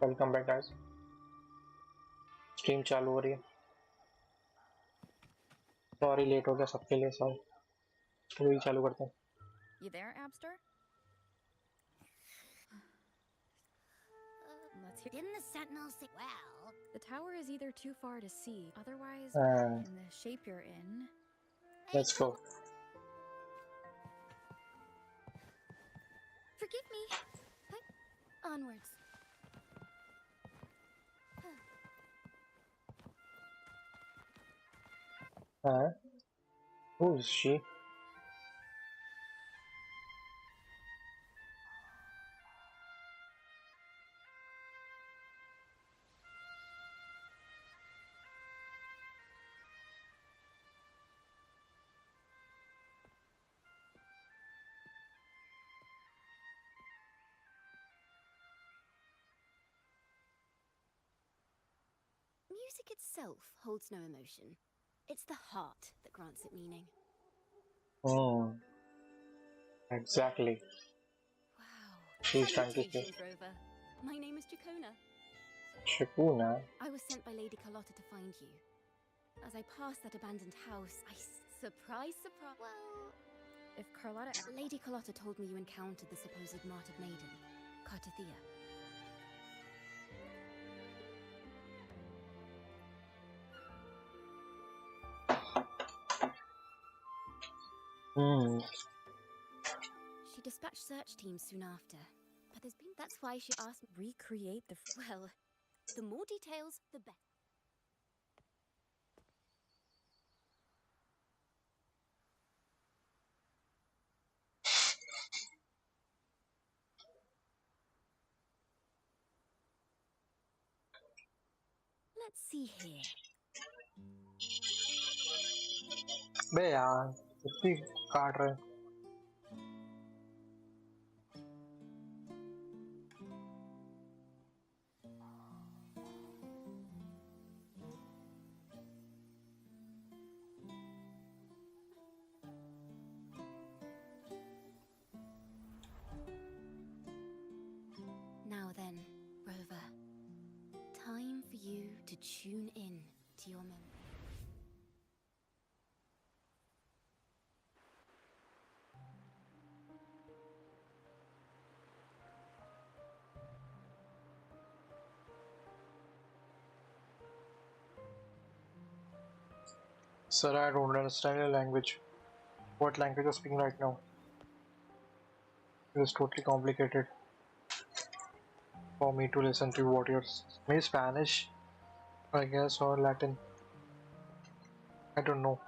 Welcome back guys. Stream चालू हो रही है। सॉरी लेट हो गया सबके लिए। सॉरी वही चालू करते हैं। You there, Abster? Let's hear. Didn't the sentinel say, well? The tower is either too far to see, otherwise, And in the shape you're in. let's go. Forgive me. Onwards. Who is she? Music itself holds no emotion. It's the heart that grants it meaning. Exactly. Wow. She's trying to say. Salutations, Rover. My name is Chacona. Shakuna. I was sent by Lady Carlotta to find you. As I passed that abandoned house, surprise. Well, If Carlotta... Lady Carlotta told me you encountered the supposed martyred maiden, Cartathea. She dispatched search teams soon after, but that's why she asked me Recreate the... Well, the more details, the better. Let's see here. बे यार कितनी काट रहे। Now then, Rover. Time for you to tune in to your memory. Sir, I don't understand your language. What language you're speaking right now? It is totally complicated for me to listen to what you're maybe Spanish, I guess, or Latin. I don't know.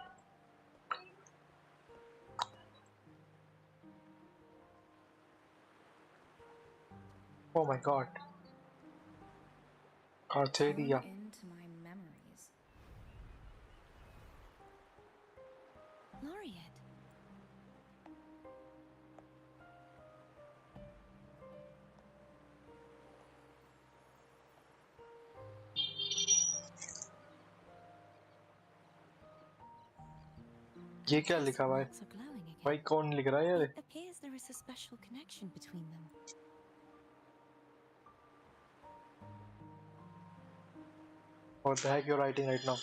Oh my god. Cartaria. Tune into my memories. Laureate. ये क्या लिखा हुआ है? Marks are glowing again. भाई कौन लिख रहा है यार? It appears there is a special connection between them. What the heck you're writing right now?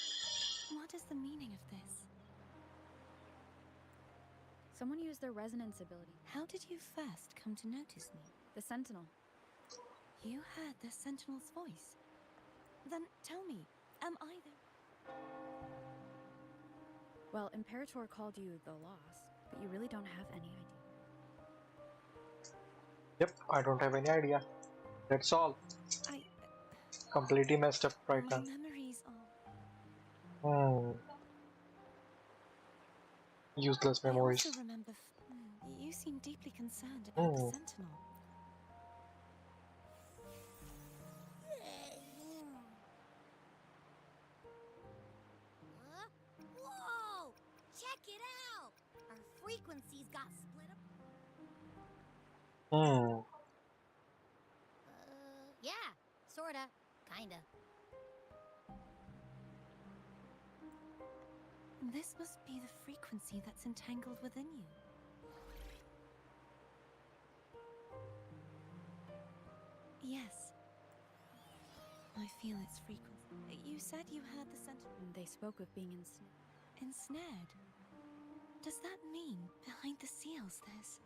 What is the meaning of this? Someone used their resonance ability. How did you first come to notice me? The Sentinel. You heard the Sentinel's voice. Then tell me, am I the... Well, Imperator called you the Lost, but you really don't have any idea. Yep, I don't have any idea. That's all. Completely messed up right my now. memories are... Useless memories. I also remember... you seem deeply concerned about the Sentinel. frequencies got split up. Yeah, sorta, kinda. This must be the frequency that's entangled within you. Yes. I feel its frequency. You said you heard the sentiment. They spoke of being Ensnared? Does that mean behind the seals there's...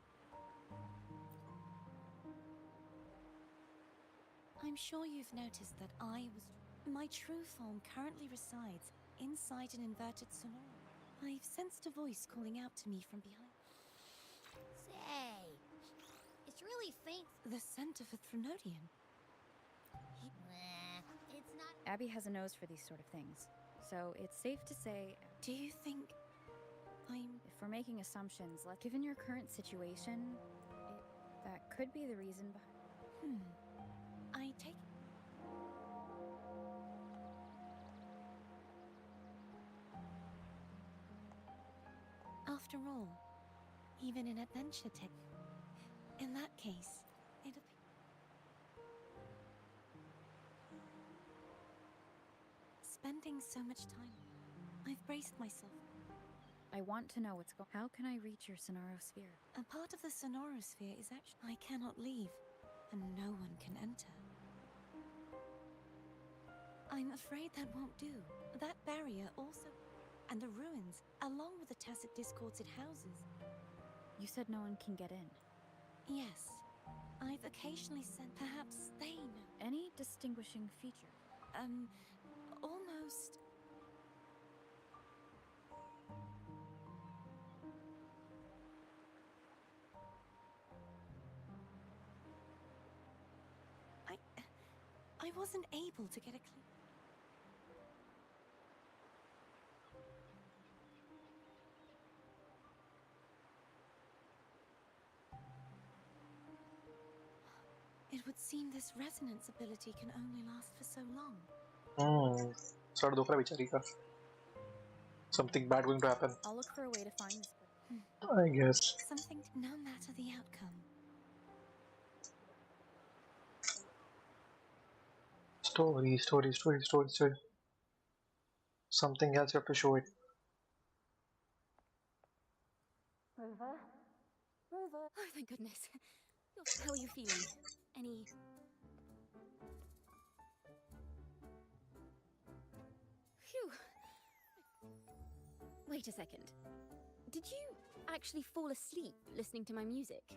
I'm sure you've noticed that my true form currently resides inside an inverted sonora. I've sensed a voice calling out to me from behind. Say, it's really faint. The scent of a Threnodian. It's not. Abby has a nose for these sort of things, so it's safe to say. Do you think If we're making assumptions, given your current situation, that could be the reason behind. I take... After all, even in adventure tech, in that case, it spending so much time, I've braced myself. I want to know what's going. How can I reach your sonorosphere? A part of the sonorosphere is actually I cannot leave, and no one can enter. I'm afraid that won't do. That barrier also, and the ruins, along with the tacit discords it houses. You said no one can get in. Yes, I've occasionally sent. Perhaps they know. Any distinguishing feature? Almost. I wasn't able to get a clue. It would seem this resonance ability can only last for so long. Sir, dukra bichari ka. Something bad going to happen. I'll look for a way to find this. I guess. Something, no matter the outcome. Story. Something else you have to show it. Rover? Oh, thank goodness. How are you feeling? Any... Phew. Wait a second. Did you actually fall asleep listening to my music?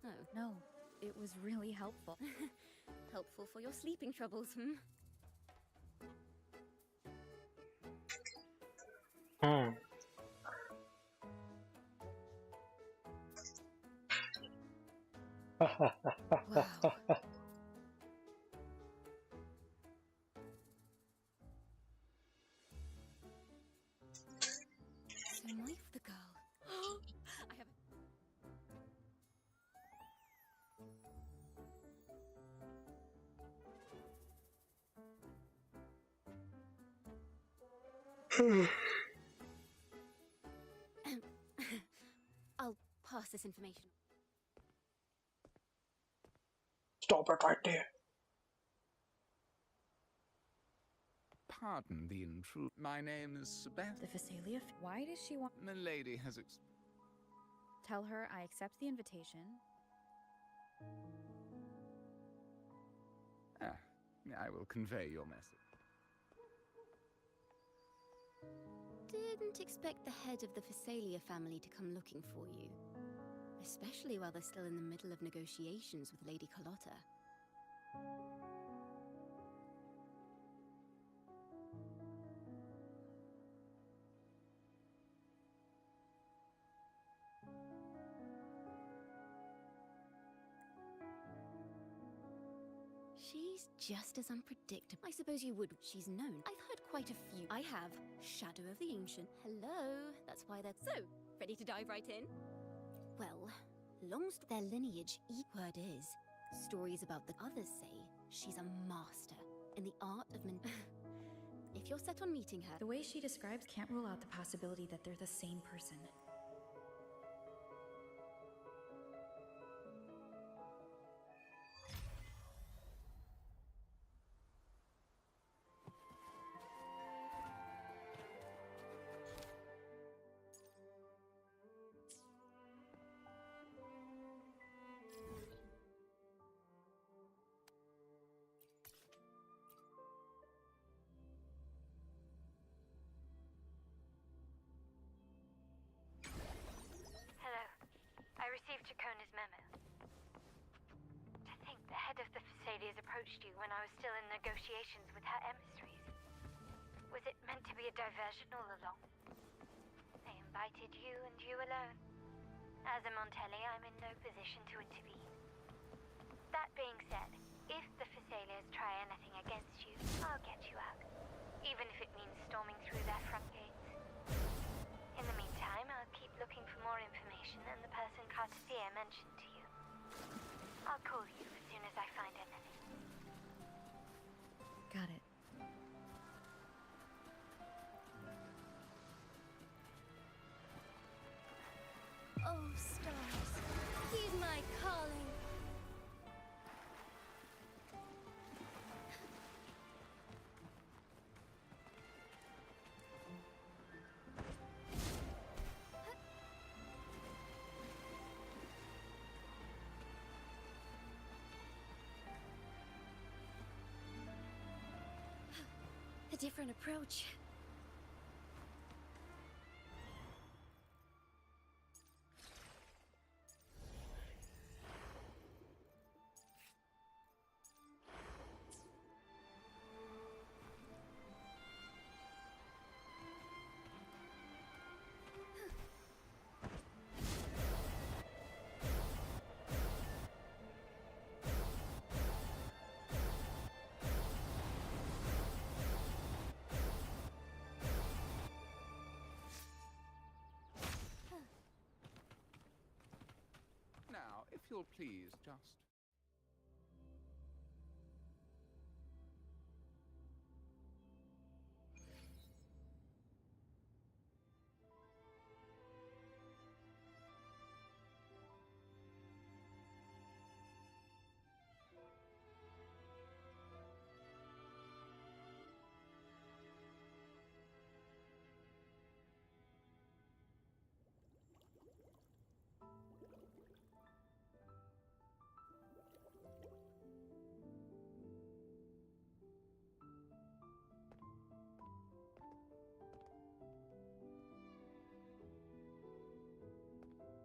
Oh. No, it was really helpful. Helpful for your sleeping troubles, hmm? Wow. So am I the girl? I haven't. I'll pass this information. Stop it right there. Pardon the intrusion. My name is Sebastian. The Phasalia. Why does she want? Milady has Tell her I accept the invitation. I will convey your message. Didn't expect the head of the Phasalia family to come looking for you. Especially while they're still in the middle of negotiations with Lady Carlotta. She's just as unpredictable. I suppose you would. She's known. I've heard quite a few. I have. Shadow of the Ancient. Hello. That's why they're so ready to dive right in. Well, their lineage. Word is, stories about the others say she's a master in the art of If you're set on meeting her... The way she describes can't rule out the possibility that they're the same person. of the Phasalias approached you when I was still in negotiations with her emissaries? Was it meant to be a diversion all along? They invited you and you alone. As a Montelli, I'm in no position to intervene. That being said, if the Phasalias try anything against you, I'll get you out. Even if it means storming through their front gates. In the meantime, I'll keep looking for more information and the person Cantarella mentioned to you. I'll call you as soon as I find anything. Got it. Oh, stars. Heed my calling. A different approach. Now, if you'll please just...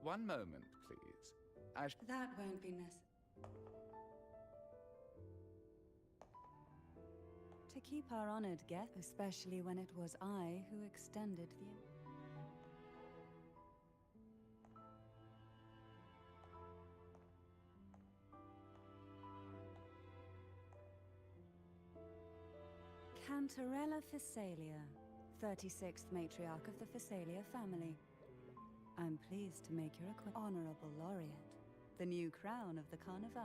One moment, please. That won't be necessary. To keep our honored guest, especially when it was I who extended the... Cantarella Phasalia, 36th matriarch of the Phasalia family. I'm pleased to make your acquaintance. Honorable Laureate, the new crown of the Carnival.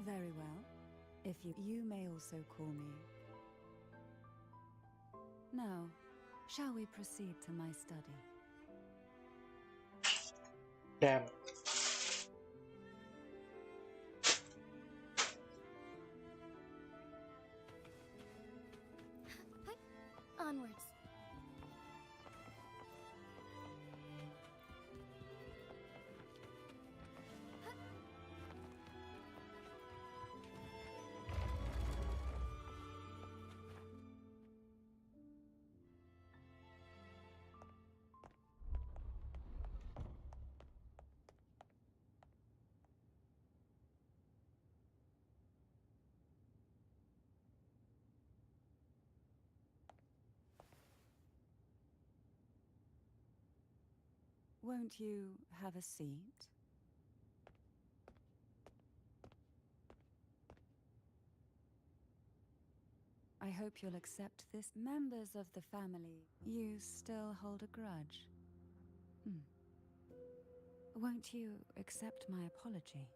Very well. If you may also call me. Now, shall we proceed to my study? Damn. Onwards. Won't you have a seat? I hope you'll accept this. Members of the family, you still hold a grudge. Won't you accept my apology?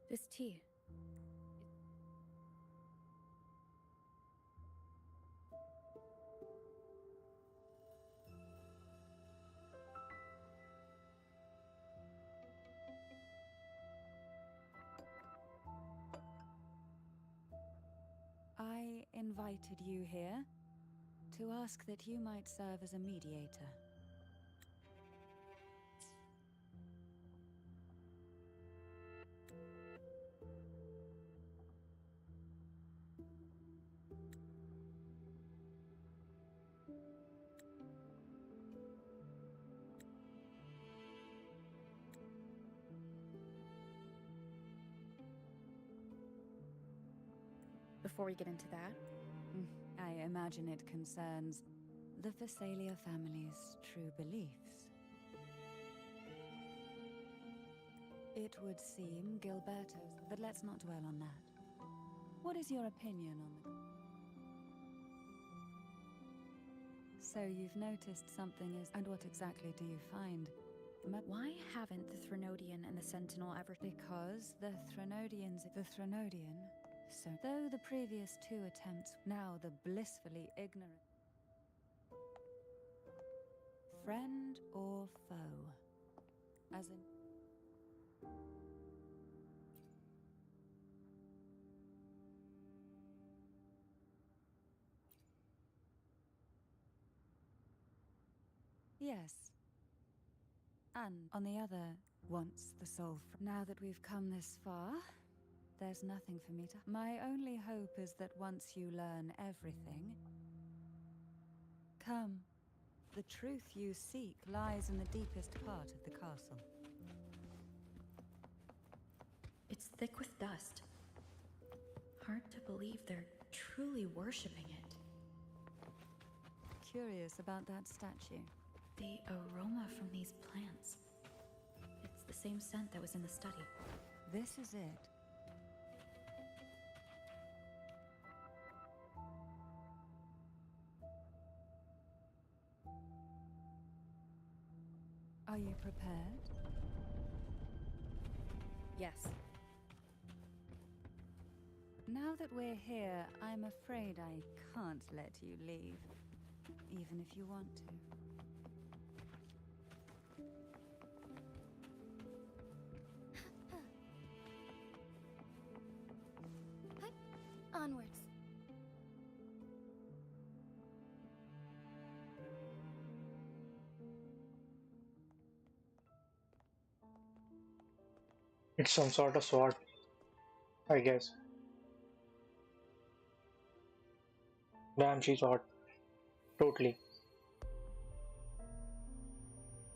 This tea. I invited you here to ask that you might serve as a mediator. before we get into that. I imagine it concerns the Phasalia family's true beliefs. It would seem Gilberto's, but let's not dwell on that. What is your opinion on the... So you've noticed something is... And what exactly do you find? Why haven't the Threnodian and the Sentinel ever... Because the Threnodian... So, though the previous two attempts, now the blissfully ignorant... Friend or foe? As in... Yes. And on the other, once the soul... Now that we've come this far, there's nothing for me to... My only hope is that once you learn everything... Come. The truth you seek lies in the deepest part of the castle. It's thick with dust. Hard to believe they're truly worshipping it. Curious about that statue. The aroma from these plants. It's the same scent that was in the study. This is it. Are you prepared? Yes. Now that we're here, I'm afraid I can't let you leave. Even if you want to. Onwards. It's some sort of sword, I guess. Damn, she's hot. Totally.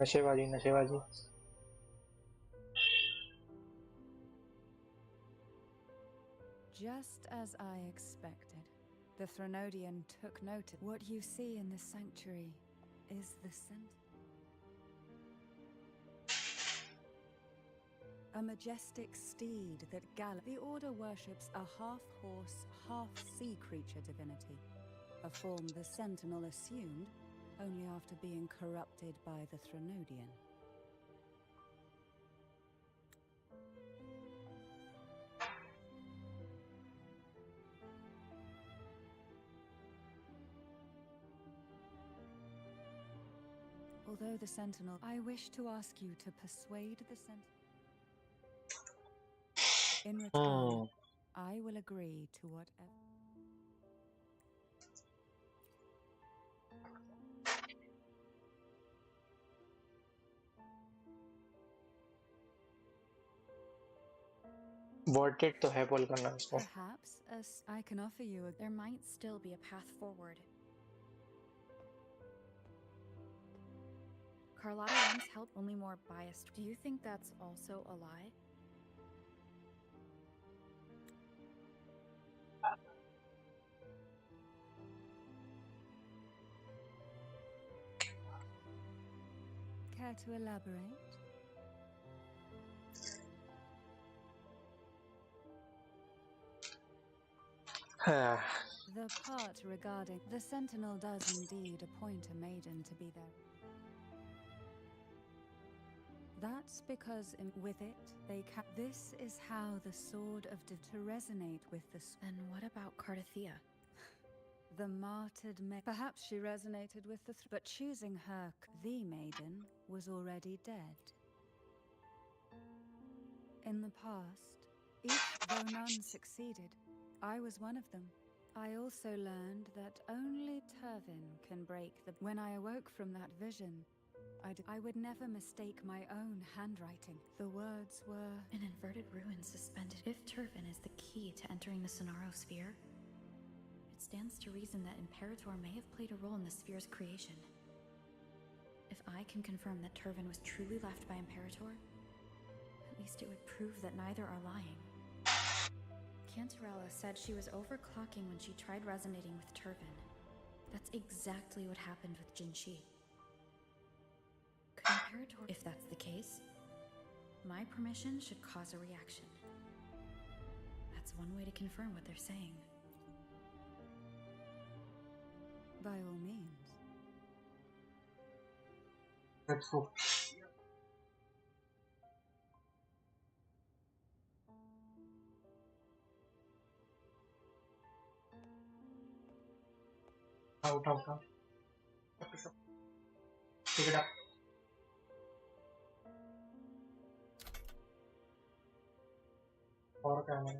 Nashebazi, nashebazi. Just as I expected, the Threnodian took note of what you see in this sanctuary is the scent. A majestic steed that gallops. The Order worships a half-horse, half-sea creature divinity, a form the Sentinel assumed only after being corrupted by the Threnodian. Although the Sentinel, I wish to ask you to persuade the Sentinel. In return, I will agree to whatever. Wanted तो है बोल करना इसको. Perhaps I can offer you a... There might still be a path forward. Carlotta once helped, only more biased. Do you think that's also a lie? Care to elaborate? The part regarding the Sentinel does indeed appoint a maiden to be there. That's because with it, they can... This is how the Sword of to resonate with the... Then what about Cardathea? The martyred Perhaps she resonated with the... But choosing her, the maiden, was already dead. In the past, each, though none succeeded, I was one of them. I also learned that only Turvin can break the... When I awoke from that vision, I would never mistake my own handwriting. The words were... An inverted ruin suspended. If Turvin is the key to entering the Sonaro sphere, it stands to reason that Imperator may have played a role in the sphere's creation. If I can confirm that Turvin was truly left by Imperator, at least it would prove that neither are lying. Cantarella said she was overclocking when she tried resonating with Turvin. That's exactly what happened with Jinshi. Could Imperator... If that's the case, my permission should cause a reaction. That's one way to confirm what they're saying. By all means. Let's go. Out. Pick it up. Or camera.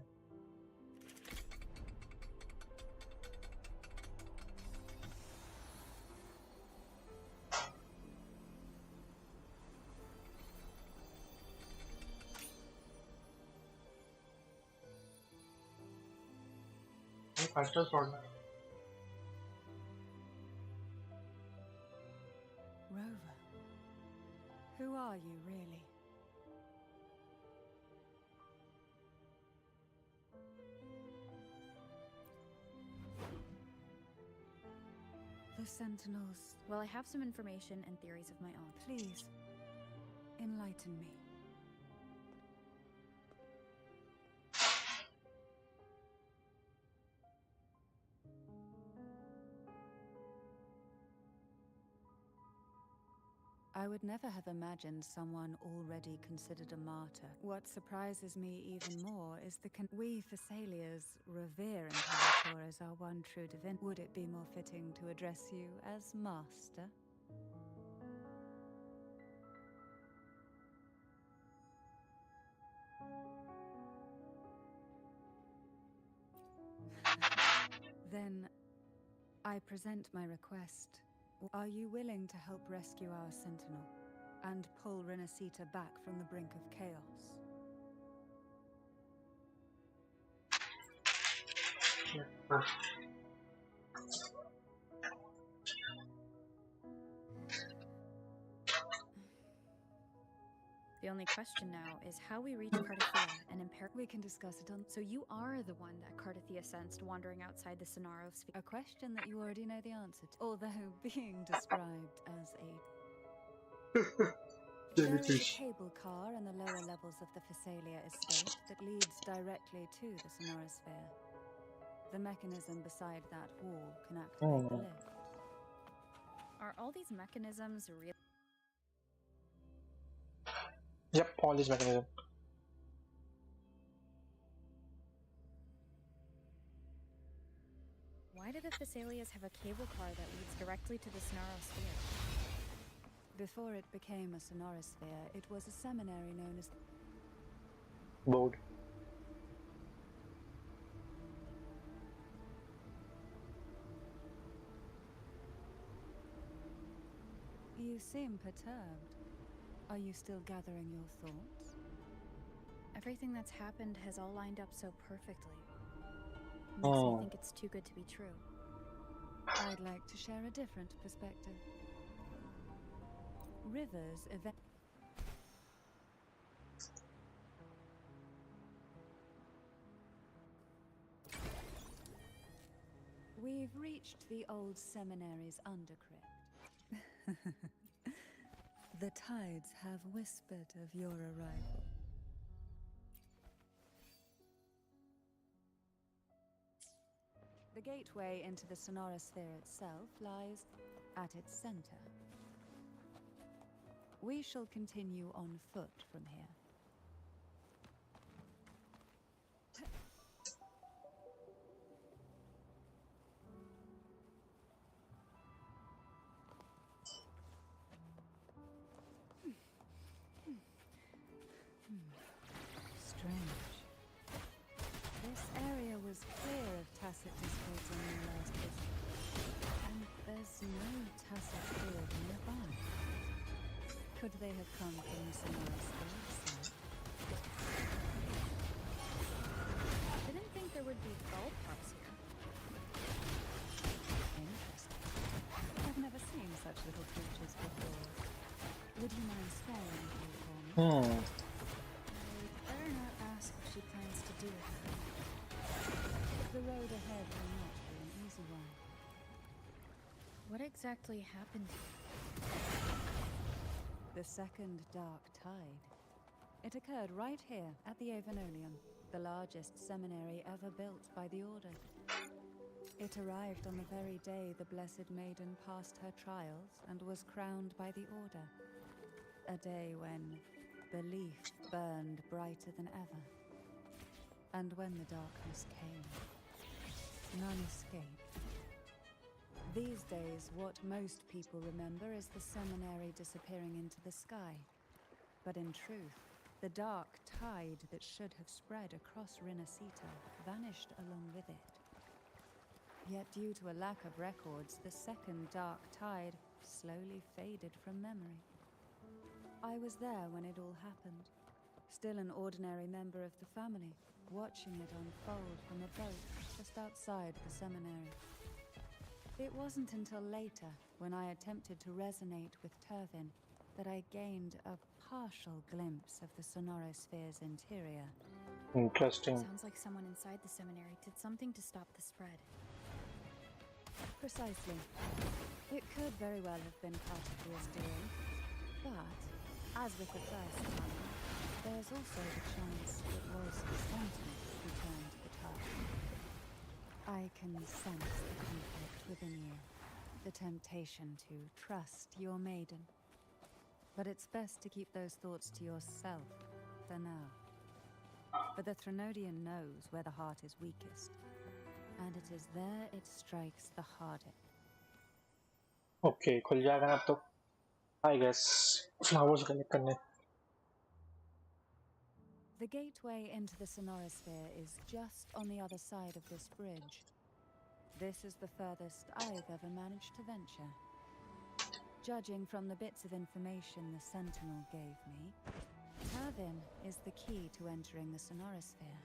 Faster sword. Rover, who are you really? The Sentinels. Well, I have some information and theories of my own. Please, enlighten me. I would never have imagined someone already considered a martyr. What surprises me even more is we Thessalians revere Imperator as our one true divinity. Would it be more fitting to address you as Master? Then, I present my request. Are you willing to help rescue our Sentinel and pull Renacita back from the brink of chaos? Yeah. The only question now is how we reach Cardathia and We can discuss it on... So you are the one that Cardathia sensed wandering outside the Sonaro sphere. A question that you already know the answer to, although being described as a... There is a cable car in the lower levels of the Thessalia estate that leads directly to the Sonorosphere. The mechanism beside that wall can activate the lift. Are all these mechanisms real? Yep, all these mechanisms. Why do the Thessalias have a cable car that leads directly to the Sonaro sphere? Before it became a Sonorosphere, it was a seminary known as... Board. You seem perturbed. Are you still gathering your thoughts? Everything that's happened has all lined up so perfectly. Makes me think it's too good to be true. I'd like to share a different perspective. River's event... We've reached the old seminary's undercrypt. The tides have whispered of your arrival. The gateway into the Sonorosphere itself lies at its center. We shall continue on foot from here. Strange. This area was clear of Tacet discords on your last visit. And there's no Tacet field nearby. Could they have come from the Sonorosphere itself? Didn't think there would be golf clubs here. Interesting. I've never seen such little creatures before. Would you mind sparing a few for me? I'd better not ask what she plans to do with her. ahead will not be an easy one. What exactly happened here? The second dark tide. It occurred right here at the Avenolium, the largest seminary ever built by the Order. It arrived on the very day the Blessed Maiden passed her trials and was crowned by the Order. A day when belief burned brighter than ever. And when the darkness came, none escaped. These days, what most people remember is the seminary disappearing into the sky. But in truth, the dark tide that should have spread across Rinascita vanished along with it. Yet due to a lack of records, the second dark tide slowly faded from memory. I was there when it all happened, still an ordinary member of the family, watching it unfold from a boat just outside the seminary. It wasn't until later, when I attempted to resonate with Turvin, that I gained a partial glimpse of the Sonorosphere's interior. Interesting. Sounds like someone inside the seminary did something to stop the spread. Precisely. It could very well have been part of Fear's doing, but, as with the first time, there's also the chance it was the Sentinel who turned the tide. I can sense the conflict within you, the temptation to trust your maiden. But it's best to keep those thoughts to yourself for now. For the Threnodian knows where the heart is weakest, and it is there it strikes the hardest. Okay, खुल जाएगा ना अब तो. I guess flowers collect करने. The gateway into the Sonorosphere is just on the other side of this bridge. This is the furthest I've ever managed to venture. Judging from the bits of information the Sentinel gave me, Turvin is the key to entering the Sonorosphere.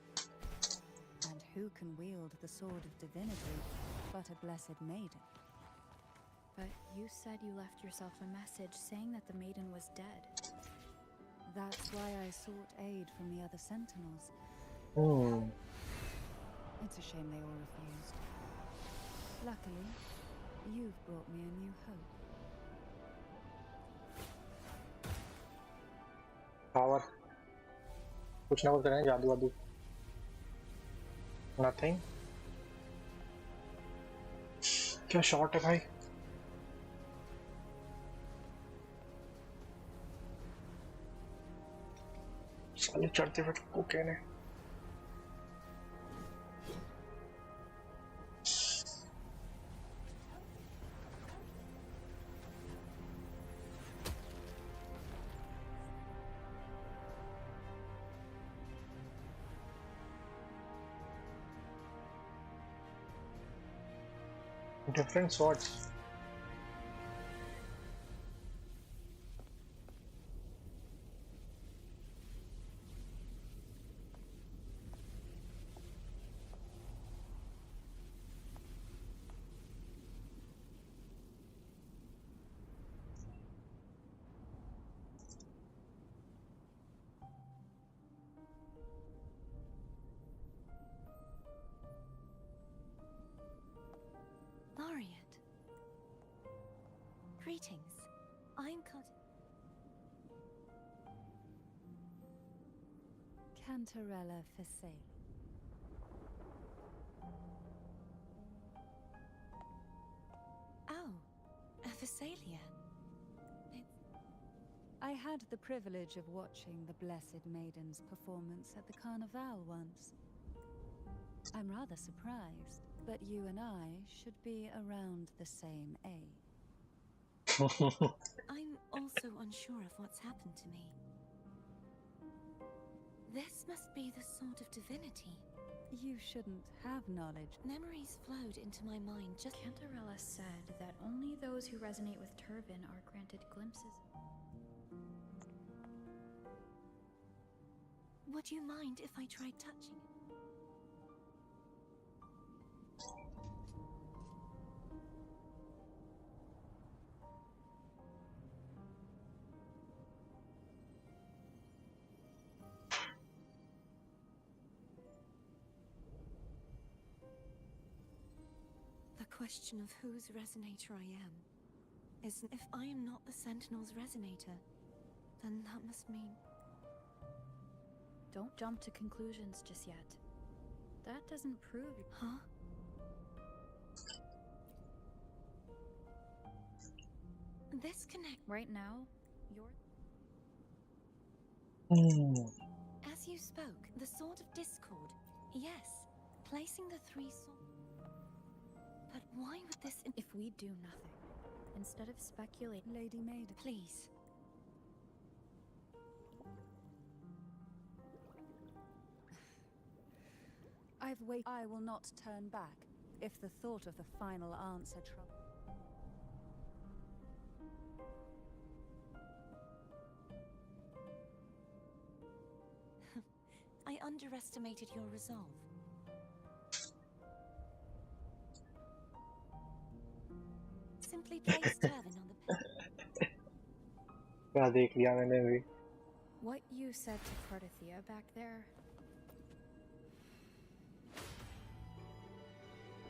And who can wield the Sword of Divinity but a Blessed Maiden? But you said you left yourself a message saying that the Maiden was dead. That's why I sought aid from the other Sentinels. It's a shame they all refused. Luckily, you've brought me a new hope. Power. कुछ ना कुछ करें जादू वादू. Nothing. क्या shot है भाई? साले चढ़ते हुए कोकेन है. Different swords. Laureate. Greetings. I'm Cantarella Facile. Oh, a Phasalia. I had the privilege of watching the Blessed Maiden's performance at the Carnival once. I'm rather surprised, but you and I should be around the same age. I'm also unsure of what's happened to me. This must be the Sword of Divinity. You shouldn't have knowledge. Memories flowed into my mind just... Cantarella said that only those who resonate with Turvin are granted glimpses. Would you mind if I tried touching it? question of whose resonator I am. Isn't if I am not the Sentinel's resonator, then that must mean... Don't jump to conclusions just yet. That doesn't prove... Huh? This connect... Right now, you're... As you spoke, the Sword of Discord. Yes, placing the three swords. But why would this... If we do nothing, instead of speculating... Lady Maid, Please. I've waited. I will not turn back if the thought of the final answer troubles. I underestimated your resolve. Simply place Turvin on the... क्या देख लिया मैंने भी. What you said to Cardathia back there...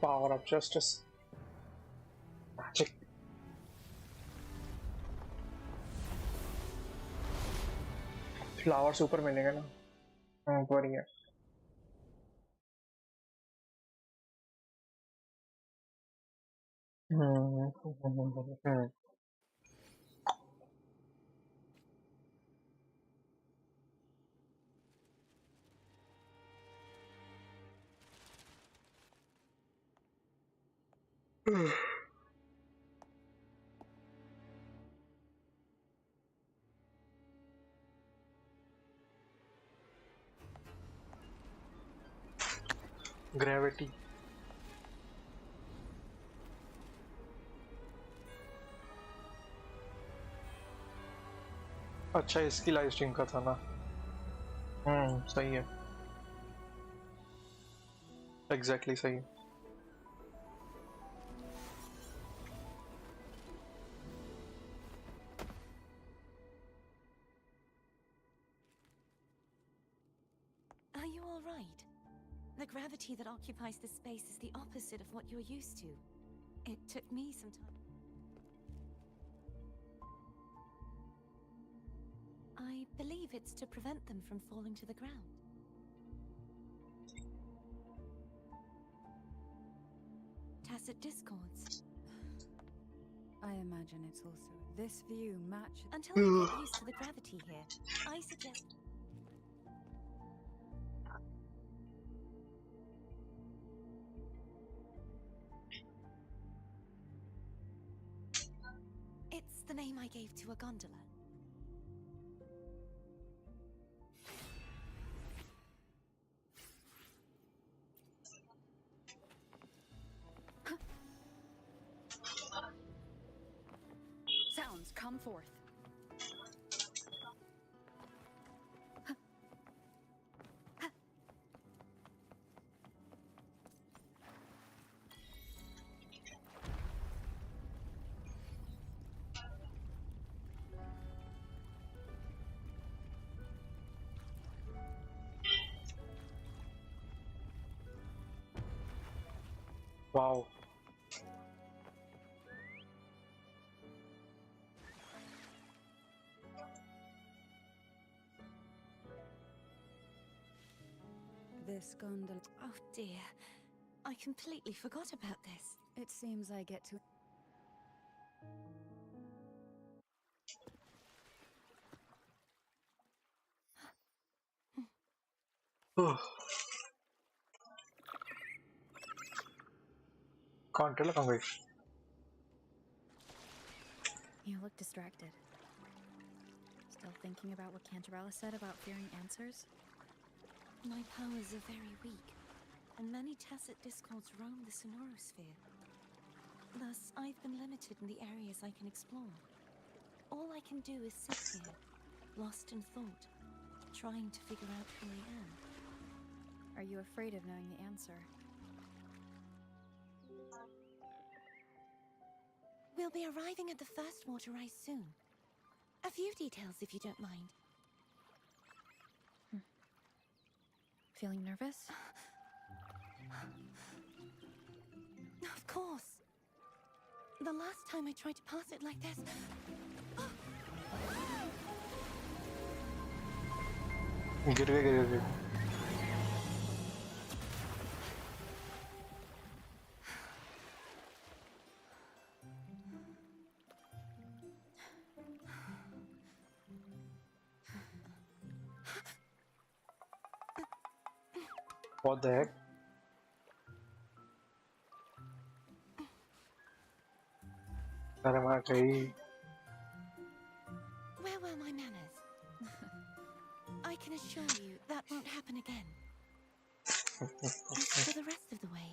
Power of justice. Magic. Flowers ऊपर मिलेंगे ना. ऊपर ही है. Gravity. अच्छा इसकी लाइव स्ट्रीम का था ना. सही है. एग्जैक्टली सही है. Are you all right? The gravity that occupies this space is the opposite of what you're used to. It took me some time. I believe it's to prevent them from falling to the ground. Tacit discords. I imagine it's also this view matches. Until you get used to the gravity here, I suggest... It's the name I gave to a gondola. Sounds, come forth. Wow. This gondola. Oh dear. I completely forgot about this. It seems I get to. Cantarella कहाँ गई? You look distracted. Still thinking about what Cantarella said about fearing answers? My powers are very weak, and many tacit discords roam the sonorosphere. Thus, I've been limited in the areas I can explore. All I can do is sit here, lost in thought, trying to figure out who I am. Are you afraid of knowing the answer? We'll be arriving at the first water rise soon. A few details, if you don't mind. Feeling nervous? Of course. The last time I tried to pass it like this... गिर गए. What the heck? अरे माँ कहीं. Where were my manners? I can assure you that won't happen again. As for the rest of the way,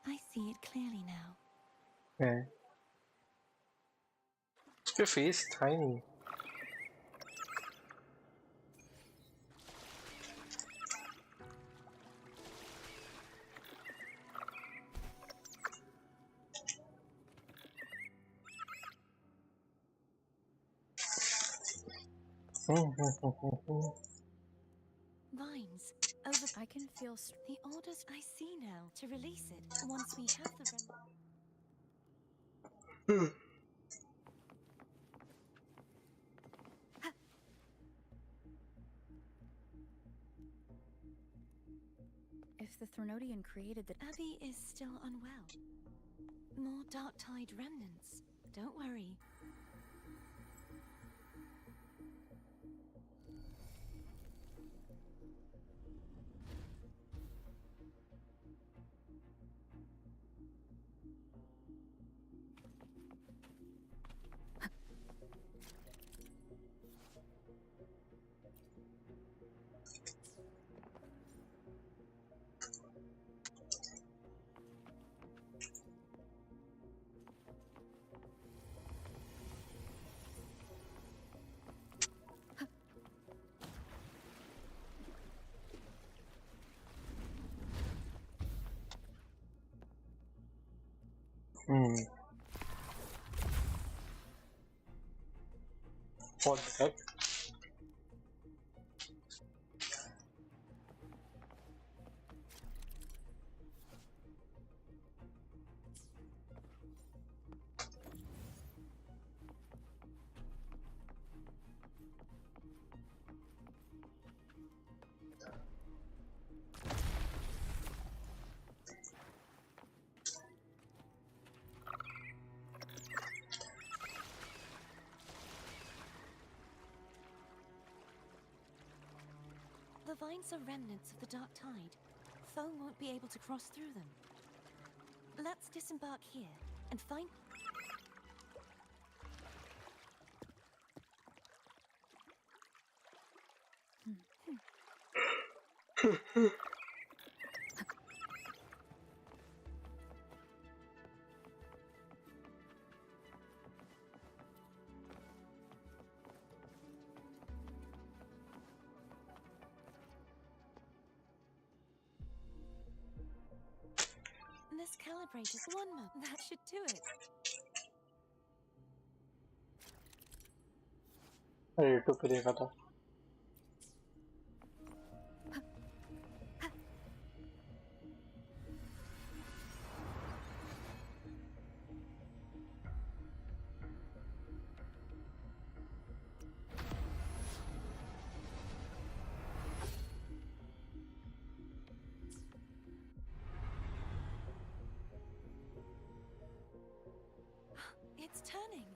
I see it clearly now. Yeah. Your face tiny. Vines. Over... I can feel The orders I see now to release it once we have the If the Threnodian created the... Abby is still unwell. More Dark Tide remnants. Don't worry. What the heck? The vines are remnants of the Dark Tide. Foe won't be able to cross through them. Let's disembark here and find... This calibrator is one more. That should do it. अरे YouTube पे देखा था. It's turning.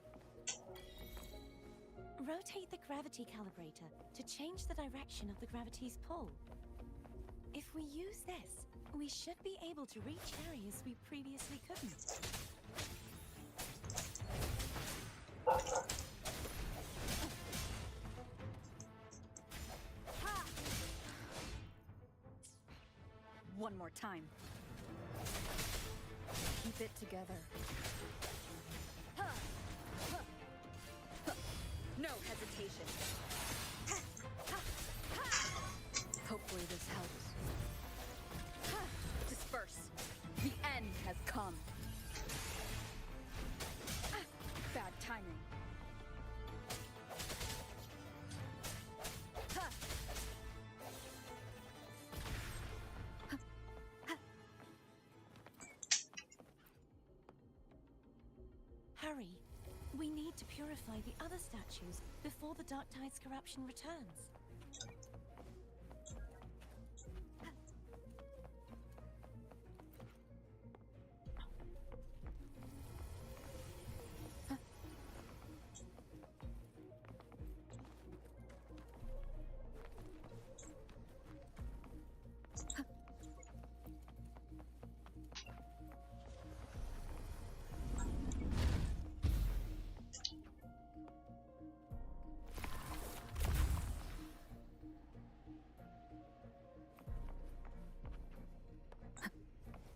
Rotate the gravity calibrator to change the direction of the gravity's pull. If we use this, we should be able to reach areas we previously couldn't. One more time. Keep it together. No hesitation. Hopefully this helps. Disperse. The end has come. Bad timing. We need to purify the other statues before the Dark Tide's corruption returns.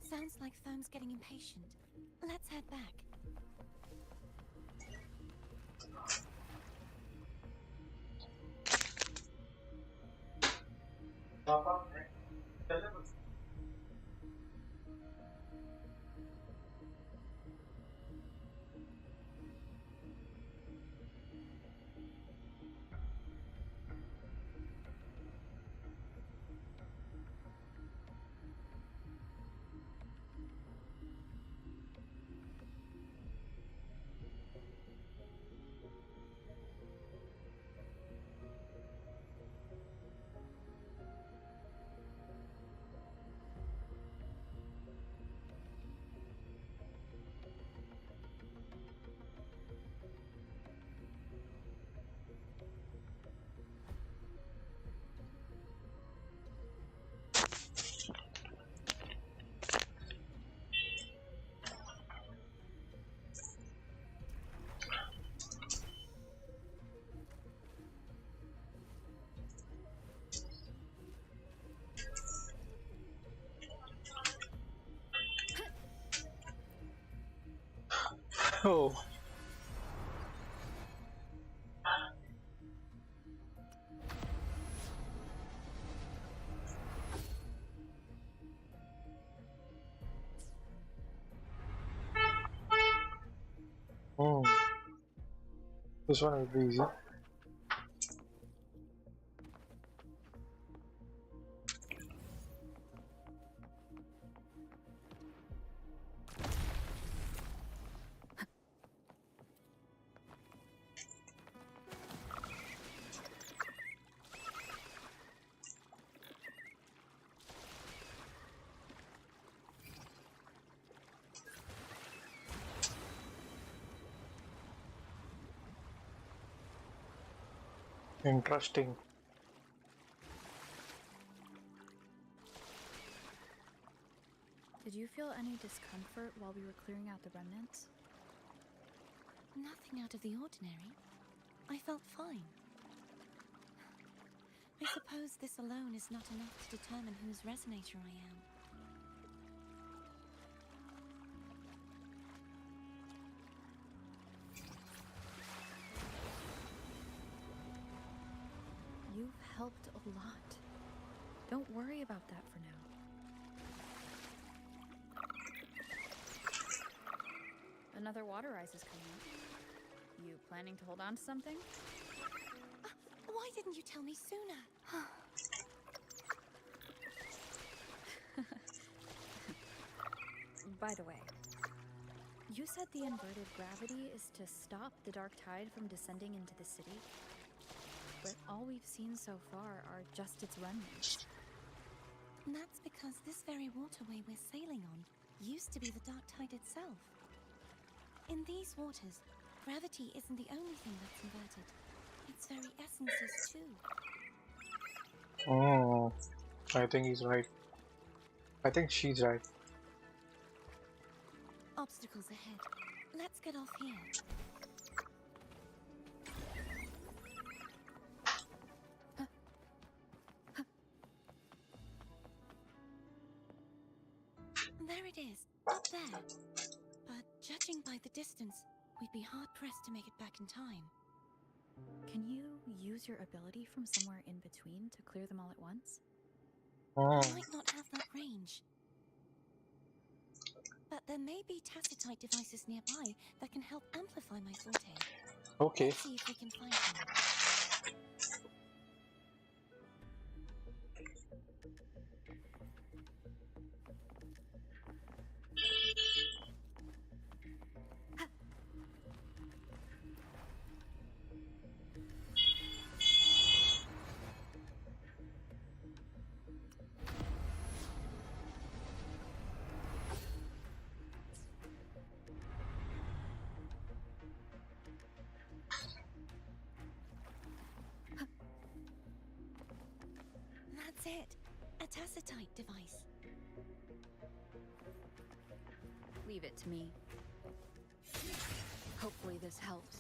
Sounds like Foam's getting impatient. Let's head back. Oh. Hmm. This one will be easy. Interesting. Did you feel any discomfort while we were clearing out the remnants? Nothing out of the ordinary. I felt fine. I suppose this alone is not enough to determine whose resonator I am. You've helped a lot. Don't worry about that for now. Another water rise is coming up. You planning to hold on to something? Why didn't you tell me sooner? By the way, you said the inverted gravity is to stop the dark tide from descending into the city, but all we've seen so far are just its remnants. That's because this very waterway we're sailing on used to be the dark tide itself. In these waters, gravity isn't the only thing that's inverted. Its very essence is too. Oh, I think he's right. I think she's right. Obstacles ahead. Let's get off here. There it is, up there. But judging by the distance, we'd be hard-pressed to make it back in time. Can you use your ability from somewhere in between to clear them all at once? Oh. I might not have that range. But there may be tacitite devices nearby that can help amplify my forte. Okay. Let's see if we can find them. tacitite device. Leave it to me. Hopefully this helps.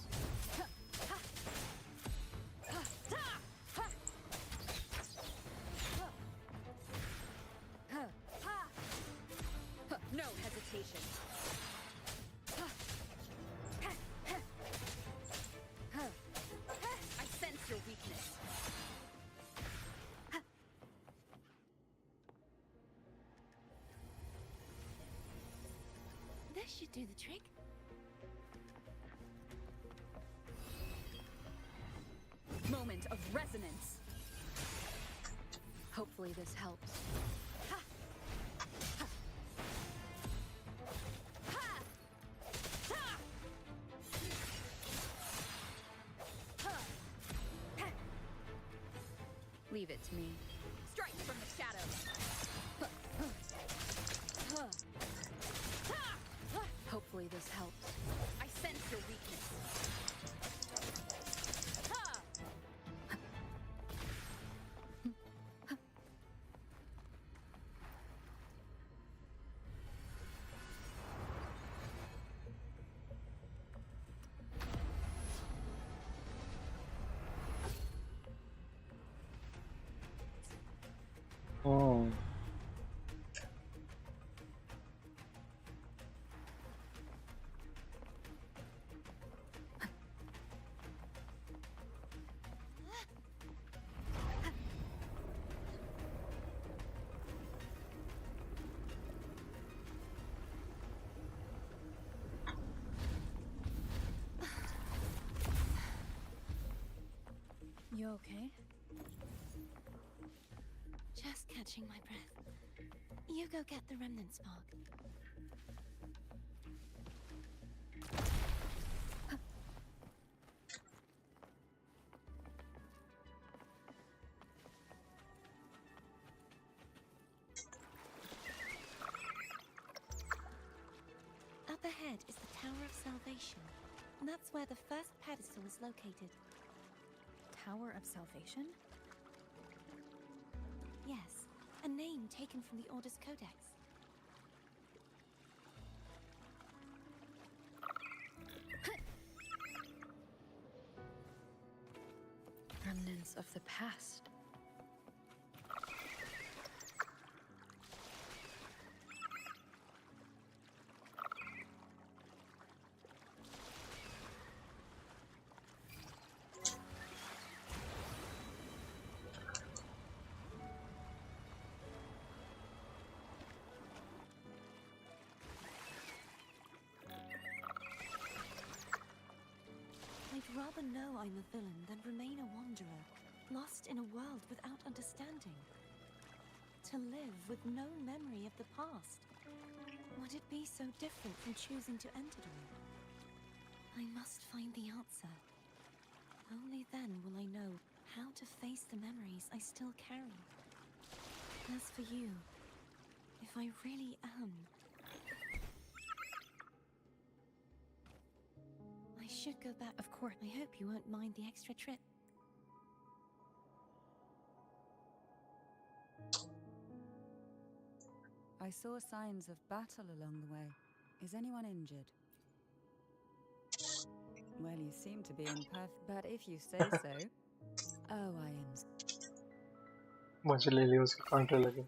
No hesitation. I sense your weakness. This should do the trick. Moment of resonance. Hopefully this helps. Leave it to me. Strike from the shadows. Hopefully this helps. I sense your weakness. Oh. You okay? Just catching my breath. You go get the remnant spark. Up ahead is the Tower of Salvation. That's where the first pedestal is located. Tower of Salvation? Yes, a name taken from the Order's Codex. Remnants of the past. I'd rather know I'm a villain than remain a wanderer, lost in a world without understanding. To live with no memory of the past. Would it be so different from choosing to enter it? I must find the answer. Only then will I know how to face the memories I still carry. As for you, if I really am, I should go back. Of course. I hope you won't mind the extra trip. I saw signs of battle along the way. Is anyone injured? Well, you seem to be in but if you say so. Oh, I am. मुझे ले लिया उसके कांटे लगे.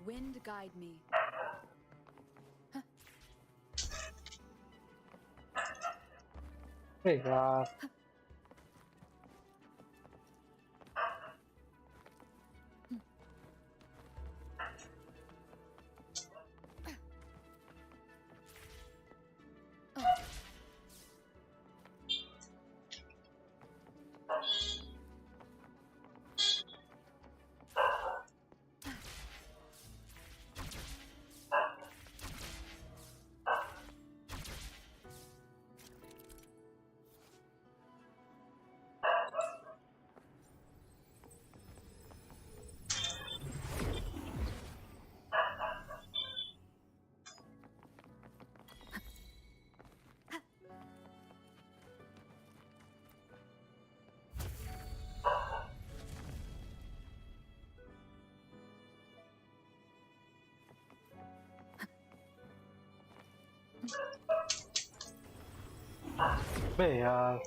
Wind guide me. Hey, यार. बे यार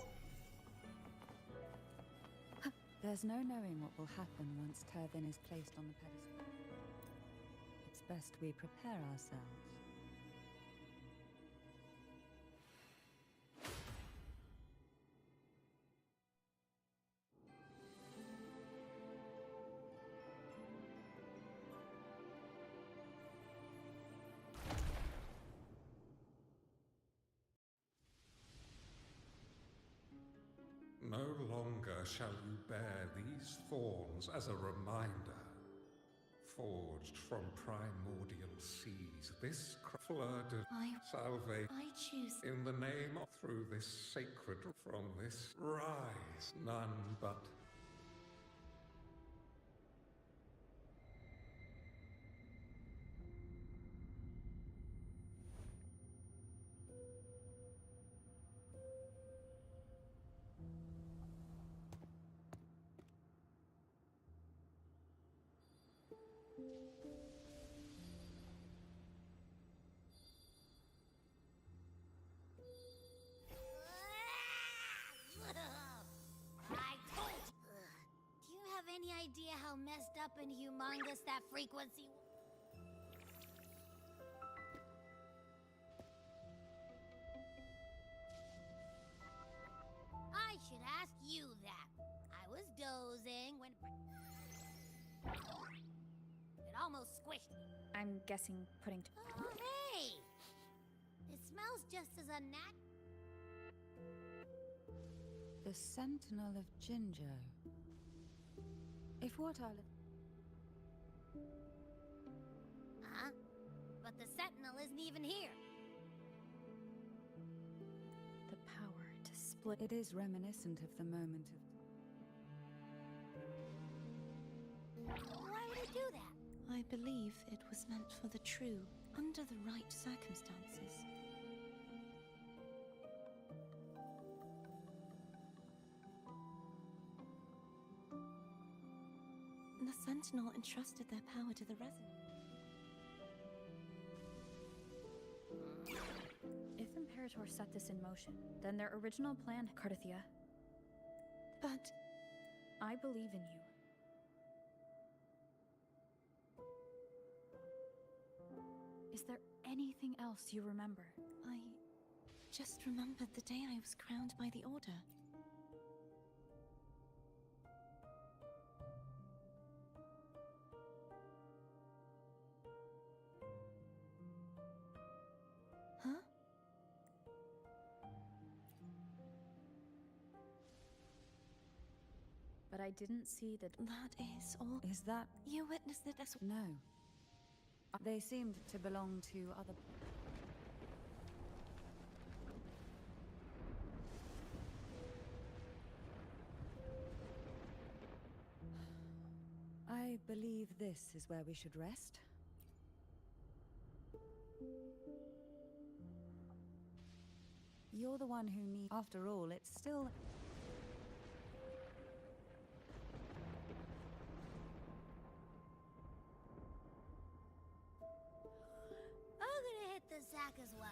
There's no knowing what will happen once Turvin is placed on the pedestal. It's best we prepare ourselves. No longer shall you bear these thorns as a reminder. Forged from primordial seas, this fleur de salve I choose. in the name of through this sacred from this rise, none but Do you have any idea how messed up and humongous that frequency was? I should ask you that. I was dozing when... It almost squished me. I'm guessing putting. Oh, hey! It smells just as unnatural. The Sentinel of Jinjo. If what I'll... Huh? But the Sentinel isn't even here. The power to split. It is reminiscent of the moment of... Why would it do that? I believe it was meant for the true, under the right circumstances. The Sentinel entrusted their power to the Resonant. If Imperator set this in motion, then their original plan, Cardathia. But I believe in you. Is there anything else you remember? I just remembered the day I was crowned by the Order. Huh? But I didn't see that. That is all. Is that... You witnessed it as well. No. They seemed to belong to other... I believe this is where we should rest. You're the one who needs... After all, it's still... I'm gonna hit the sack as well.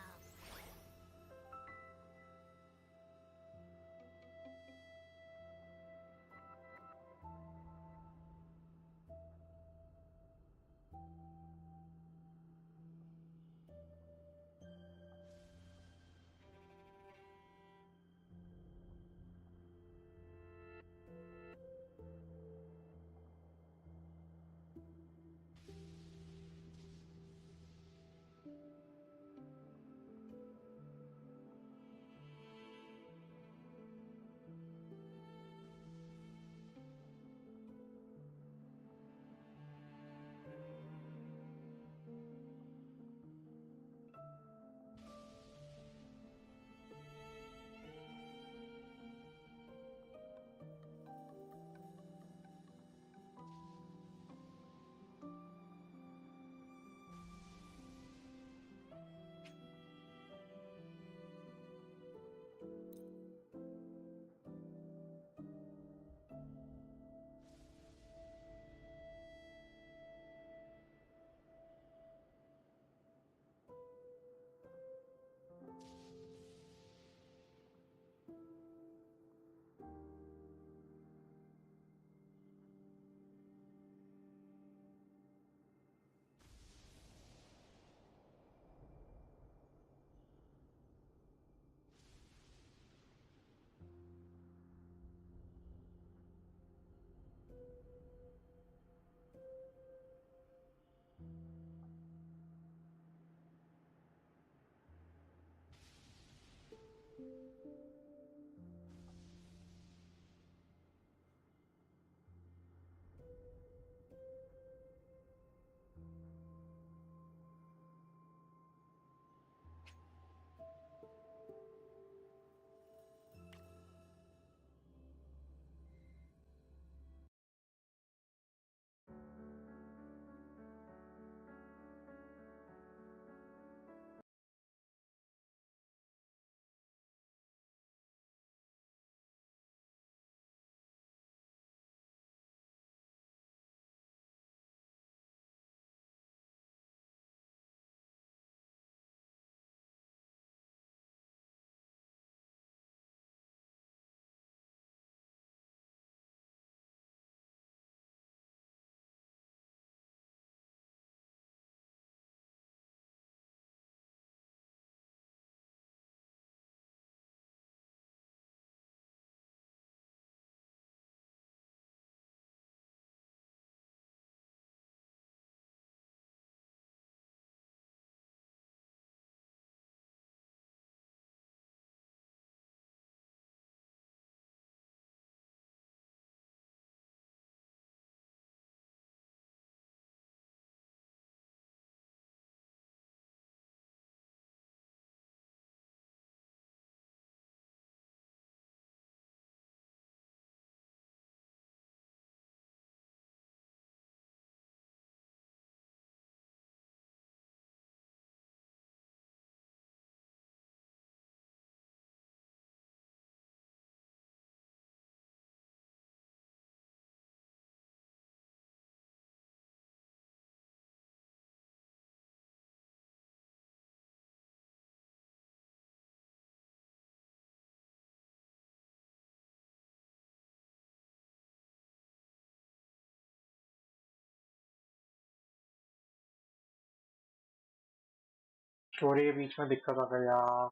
Story के बीच में दिक्कत आ गई यार,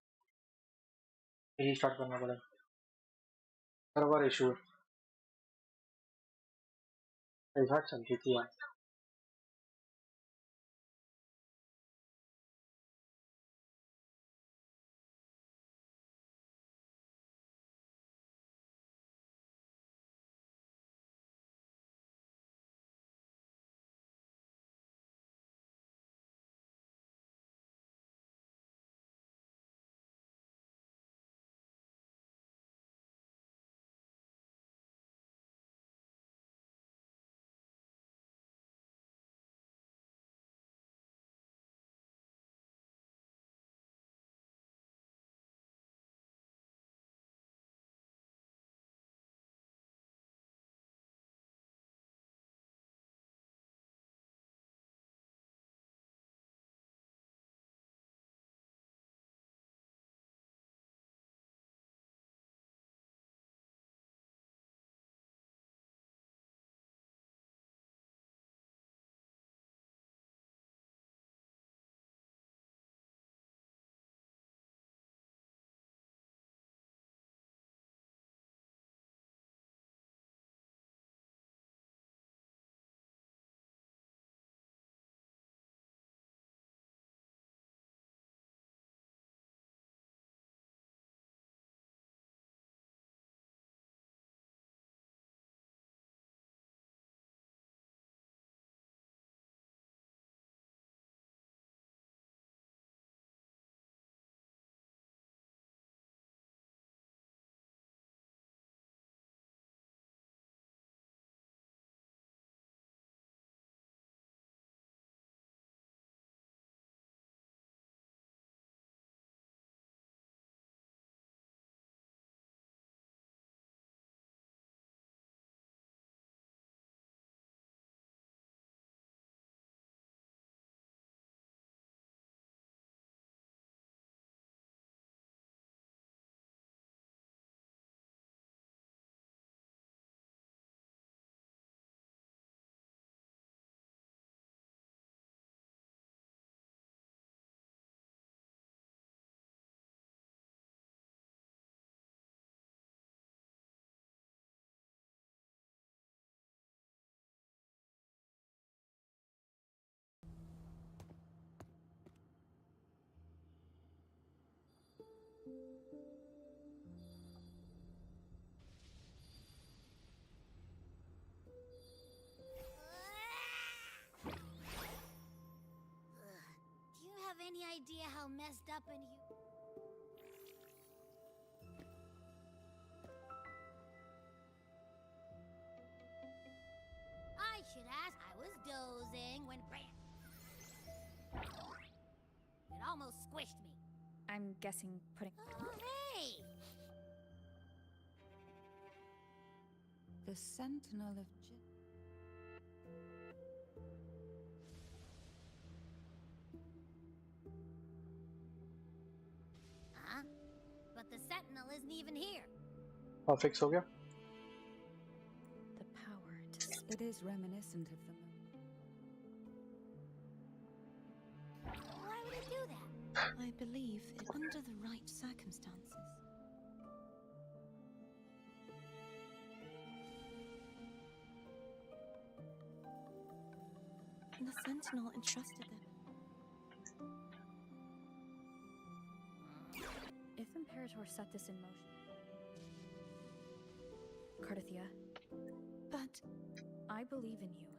restart करना पड़ेगा, server issue. तेजाब चलती थी यार। Do you have any idea how messed up and I should ask. I was dozing when bam! It almost squished me. I'm guessing putting... Oh, hey! The Sentinel of Huh? But the Sentinel isn't even here. हाँ fix हो गया। The power to... It is reminiscent of them. Why would it do that? I believe it under the right circumstances. The Sentinel entrusted them. If Imperator set this in motion... Cardathia, But I believe in you.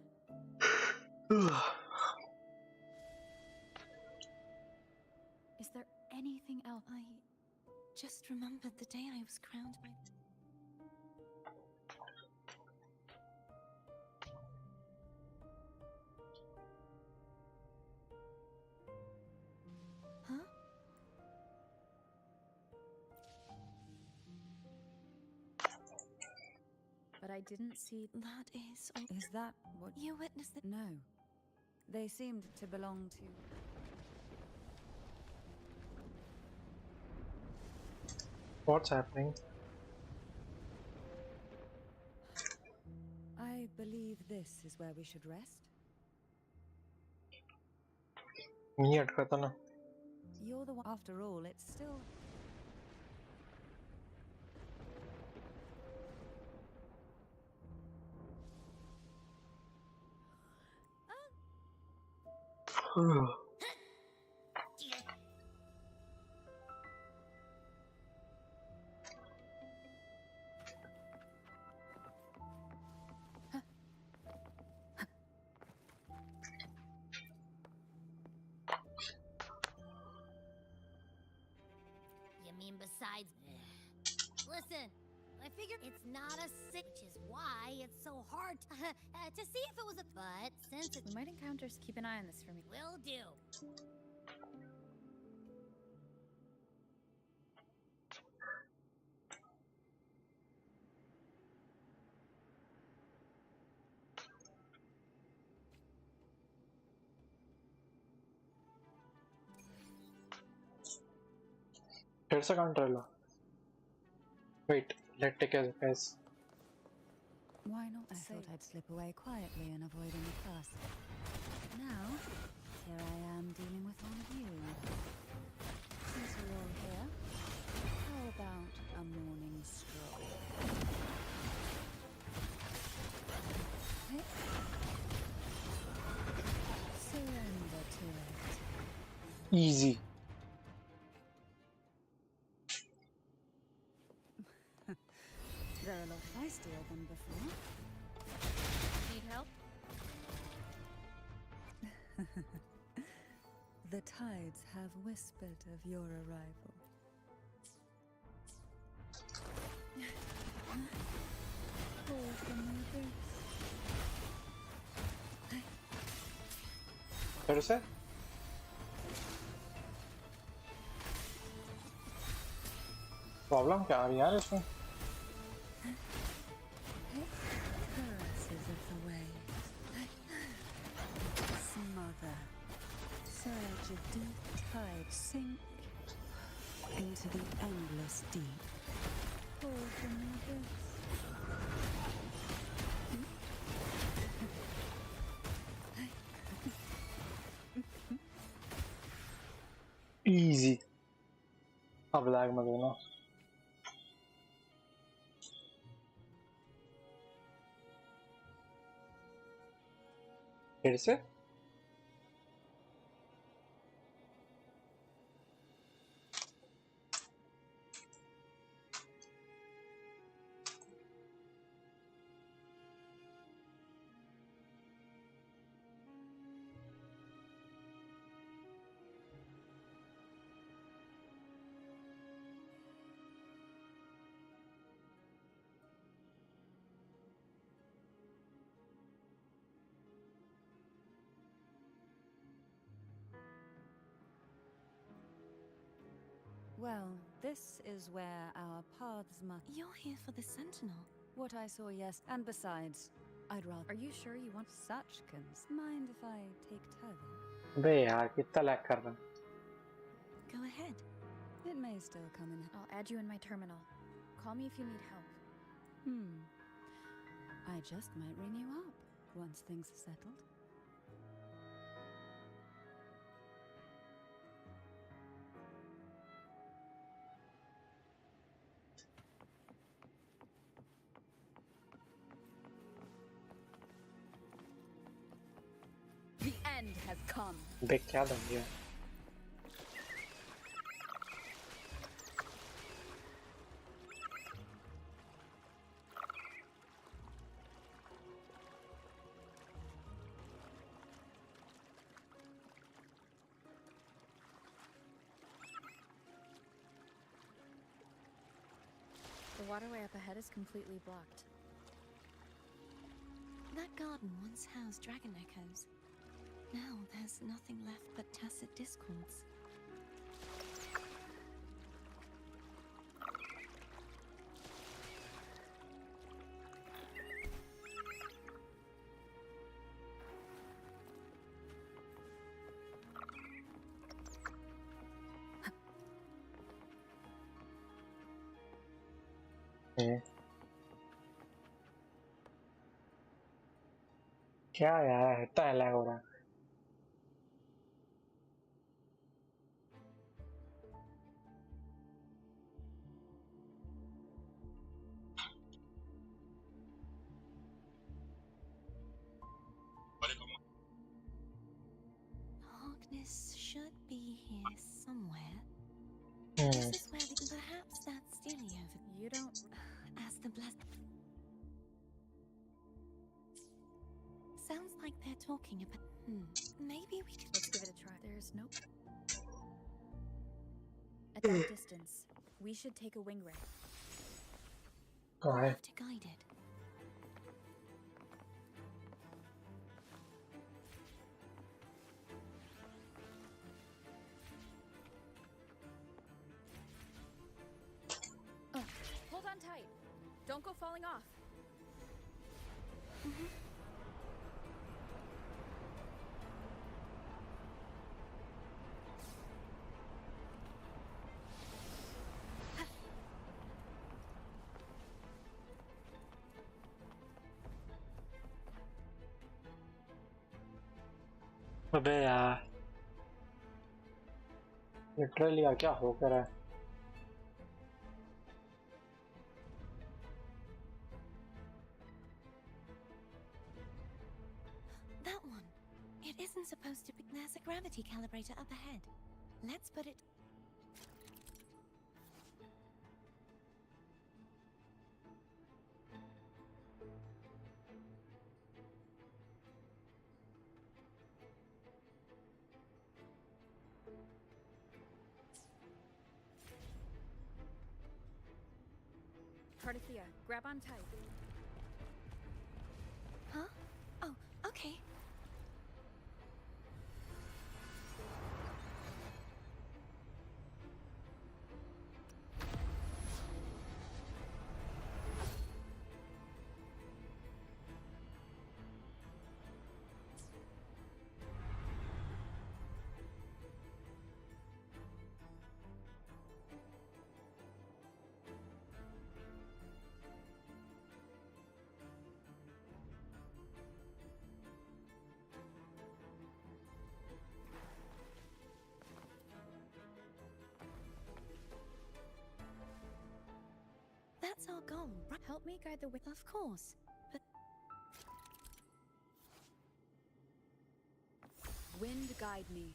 Is there anything else? I just remembered the day I was crowned by... Huh? But I didn't see... That is... all. Is that what You witnessed it? No. They seemed to belong to... What's happening? I believe this is where we should rest. नहीं अटका था ना। You're the one. After all, it's still. You mean besides... Listen, I figured it's not a sick, which is why it's so hard to see if it was a... But since it... We might encounter... Keep an eye on this for me. Will do. Here's a Cantarella. Wait, let's take a guess. Why not? I thought I'd slip away quietly and avoid any fuss. Now, here I am dealing with one of you. Since you're all here, how about a morning stroll? Hey. Surrender to it. Easy. They're a lot feistier than before. Need help? The tides have whispered of your arrival. Call from the abyss. फिर से problem क्या आ रही है यार इसमें? Caresses of the waves. Smother. Surge of deep tide sink into the endless deep. Pour from the abyss. Easy. अब lag मत देना. फिर से Well, this is where our paths must. You're here for the Sentinel. What I saw, yes. And besides, I'd rather. Are you sure you want... Such cons. Mind if I take Teyvat? बे यार कितना lag कर रहा है. Go ahead. It may still come in. I'll add you in my terminal. Call me if you need help. I just might ring you up once things are settled. The end has come. बे क्या बन गया? The waterway up ahead is completely blocked. That garden once housed dragon echoes. Now there's nothing left but tacit discords. क्या यार इतना lag हो रहा है? somewhere. Hmm. This is where perhaps that's Steely over. You don't. As the bless. Sounds like they're talking about. Maybe we could. Let's give it a try. There's no. At that distance, we should take a wing ray. कहाँ है? Have to guide it. Hold on tight. Don't go falling off. अबे यार literally यार क्या हो कर रहा है? That one. It isn't supposed to be. There's a gravity calibrator up ahead. Let's put it. Cardathea, grab on tight. Huh? Oh, okay. That's our goal, right? Help me guide the wing. Of course. But Wind guide me.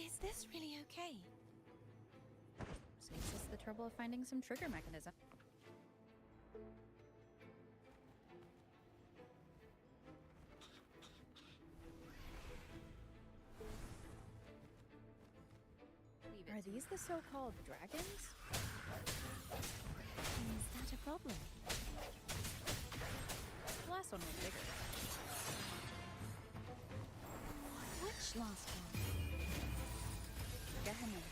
is this really okay? Saves us the trouble of finding some trigger mechanism. Are these the so-called dragons? Is that a problem? The last one was bigger. Which last one? Gehenna.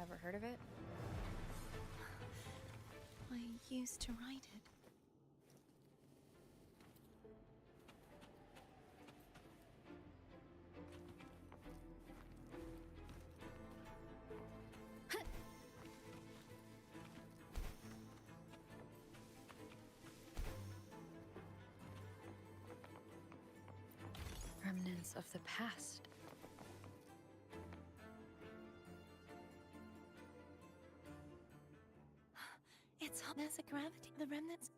Ever heard of it? I used to write it. Remnants of the past. It's hot. There's a gravity. The remnants.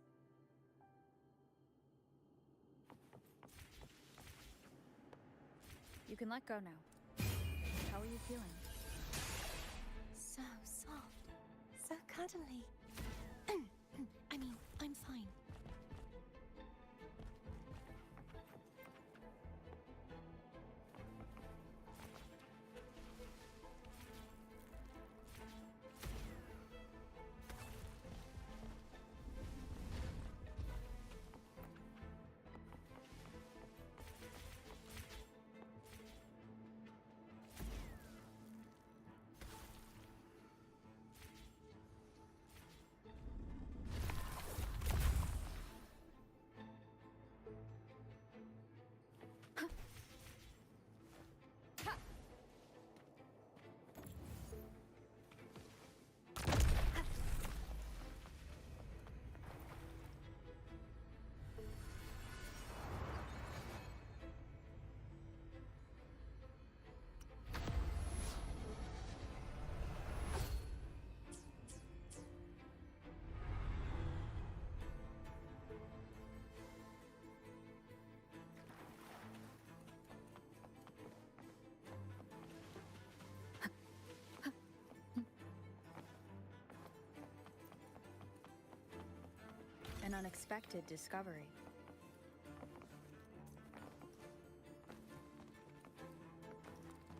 You can let go now. How are you feeling? So soft. So cuddly. I mean, I'm fine. An unexpected discovery.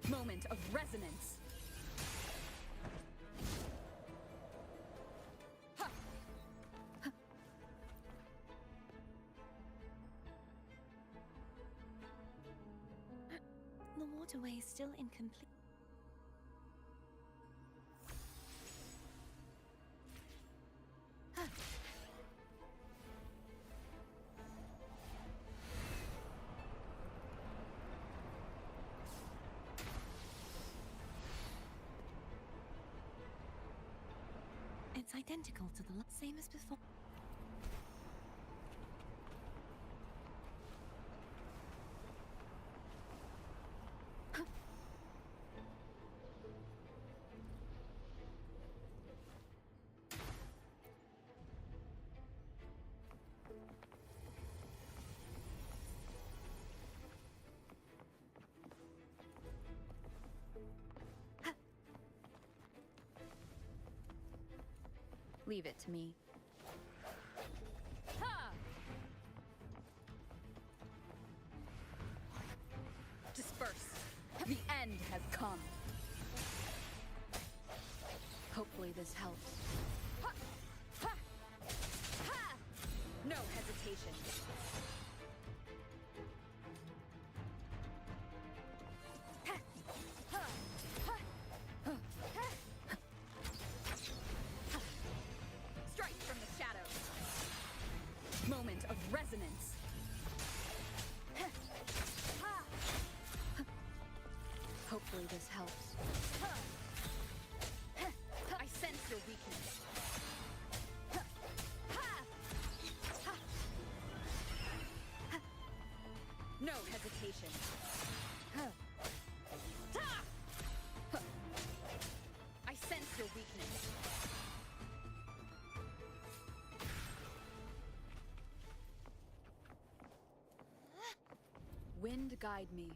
Moment of resonance. The waterway is still incomplete. It's identical to the same as before. Leave it to me. Ha! Disperse. The end has come. Hopefully this helps. Ha! Ha! Ha! No hesitation. Moment of resonance. Hopefully this helps. I sense your weakness. No hesitation. I sense your weakness. Wind guide me.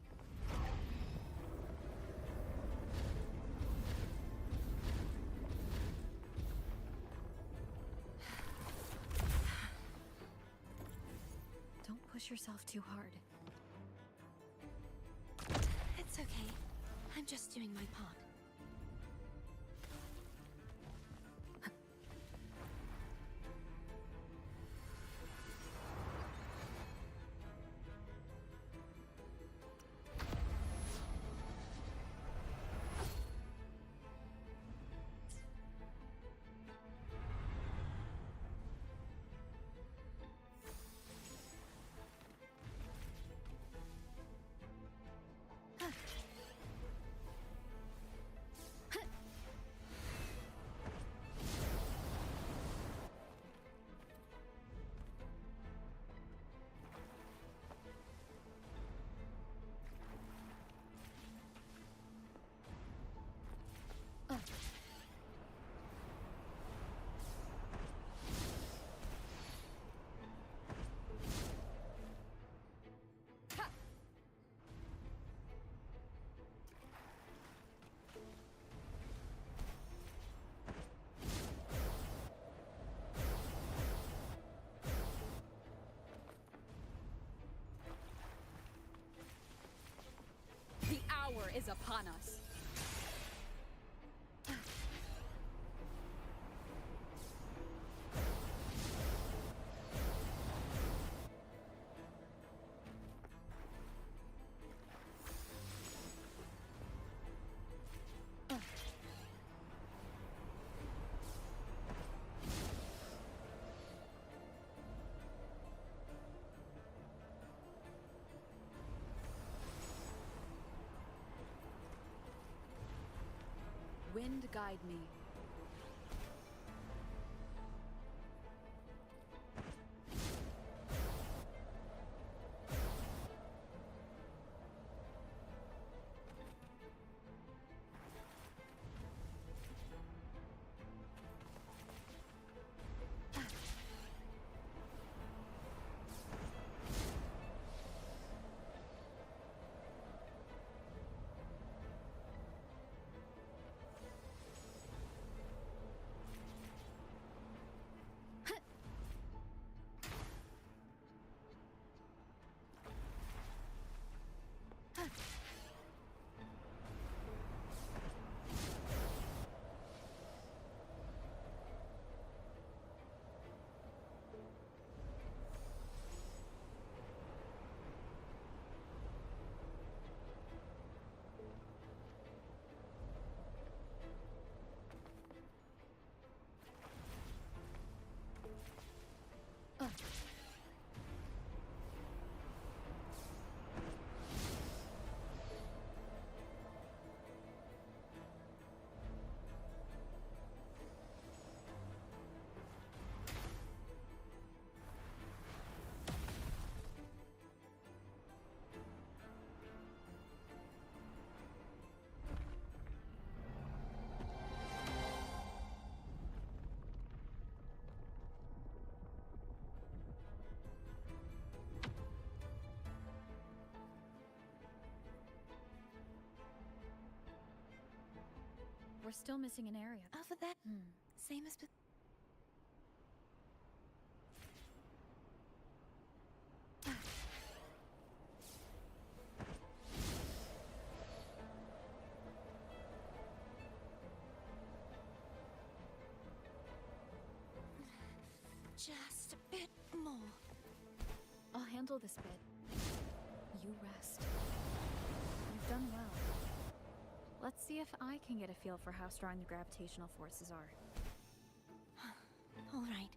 Don't push yourself too hard. It's okay. I'm just doing my part. The hour is upon us. Wind guide me. we're still missing an area. Over there. Same as before. Just a bit more. I'll handle this bit. You rest. You've done well. Let's see if I can get a feel for how strong the gravitational forces are. All right.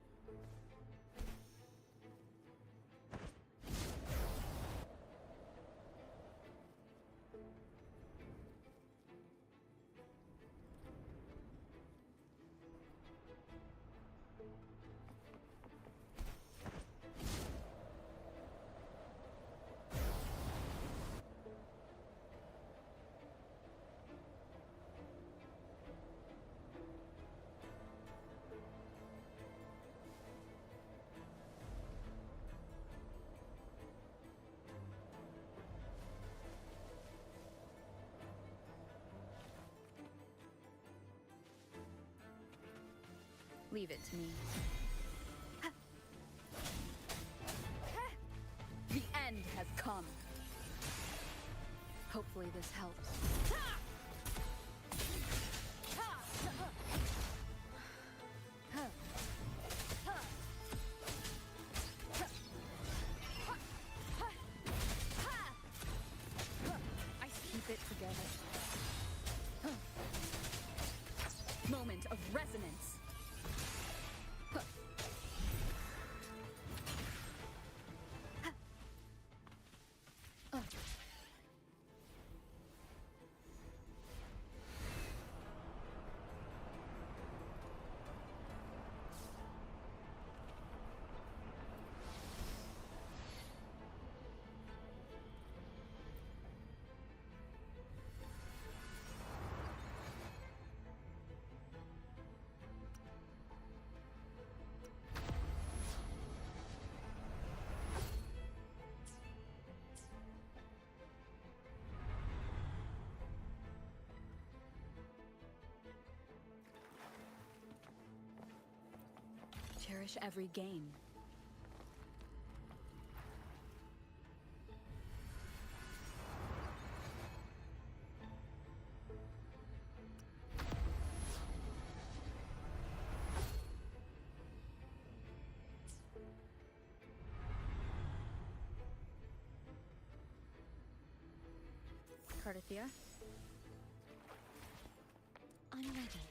Leave it to me. The end has come. Hopefully this helps. I keep it together. Moment of resonance. Cherish every gain. Cardathia? I'm ready.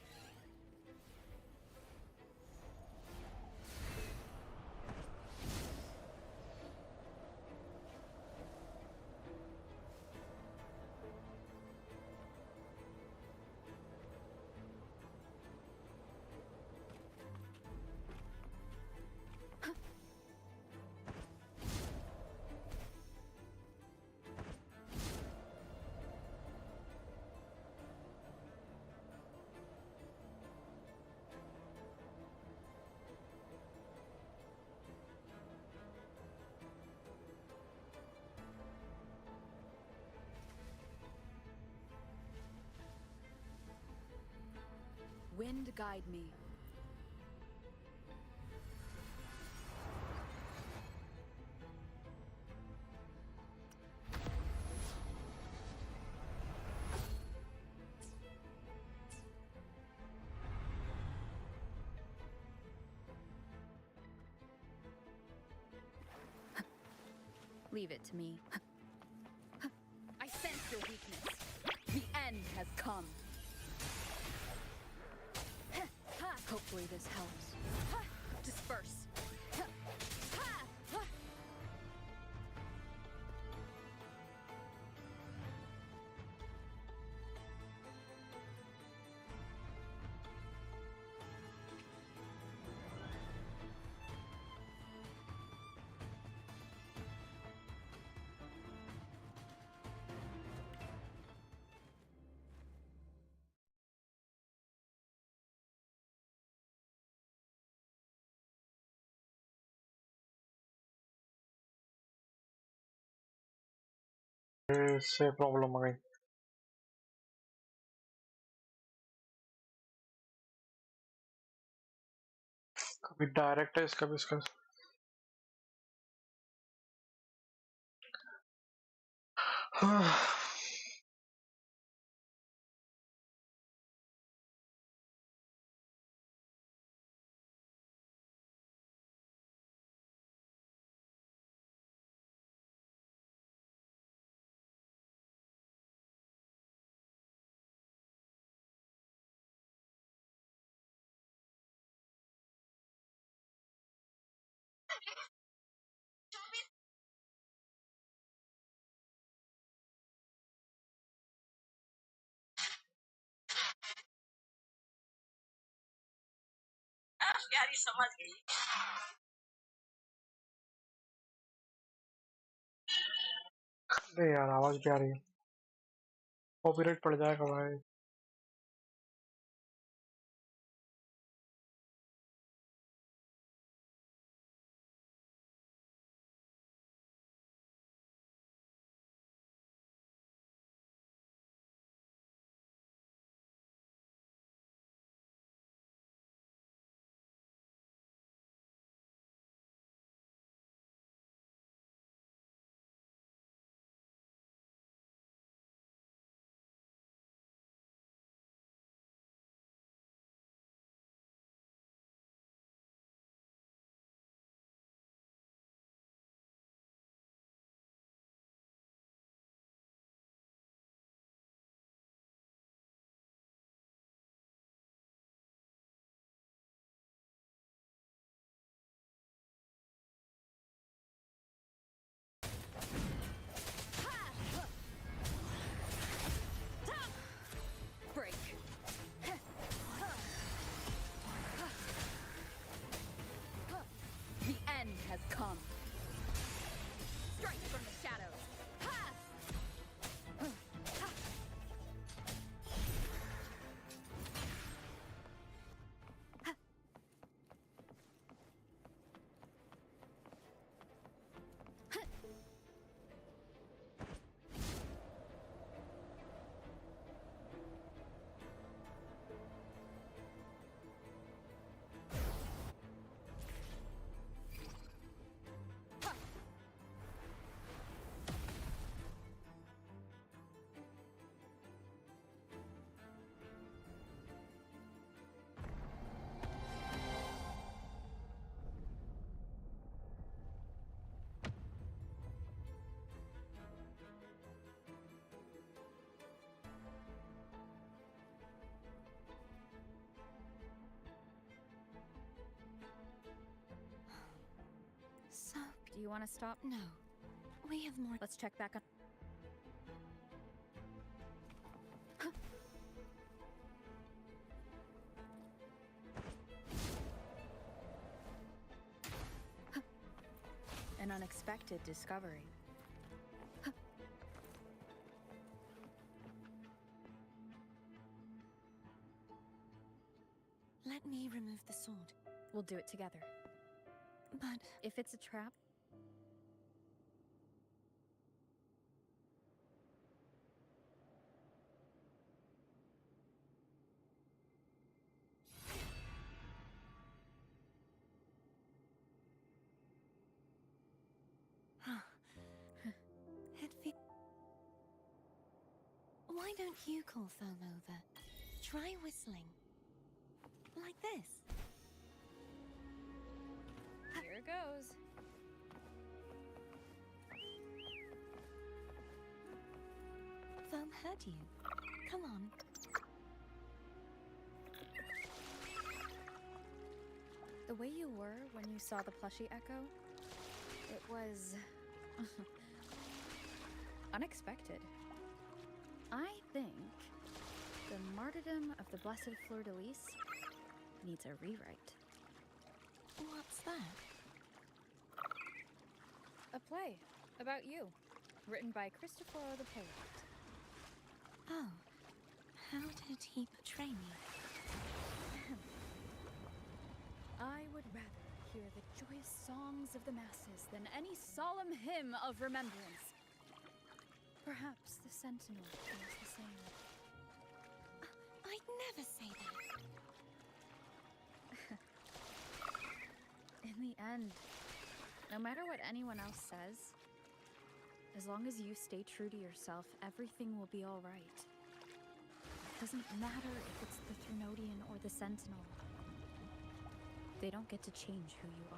Wind guide me. Leave it to me. I sense your weakness. The end has come. Hopefully this helps. Disperse. से problem आ गई कभी direct है इसका भी इसका अरे यार आवाज क्या आ रही है कॉपीराइट पड़ जाएगा भाई Break. The end has come. Strike from the shadows. So, Do you want to stop? no. We have more. Let's check back on. An unexpected discovery. Let me remove the sword. We'll do it together. But If it's a trap, why don't you call Foam over? Try whistling. Like this. here goes. Foam heard you. Come on. The way you were when you saw the plushie echo, it was unexpected. I think the martyrdom of the Blessed Fleur-de-Lis needs a rewrite. What's that? A play about you, written by Christopher the Teyvat. Oh. How did he portray me? I would rather hear the joyous songs of the masses than any solemn hymn of remembrance. Perhaps the Sentinel feels the same. I'd never say that. end. No matter what anyone else says, as long as you stay true to yourself, everything will be alright. It doesn't matter if it's the Thrunodian or the Sentinel. They don't get to change who you are.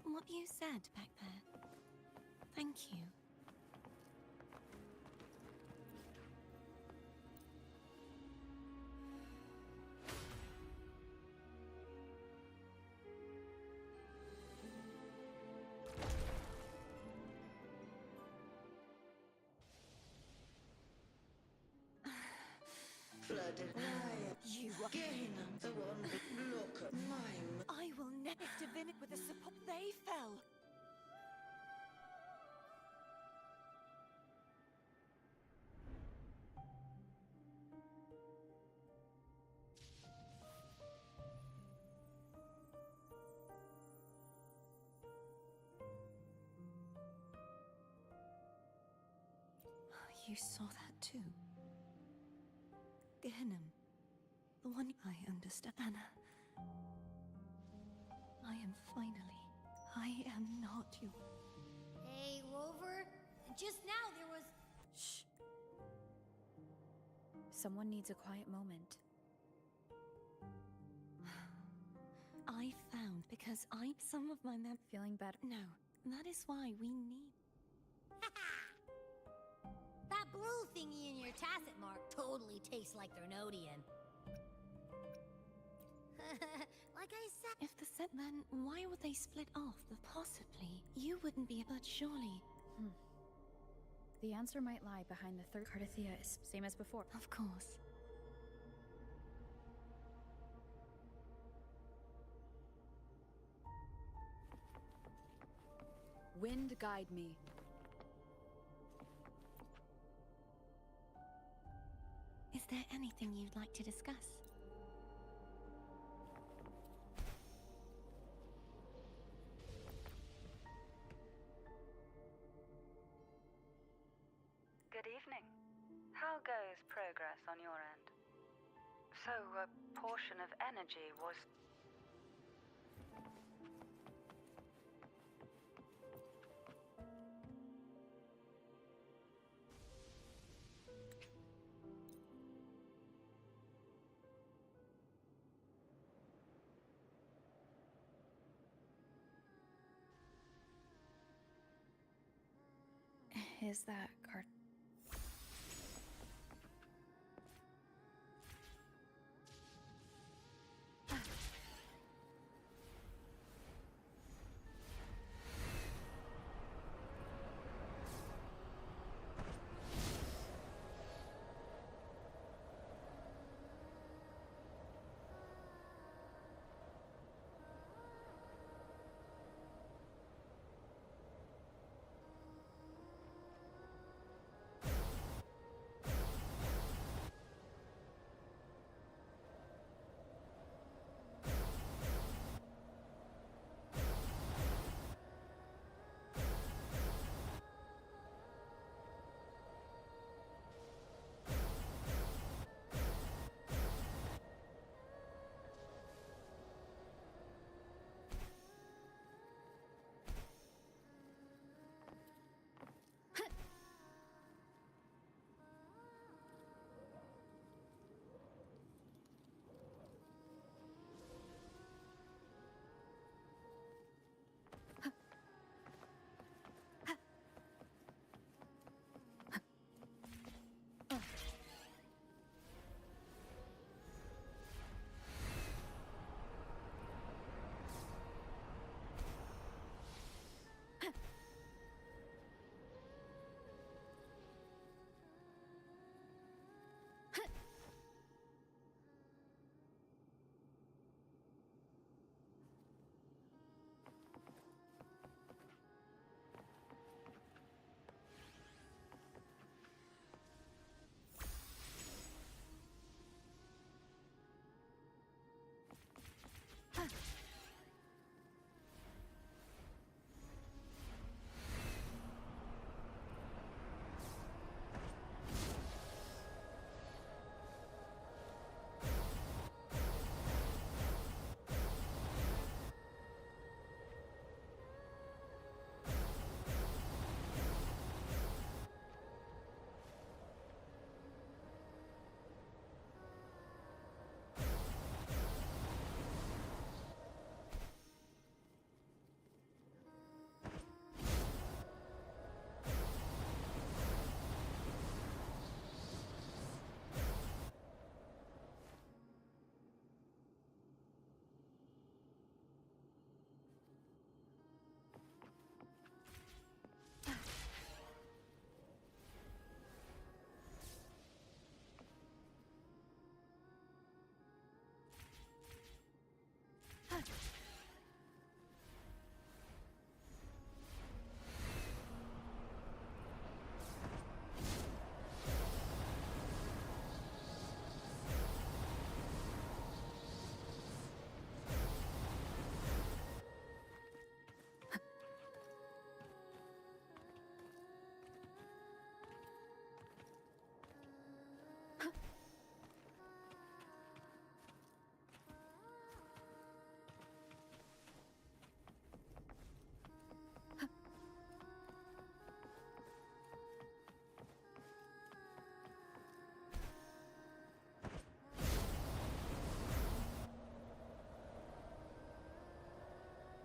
What you said back there. Thank you. You are the one. Look at mine. I will never divine with the support. They fell. You saw that too. Gehenna. The one I understand. Anna. I am finally. I am not your. Hey, Rover. Just now there was. Shh. Someone needs a quiet moment. I found because some of my mem Feeling better? No, that is why we need. That blue thingy in your tacit mark totally tastes like Thrunodian. Like I said. If the set, then why would they split off? Possibly you wouldn't be, but surely. The answer might lie behind the third. Cardathia is same as before. Of course. Wind guide me. Is there anything you'd like to discuss? Good evening. How goes progress on your end? So, a portion of energy was... Is that card?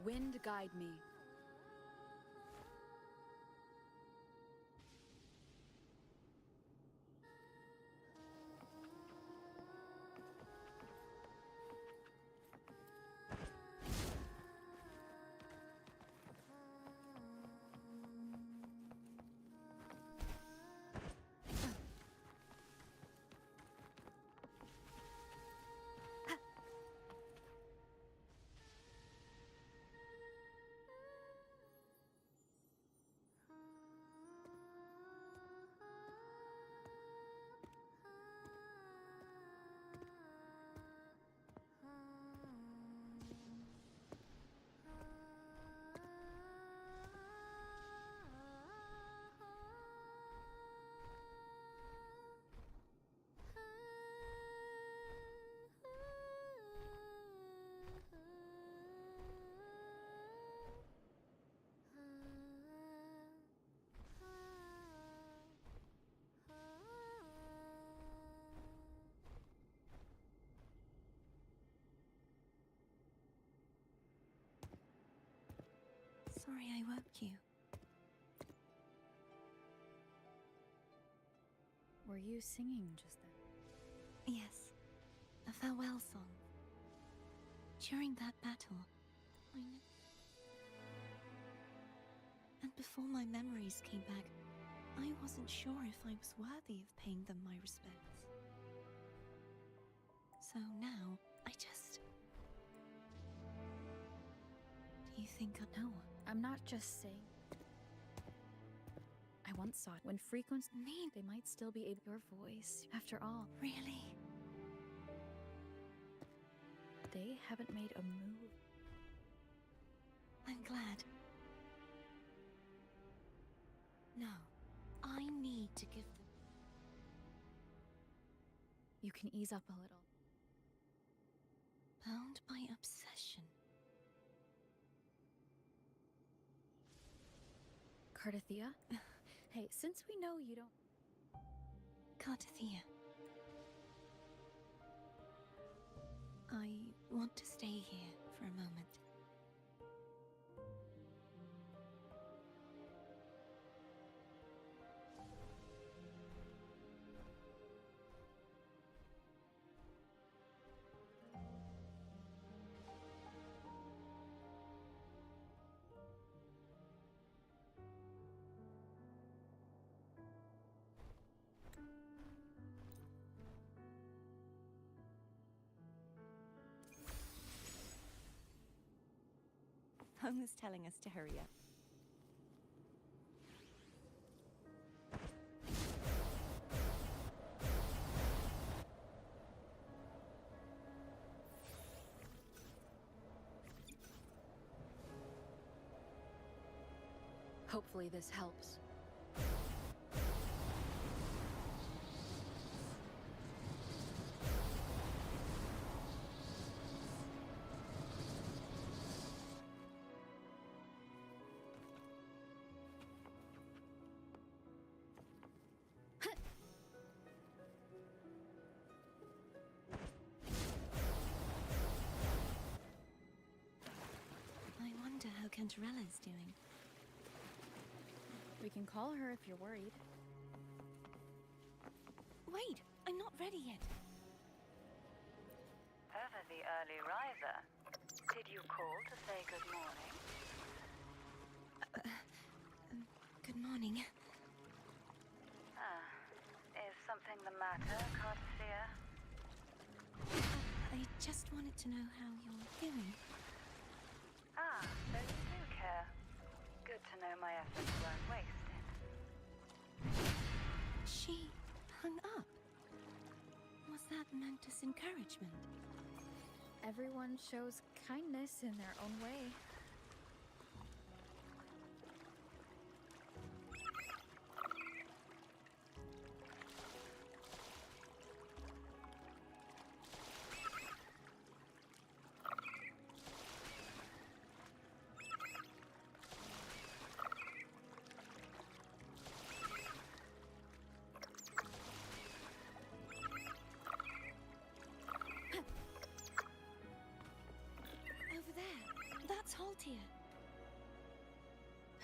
Wind guide me. Sorry I woke you. Were you singing just then? Yes, a farewell song. During that battle, I knew. And before my memories came back, I wasn't sure if I was worthy of paying them my respects. So now, I just... Do you think I know? I'm not just saying. I once saw it. When frequencies mean, they might still be able your voice. After all, really? They haven't made a move. I'm glad. No, I need to give them. You can ease up a little. Bound by obsession. Cardathia? Hey, since we know you don't... Cardathia. I want to stay here for a moment. Home is telling us to hurry up. Hopefully this helps. I wonder how Cantarella is doing. We can call her if you're worried. Wait, I'm not ready yet. Ever the early riser. Did you call to say good morning? Good morning. Is something the matter, Cardathia? I just wanted to know how you're doing. So you do care. Good to know my efforts weren't wasted. She hung up. Was that meant as encouragement? Everyone shows kindness in their own way.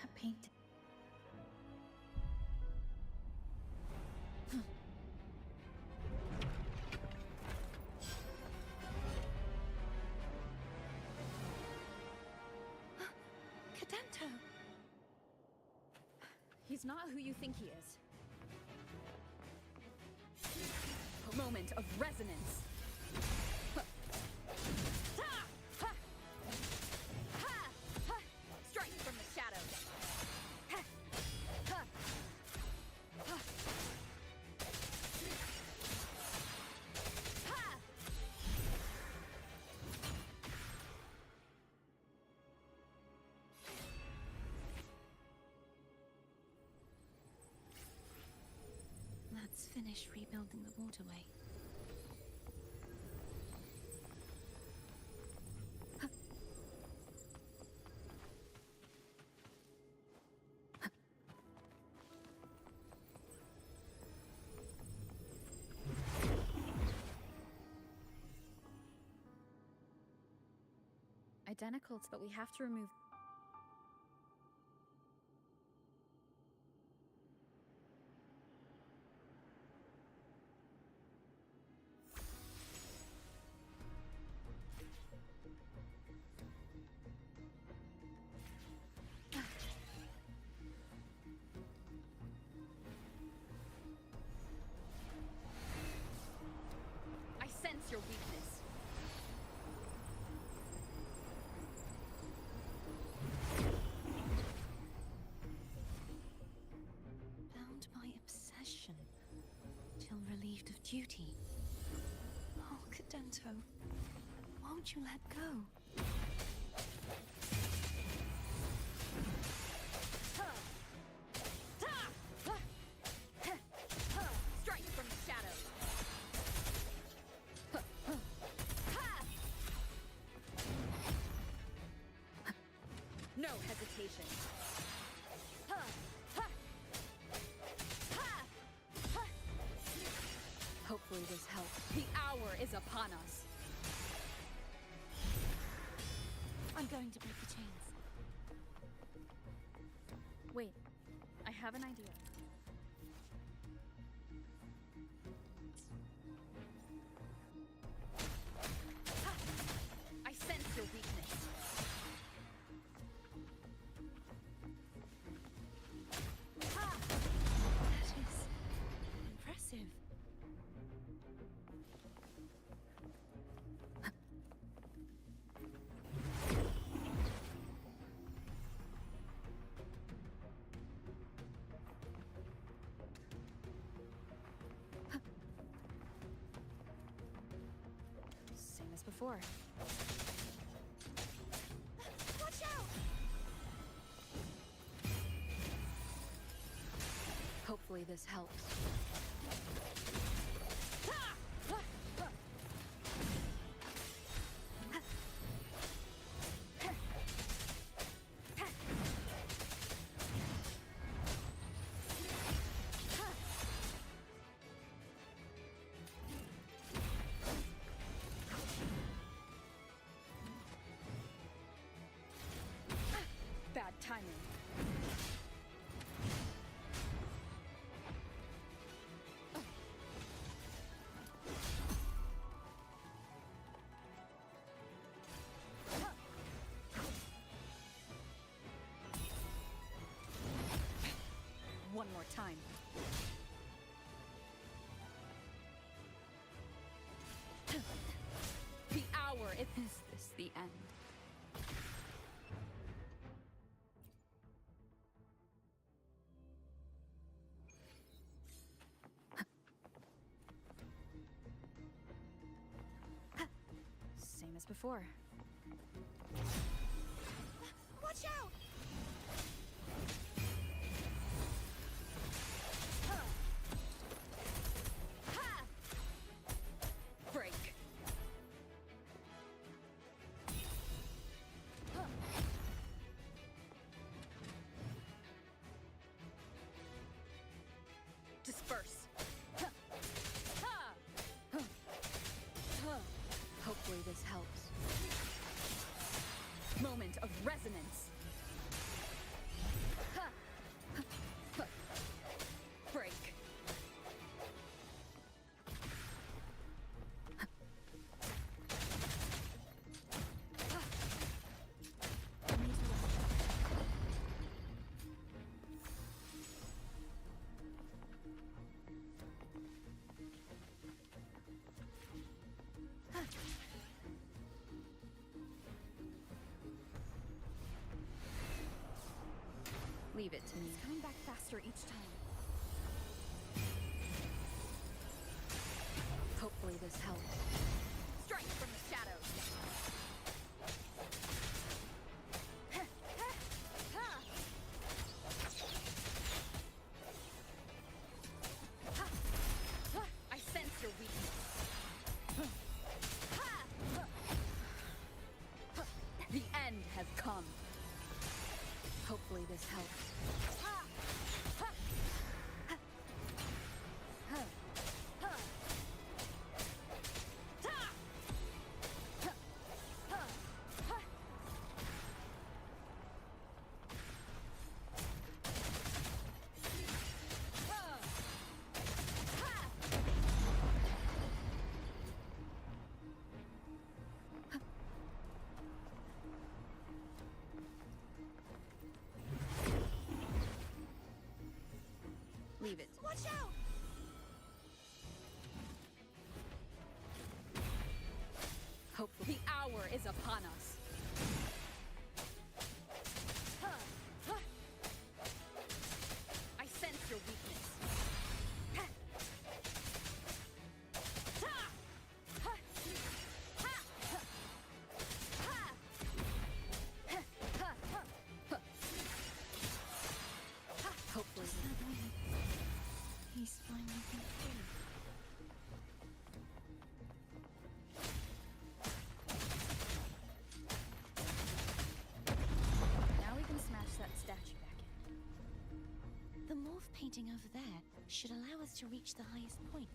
That paint. Cadento! He's not who you think he is. A moment of resonance. Strike from the shadows. Let's finish rebuilding the waterway. Identical, but we have to remove. I sense your weakness. Bound by obsession, till relieved of duty. Oh, Cadento, won't you let go? Strike from the shadows. No hesitation. Hopefully this helps. The hour is upon us. I'm going to break the chains. Wait, I have an idea. I sense your weakness. That is impressive. Same as before. Watch out! Hopefully this helps. Bad timing. One more time. The hour is this the end? Same as before. Watch out! Break. Disperse. Hopefully this helps. Moment of resonance. Leave it to me. It's coming back faster each time. Hopefully this helps. Strike from the shadows. I sense your weakness. The end has come. Hopefully this helps. Leave it. Watch out! Hopefully the hour is upon us. I sense your weakness. Hopefully. He's finally been free. Now we can smash that statue back in. The morph painting over there should allow us to reach the highest point.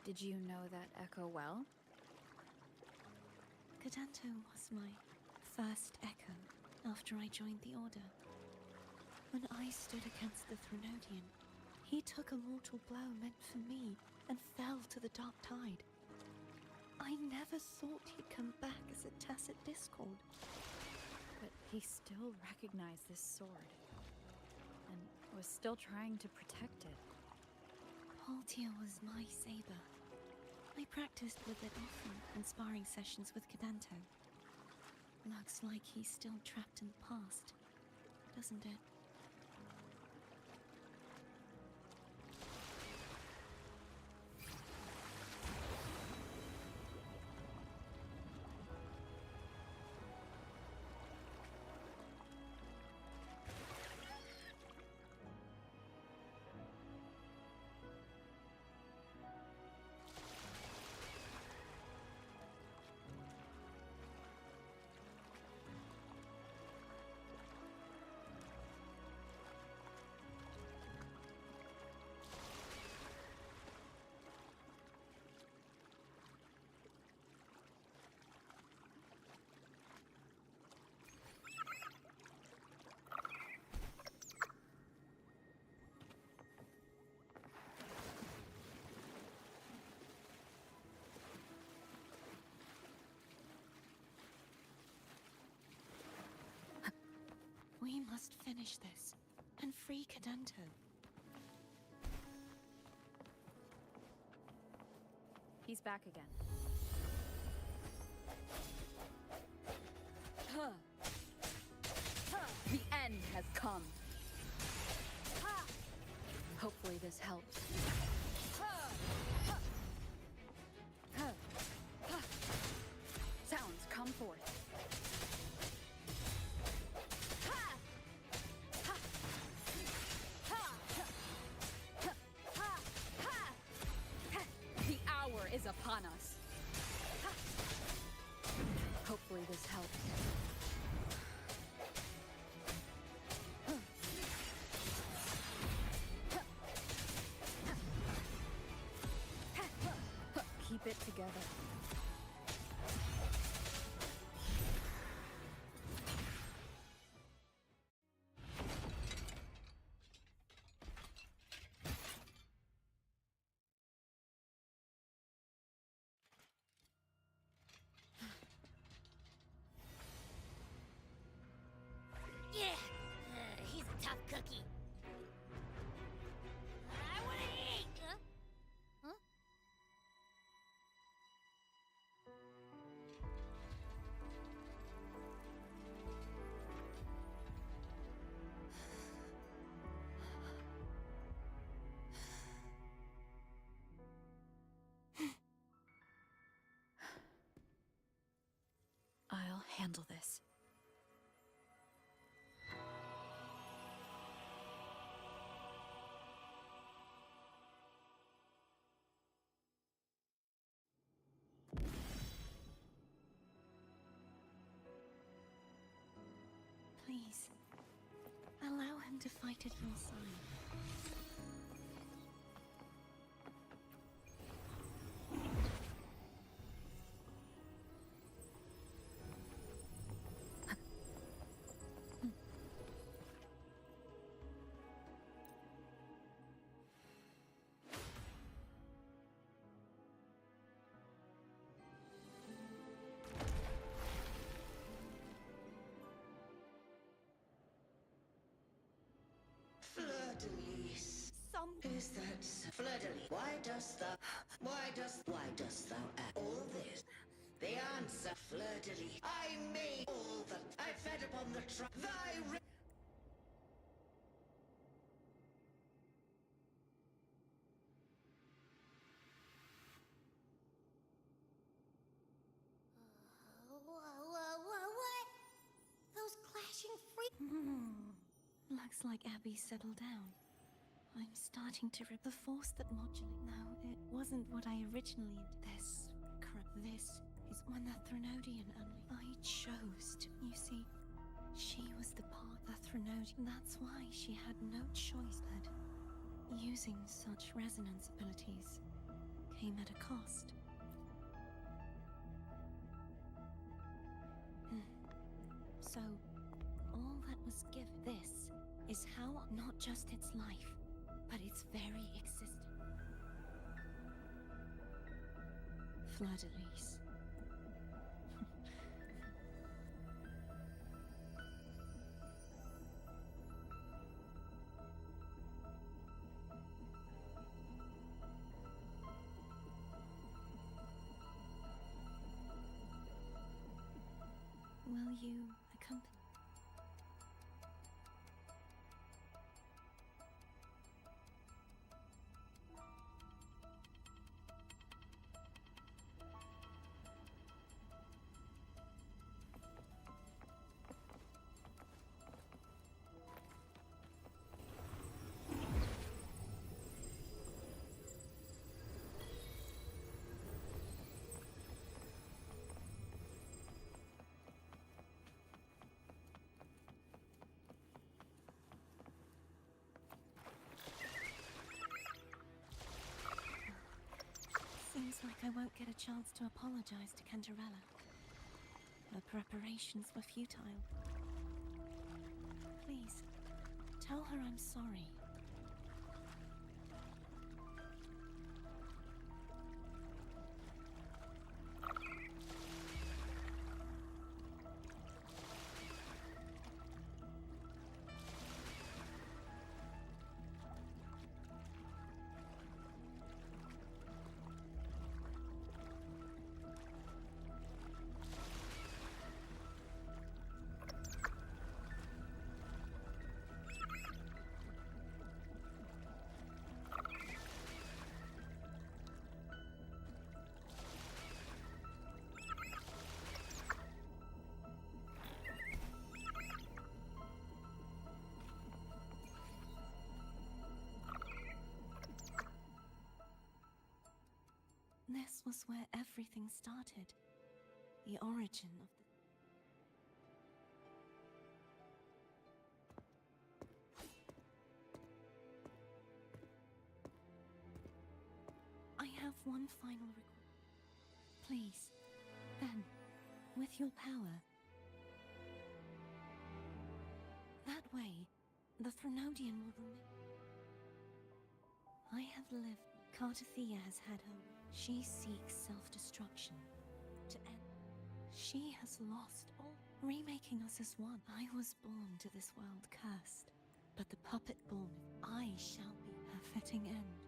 Did you know that echo well? Cadanto was my first echo after I joined the Order. When I stood against the Threnodian, he took a mortal blow meant for me and fell to the Dark Tide. I never thought he'd come back as a tacit discord. But he still recognized this sword. And was still trying to protect it. Haltia was my saber. I practiced with it often in sparring sessions with Cadanto. Looks like he's still trapped in the past, doesn't it? We must finish this and free Cadanto. He's back again. The end has come. Hopefully this helps. Sounds come forth. keep it together. Yeah, he's a tough cookie. I wanna eat! Huh? I'll handle this. Please, allow him to fight at your side. Fleur-de-lis. Is that Fleur-de-lis? Why dost thou act all this? The answer, Fleur-de-lis. I made all that I fed upon the thy What? Those clashing freaks? Looks like Abby settled down. I'm starting to rip the force that modulates. No, it wasn't what I originally. This is when the Threnodian only. I chose to. You see, she was the part the Threnodian. That's why she had no choice. That using such resonance abilities came at a cost. So, all that was given. This is how not just its life, but its very existence. Fleur-de-lis. Will you accompany? Seems like I won't get a chance to apologize to Cantarella. Her preparations were futile. Please, tell her I'm sorry. This was where everything started. The origin of the... I have one final request. Please, then, with your power. That way, the Threnodian will remain. I have lived. Cartathea has had her. She seeks self-destruction to end. She has lost all, remaking us as one. I was born to this world cursed, but the puppet born, I shall be her fitting end.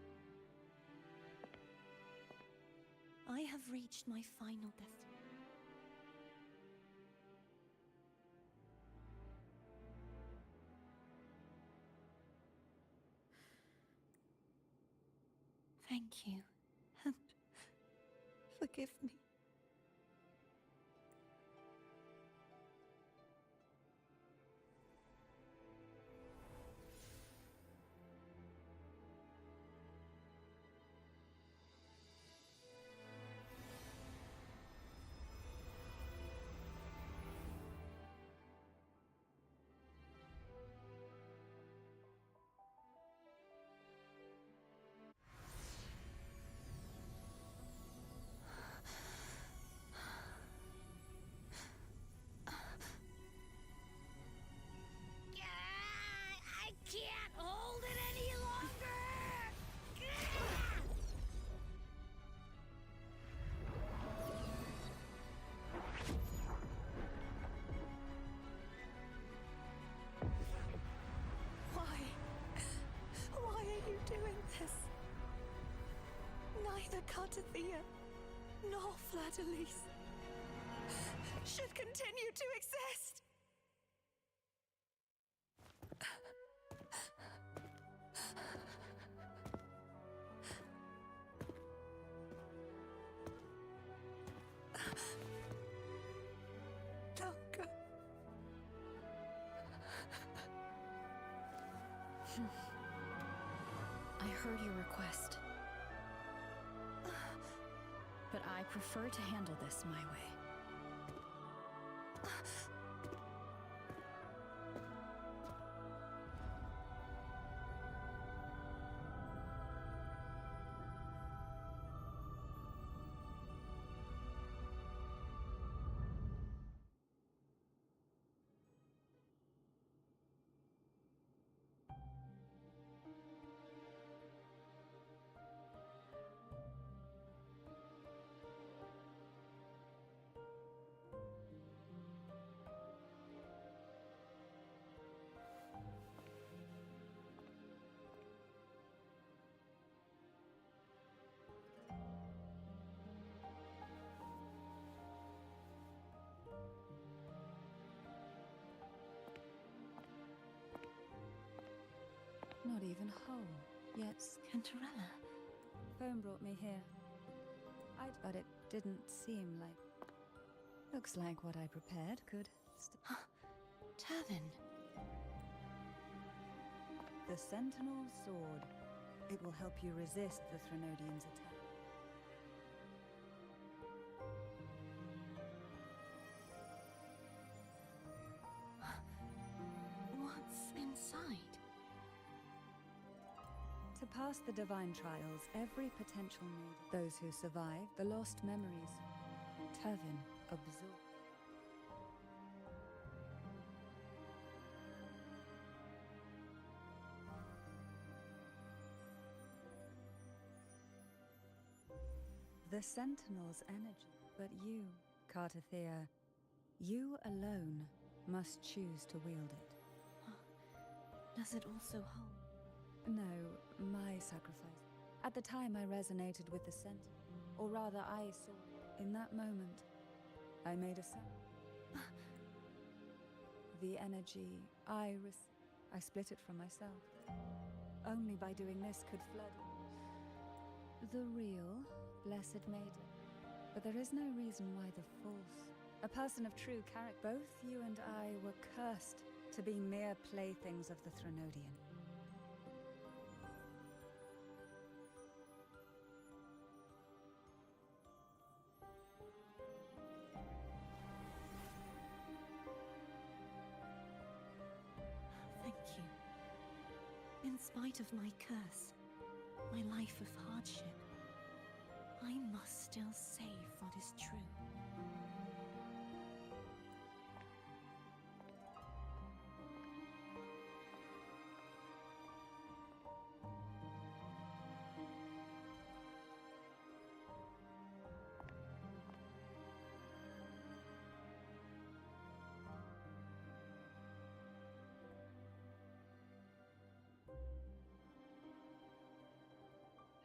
I have reached my final destiny. Thank you, and forgive me. I can't hold it any longer! Why are you doing this? Neither Cartathea nor Fleur-de-Lis should continue to exist. Don't go. I heard your request. But I prefer to handle this my way. Not even whole, yet Cantarella. phone brought me here. But it didn't seem like... Looks like what I prepared could... Tevin. The Sentinel's sword. It will help you resist the Threnodian's attack. What's inside? To pass the divine trials, every potential need, those who survive, the lost memories, Tevin absorb. The Sentinel's energy, but you, Cartathea, you alone must choose to wield it. Does it also hold? No, my sacrifice. At the time I resonated with the Sentinel, or rather I saw, in that moment, I made a sacrifice. The energy I split it from myself. Only by doing this could flood the real blessed maiden. But there is no reason why the false, a person of true character, both you and I were cursed to be mere playthings of the Threnodian. Thank you. In spite of my curse, my life of hardship, I must still save what is true.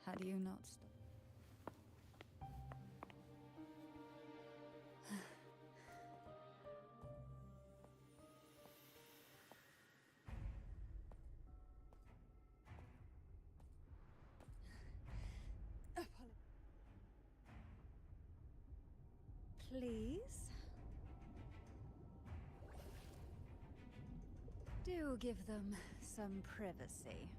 How do you not stop? Please? Do give them some privacy.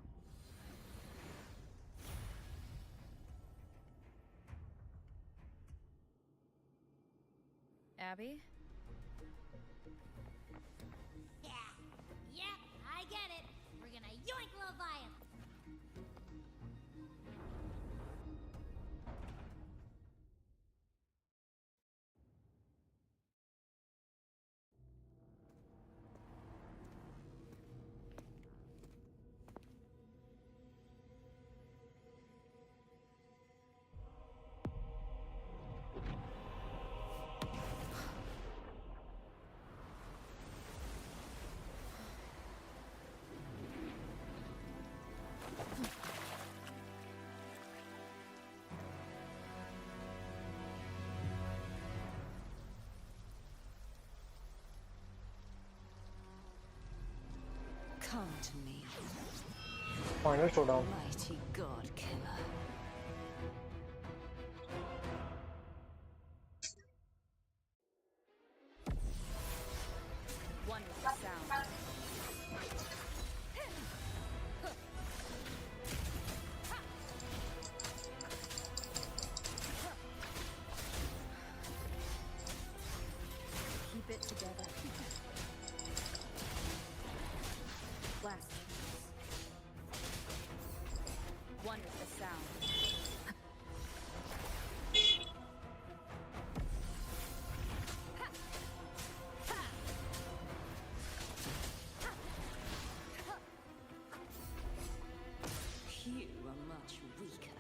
Abby? Yeah, I get it. We're gonna yoink Leviathan. Come to me, Final showdown. mighty god killer. One with the sound. Keep it together. Blast. One with the sound. You are much weaker.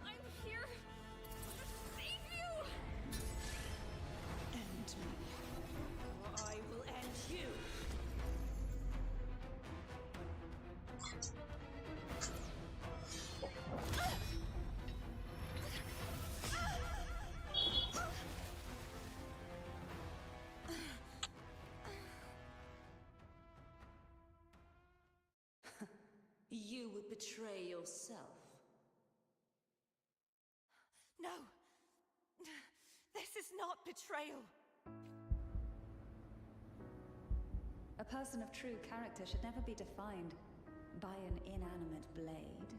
I'm here to save you! End me, or I will end you. You would betray yourself. No! This is not betrayal! A person of true character should never be defined by an inanimate blade.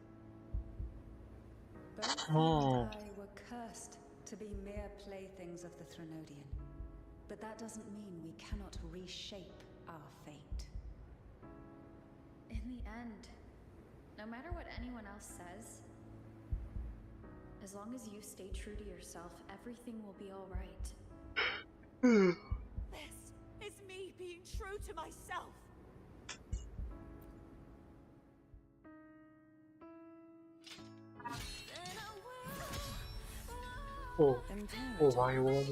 Both you and I were cursed to be mere playthings of the Threnodian. But that doesn't mean we cannot reshape our fate. In the end, no matter what anyone else says, as long as you stay true to yourself, everything will be all right. This is me being true to myself! Oh, oh, why No.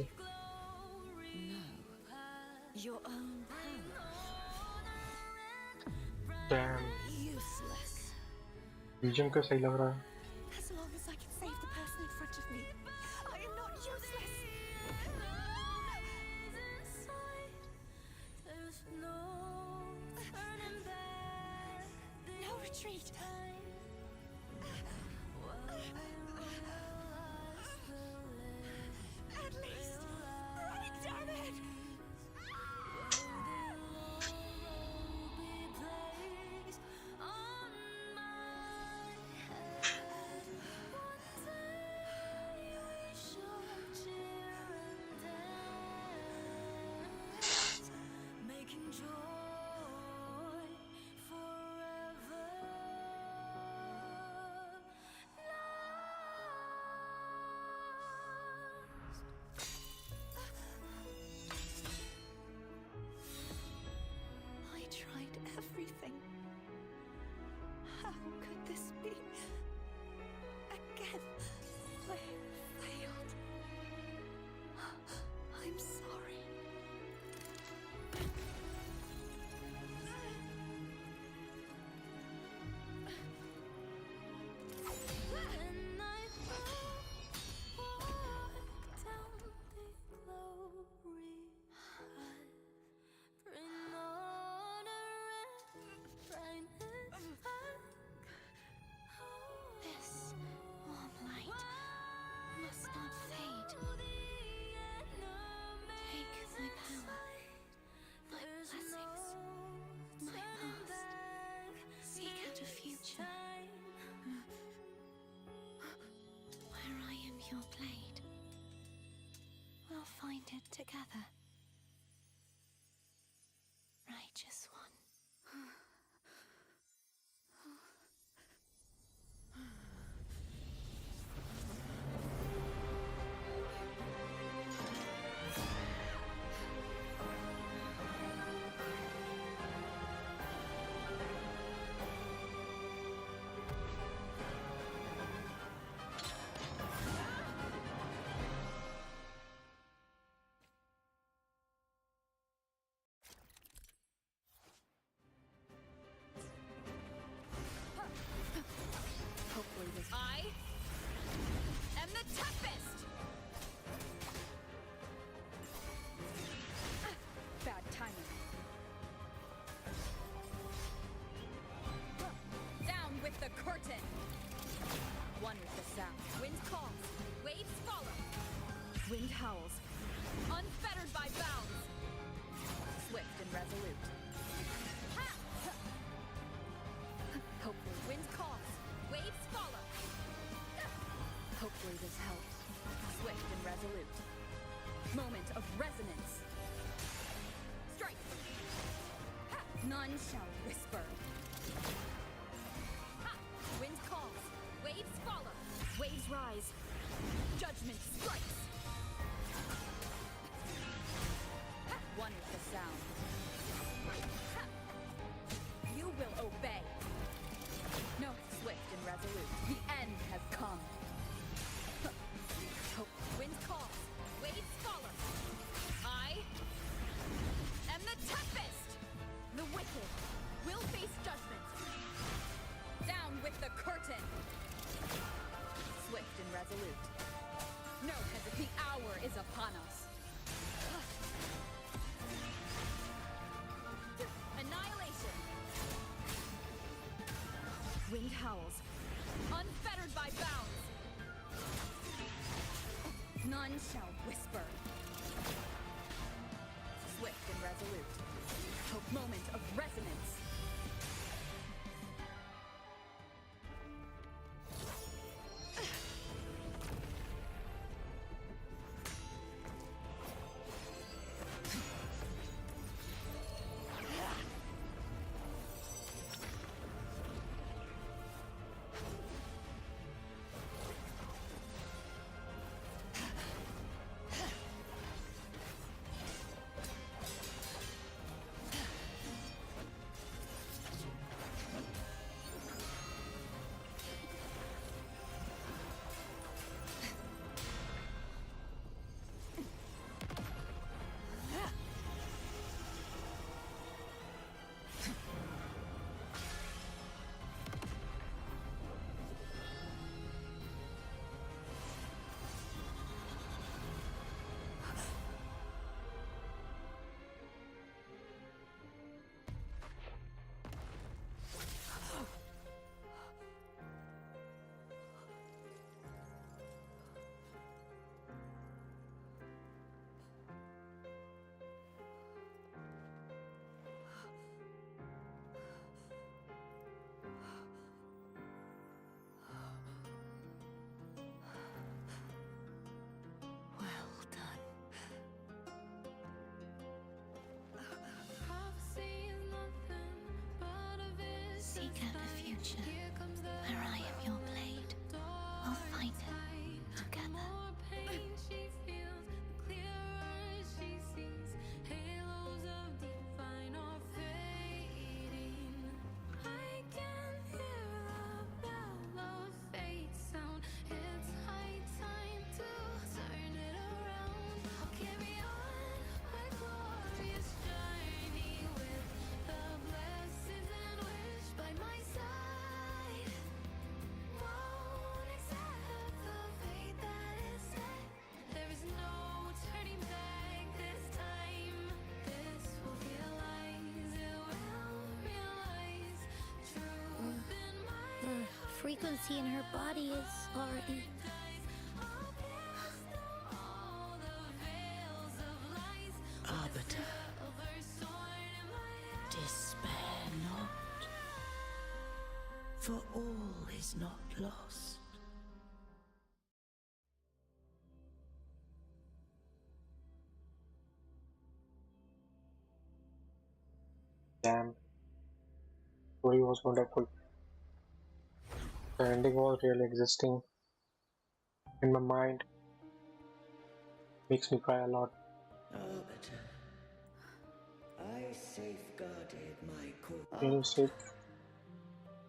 Your own damn. useless. बीजम का सही लग रहा है. As long as I can save the person in front of me, I am not useless. No retreat. At least break, damn it! How could this be? Again, I failed. I'm sorry. When I walk down the glory path, bring order and brightness back. This warm light must not fade. Take my power, my blessings, my past. Seek out a future where I am your blade. We'll find it together. Righteous one. Hopefully this... I am the toughest! Bad timing. Down with the curtain! One with the sound. Wind calls, waves follow. Wind howls. Unfettered by bounds. Swift and resolute. Ha! Hopefully... Wind calls, waves follow. Hopefully this helps. Swift and resolute. Moment of resonance. Strike! Ha! None shall whisper. Ha! Wind calls, waves follow. Waves rise. Judgment strikes. Ha! One with the sound. Ha! You will obey. No, swift and resolute. The end has come. Wind calls, waves follow. I am the toughest. The wicked will face judgment. Down with the curtain. Swift and resolute. No, the hour is upon us. Annihilation. Wind howls. Unfettered by bounds. None shall whisper. Swift and resolute. Moment of resonance. Seek out a future where I am your blade. We'll find it together. I can hear frequency in her body is already. Arbiter, despair not, for all is not lost. Damn, story was wonderful. The ending was really existing in my mind. Makes me cry a lot. Arbiter, I safeguarded my core. Really sick.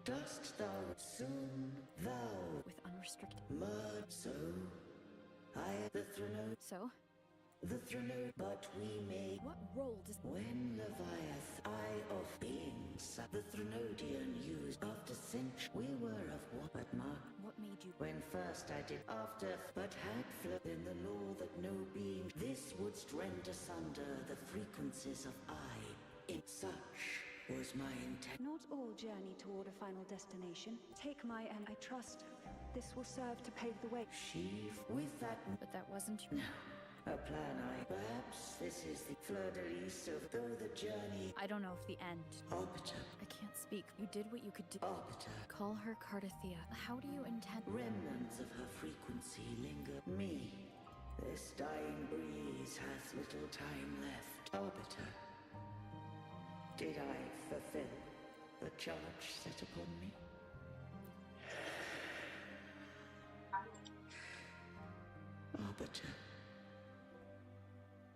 Dost thou soon thou With unrestricted. murder so? I the throne. So? The throne, but we may. What role does. When Leviath, eye of beings, the Threnodian used after centuries, we were of what but mark. What made you. When first I did after, but had fled in the law that no being, this would rend asunder the frequencies of I. In such was my intent. Not all journey toward a final destination. Take my and I trust this will serve to pave the way. Sheave with that. But that wasn't. No. A plan perhaps this is the fleur-de-lis of though the journey. I don't know if the end. Arbiter. I can't speak. You did what you could do. Arbiter. Call her Cardathea. How do you intend. Remnants of her frequency linger. Me. This dying breeze hath little time left. Arbiter. Did I fulfill the charge set upon me? Arbiter.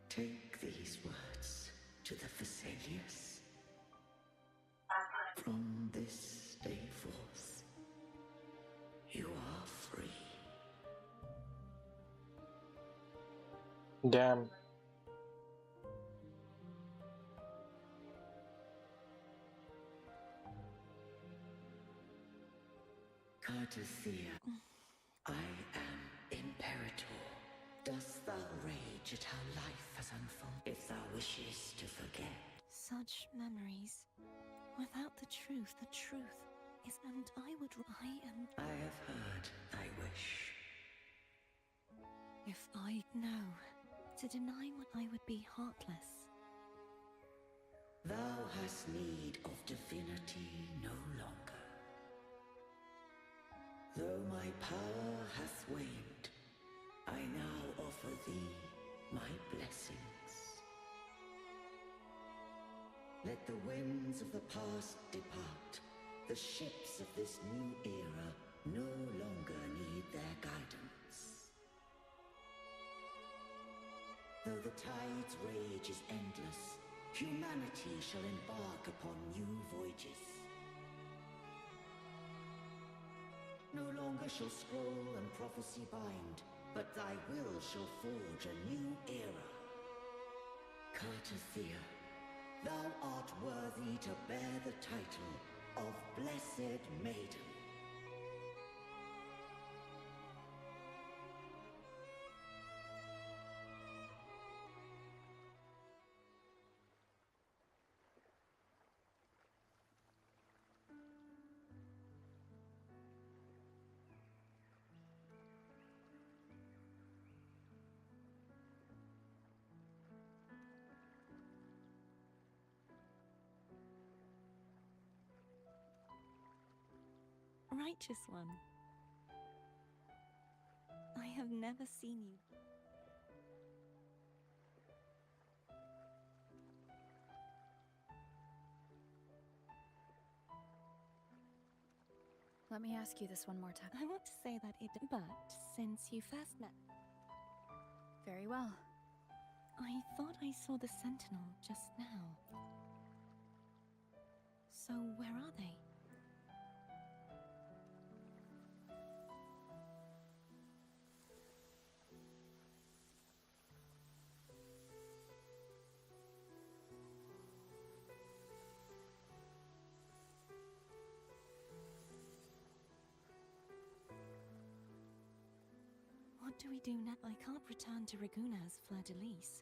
Take these words to the Vesalius. From this day forth, you are free. Damn. Cardathea, I am Imperator. Dost thou rage at how life has unfolded? If thou wishes to forget. Such memories. Without the truth is, and I would. I have heard thy wish. If I know, to deny what I would be heartless. Thou hast need of divinity no longer. Though my power hath waned, I now offer thee my blessings. Let the winds of the past depart. The ships of this new era no longer need their guidance. Though the tide's rage is endless, humanity shall embark upon new voyages. No longer shall scroll and prophecy bind, but thy will shall forge a new era. Cardathea, thou art worthy to bear the title of Blessed Maiden. Righteous one. I have never seen you. Let me ask you this one more time. I want to say that but since you first met. Very well. I thought I saw the Sentinel just now. So where are they? What do we do now? I can't return to Raguna as Fleur-de-Lis.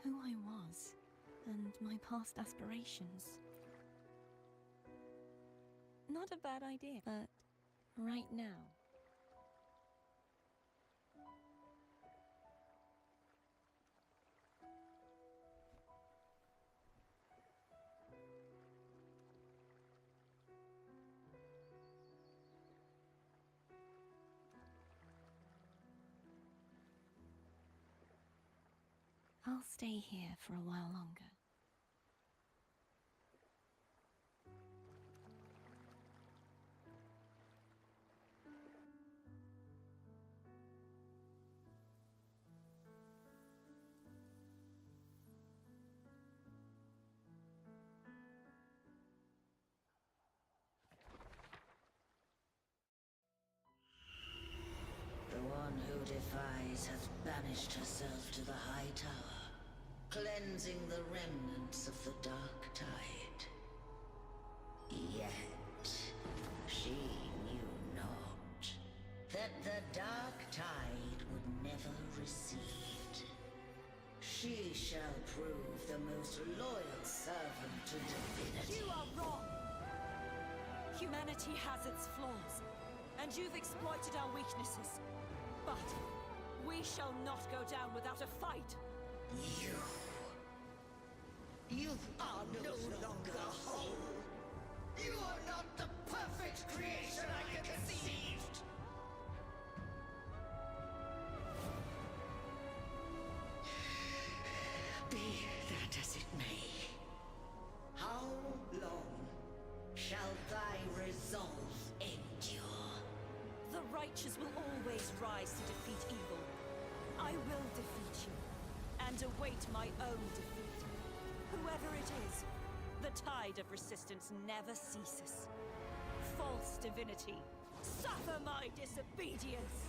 Who I was, and my past aspirations. Not a bad idea, but right now. I'll stay here for a while longer. The one who defies hath banished herself to the high tower, cleansing the remnants of the dark tide. Yet she knew not that the dark tide would never recede. She shall prove the most loyal servant to divinity. You are wrong! Humanity has its flaws, and you've exploited our weaknesses. But we shall not go down without a fight! You are no longer whole. You are not the perfect creation I conceived. Be that as it may, how long shall thy resolve endure? The righteous will always rise to defeat evil. I will defeat you, and await my own defeat. Whoever it is, the tide of resistance never ceases. False divinity, suffer my disobedience!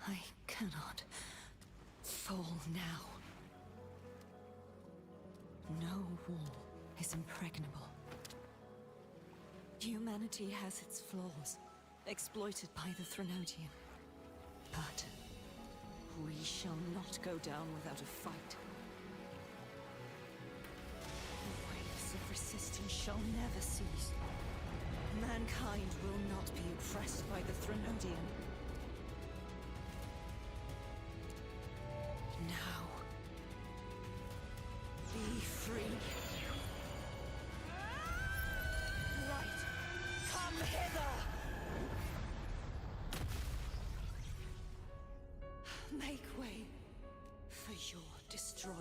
I cannot fall now. No wall is impregnable. Humanity has its flaws, exploited by the Threnodian. But we shall not go down without a fight. The waves of resistance shall never cease. Mankind will not be oppressed by the Threnodian. Now, be free. Right, come hither! Make way for your destroyer.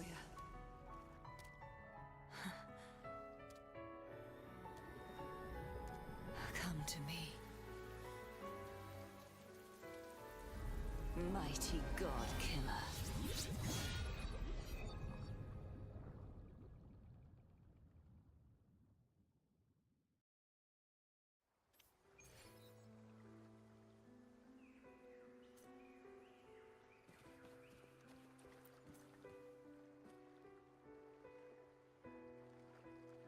Come to me. Mighty God Killer.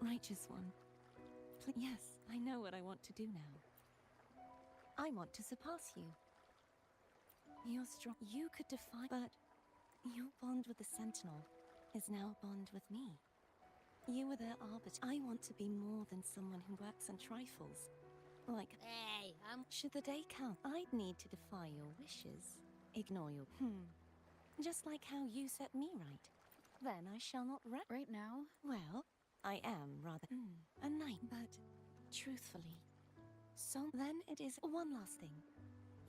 Righteous one. Yes, I know what I want to do now. I want to surpass you. You're strong. You could defy, but your bond with the Sentinel is now a bond with me. You were their arbiter. I want to be more than someone who works on trifles. Like, Hey, should the day come, I'd need to defy your wishes. Ignore your just like how you set me right. Then I shall not Right now? Well, I am rather a knight, but truthfully. So then it is one last thing.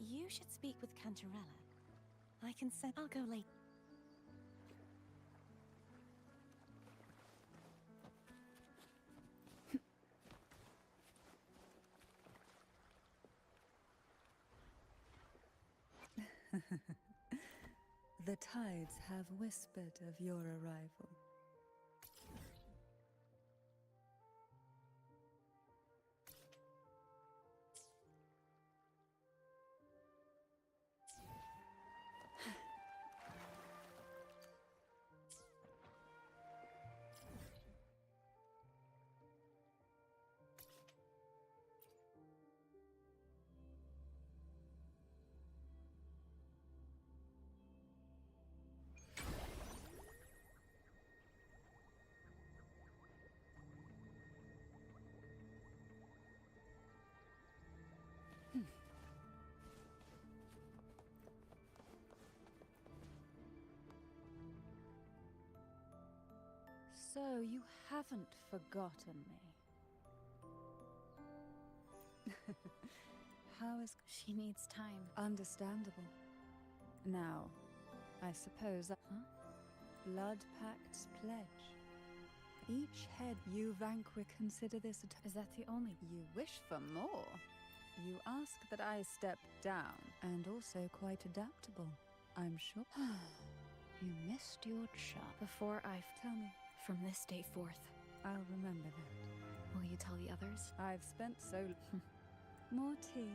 You should speak with Cantarella. I can send. I'll go late. The tides have whispered of your arrival. So you haven't forgotten me. How is... She needs time. Understandable. Now, I suppose... Blood Pact's pledge. Each head you vanquish, consider this a... Is that the only... You wish for more? You ask that I step down, and also quite adaptable, I'm sure. You missed your chance. Before I... Tell me. From this day forth. I'll remember that. Will you tell the others? I've spent so... More tea?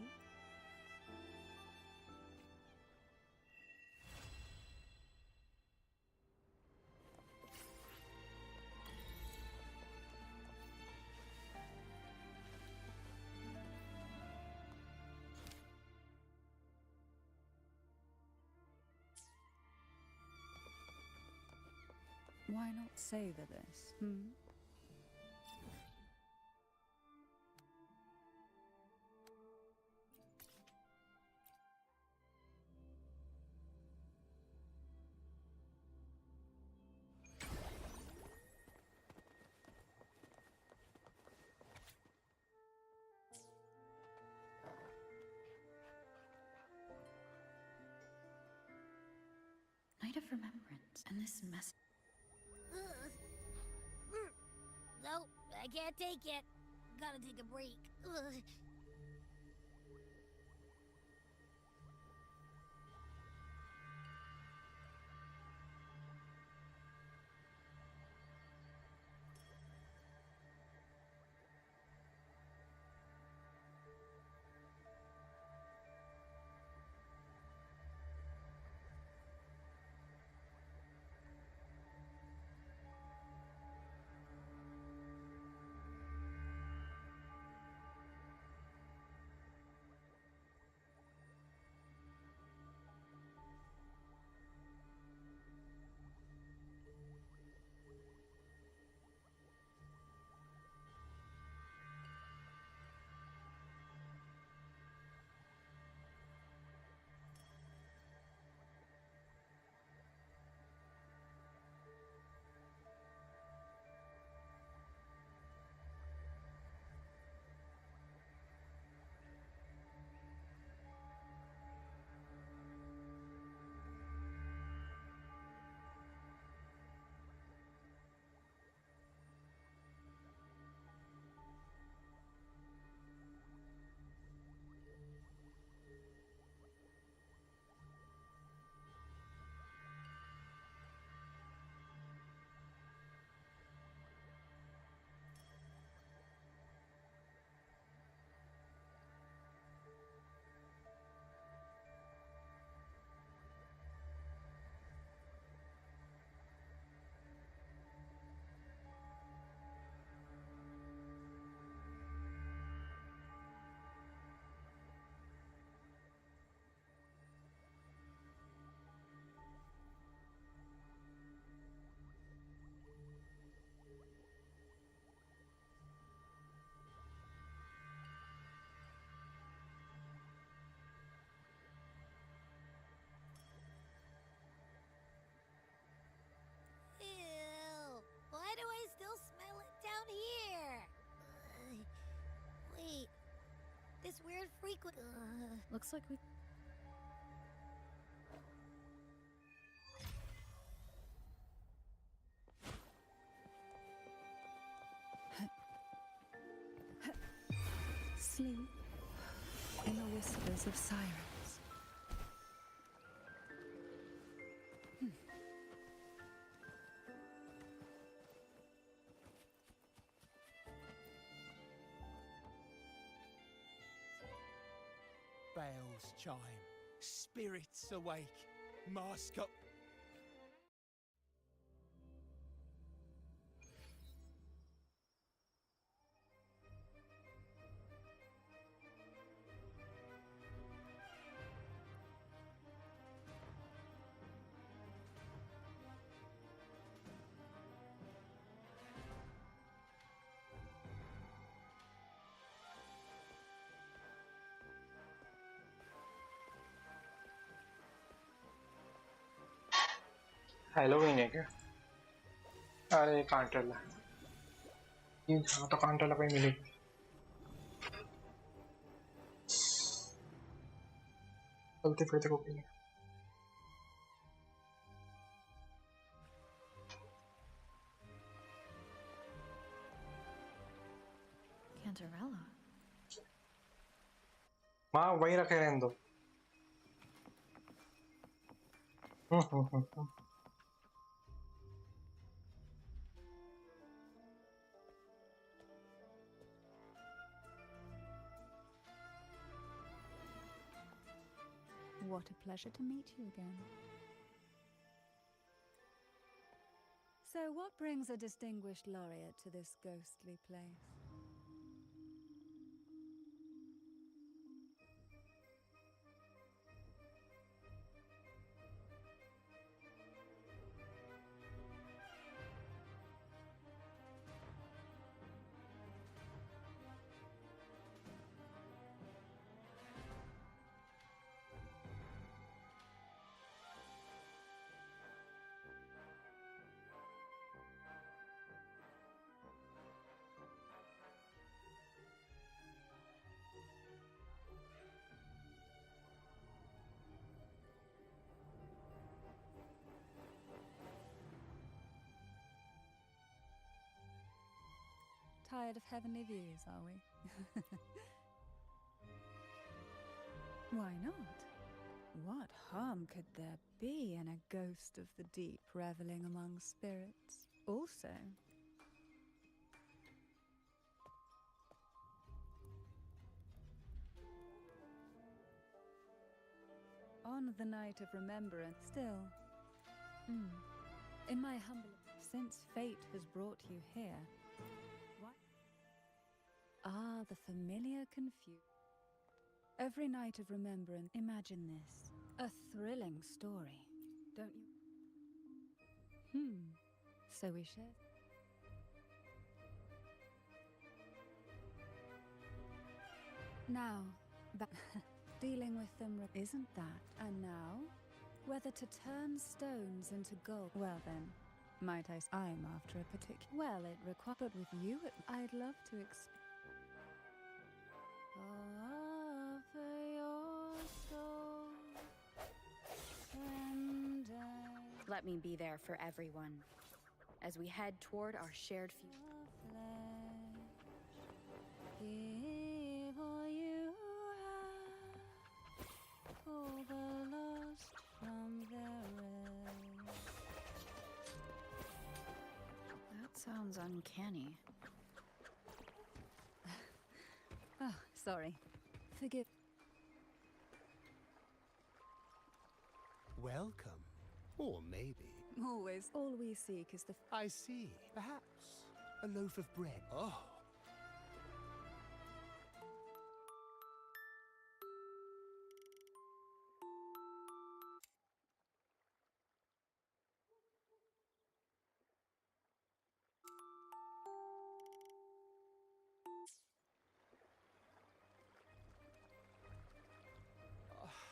Why not savor this, Night of Remembrance, and this mess... Nope, I can't take it. Gotta take a break. Ugh. Ew. Why do I still smell it down here? Wait. This weird frequent... Looks like we... Sleep in the whispers of sirens. Bells chime, spirits awake, mask up. Halloween है क्या? अरे कांटेला ये हाँ तो कांटेला पे मिली चलते फिरते को Cantarella. माँ वहीं रखे रहने दो What a pleasure to meet you again. So, what brings a distinguished laureate to this ghostly place? Tired of heavenly views, are we? Why not? What harm could there be in a ghost of the deep reveling among spirits? Also, on the night of remembrance, still, in my humble, since fate has brought you here, what? Ah, the familiar confusion. Every night of remembrance, imagine this. A thrilling story, don't you? So we share. Now, dealing with them isn't that. And now, whether to turn stones into gold. Well then, might I'm after a particular. Well, it requires. But with you, I'd love to offer your soul, and Let me be there for everyone as we head toward our shared future. Give all you have, all the lost from their rest. That sounds uncanny. Oh, sorry. Forgive. Welcome. Or maybe. Always. All we seek is the. I see. Perhaps a loaf of bread. Oh.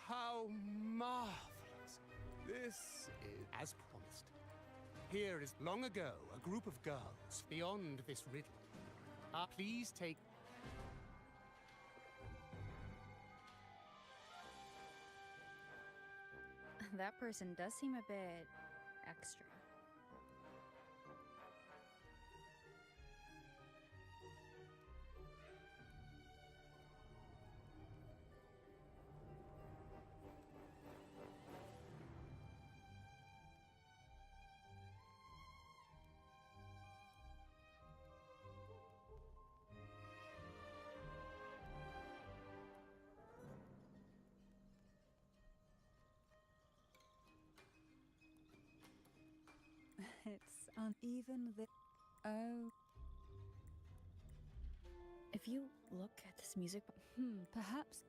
How marvelous. This is as promised. Here is long ago a group of girls beyond this riddle. Please take. That person does seem a bit extra. It's uneven. Oh. If you look at this music, Perhaps.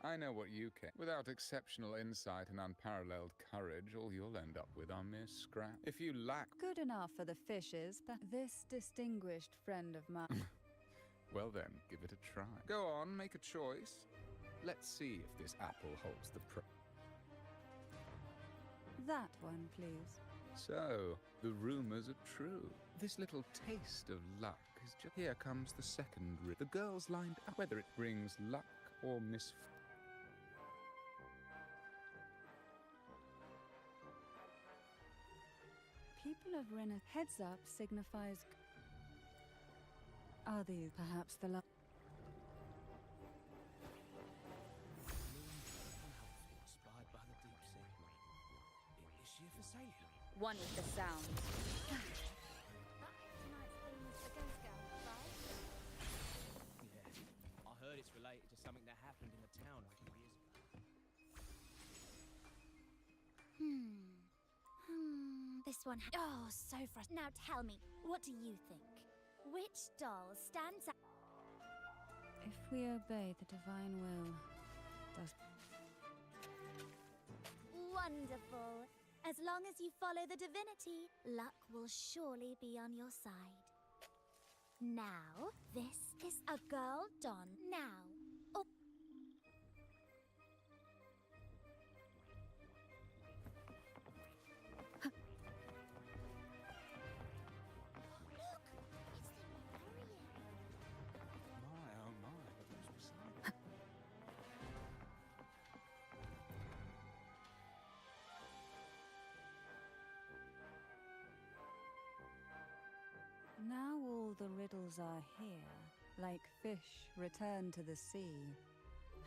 I know what you can. Without exceptional insight and unparalleled courage, all you'll end up with are mere scrap. If you lack... Good enough for the fishes, but this distinguished friend of mine. Well then, give it a try. Go on, make a choice. Let's see if this apple holds the That one, please. So, the rumors are true. This little taste of luck is just... Here comes the second The girl's lined up, whether it brings luck or misfortune. People of Renna, heads up signifies. Are these perhaps the luck? Inspired by the deep sea. Is she for sale? One with the sound. Tonight's theme is the Ghost Girl, right? Yeah. I heard it's related to something that happened in the town a few years ago. This one. Oh, so frustrating. Now tell me, what do you think? Which doll stands out? If we obey the divine will, does. Wonderful. As long as you follow the divinity, luck will surely be on your side. Now, this is a girl Don. Now. Oh. Now all the riddles are here, like fish returned to the sea.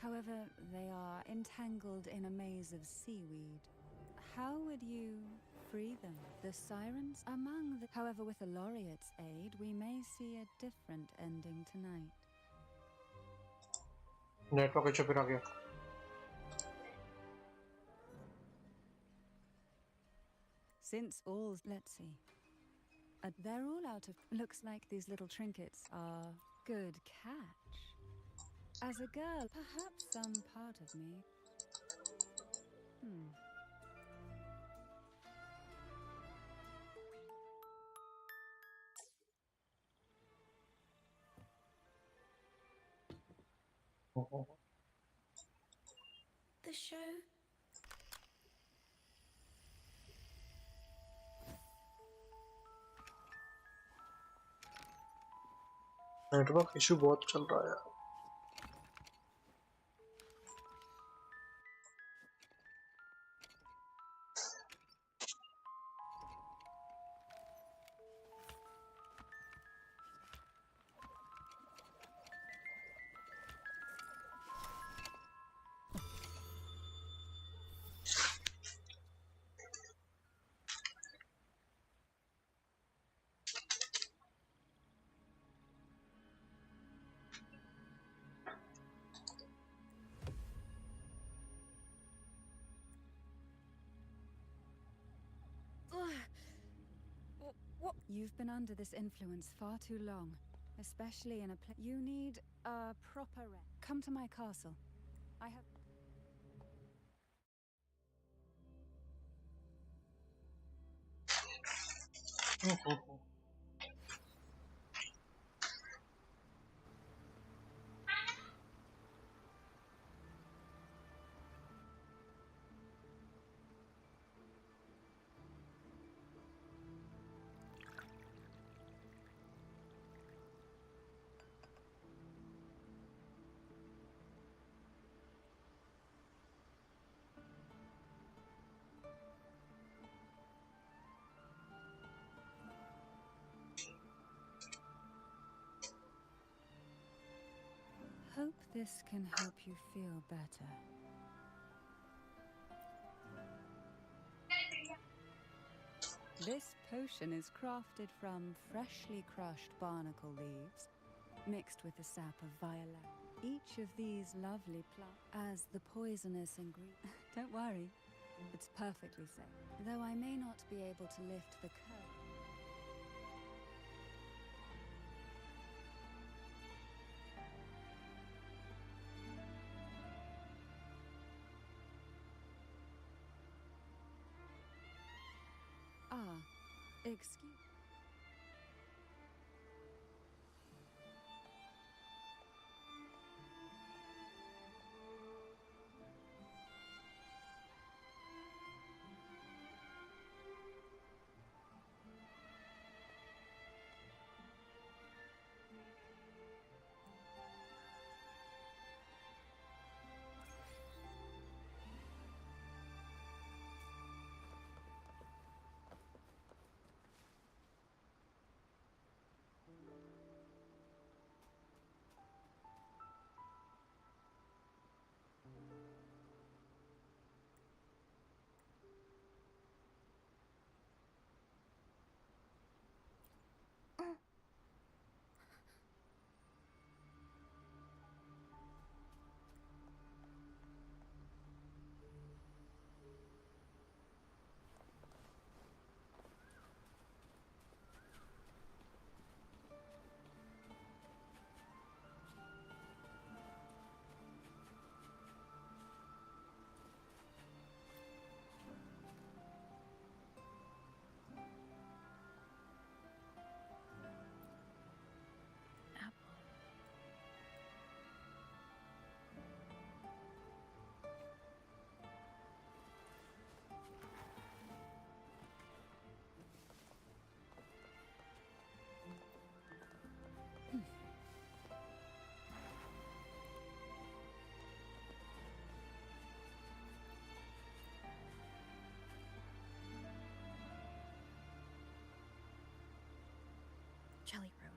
However, they are entangled in a maze of seaweed. How would you free them? The sirens among the... However, with the laureate's aid, we may see a different ending tonight. Network issue फिर आ गया. Since all's... Let's see. They're all out of... Looks like these little trinkets are... Good catch. As a girl, perhaps some part of me... The show. Network issue बहुत चल रहा है. You've been under this influence far too long, especially in a place. You need a proper rest. Come to my castle. I have... Hope this can help you feel better. This potion is crafted from freshly crushed barnacle leaves, mixed with the sap of violet. Each of these lovely plants as the poisonous ingredient. Don't worry, it's perfectly safe. Though I may not be able to lift the curse. Excuse.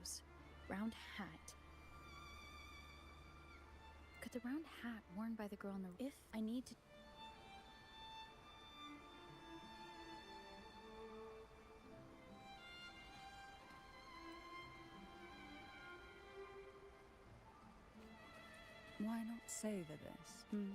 Rose. Round hat. Could the round hat worn by the girl in the... If I need to... Why not savor this? Hmm?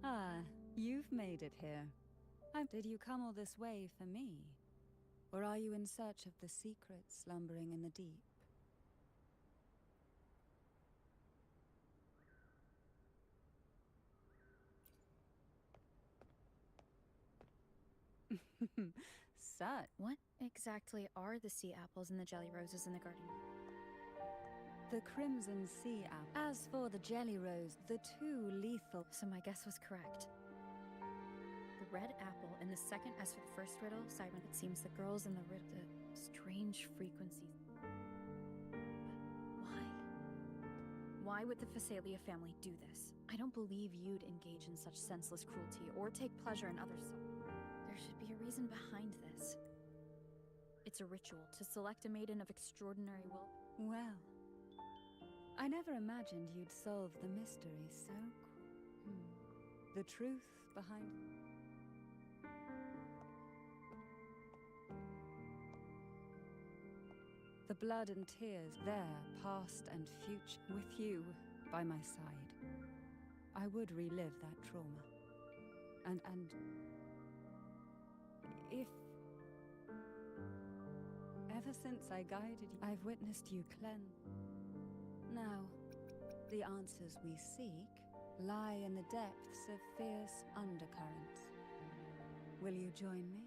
Ah, you've made it here. Did you come all this way for me? Or are you in search of the secrets slumbering in the deep? Such. What exactly are the sea apples and the jelly roses in the garden? The crimson sea apple. As for the jelly rose, the two lethal. So my guess was correct. The red apple in the second. As for the first riddle, Siren, it seems the girls in the strange frequencies. But why? Why would the Phasalia family do this? I don't believe you'd engage in such senseless cruelty or take pleasure in others. There should be a reason behind this. It's a ritual to select a maiden of extraordinary will. Well, I never imagined you'd solve the mystery so... The truth behind... The blood and tears there, past and future, with you by my side. I would relive that trauma. And if... Ever since I guided you, I've witnessed you cleanse. Now, the answers we seek lie in the depths of fierce undercurrents. Will you join me?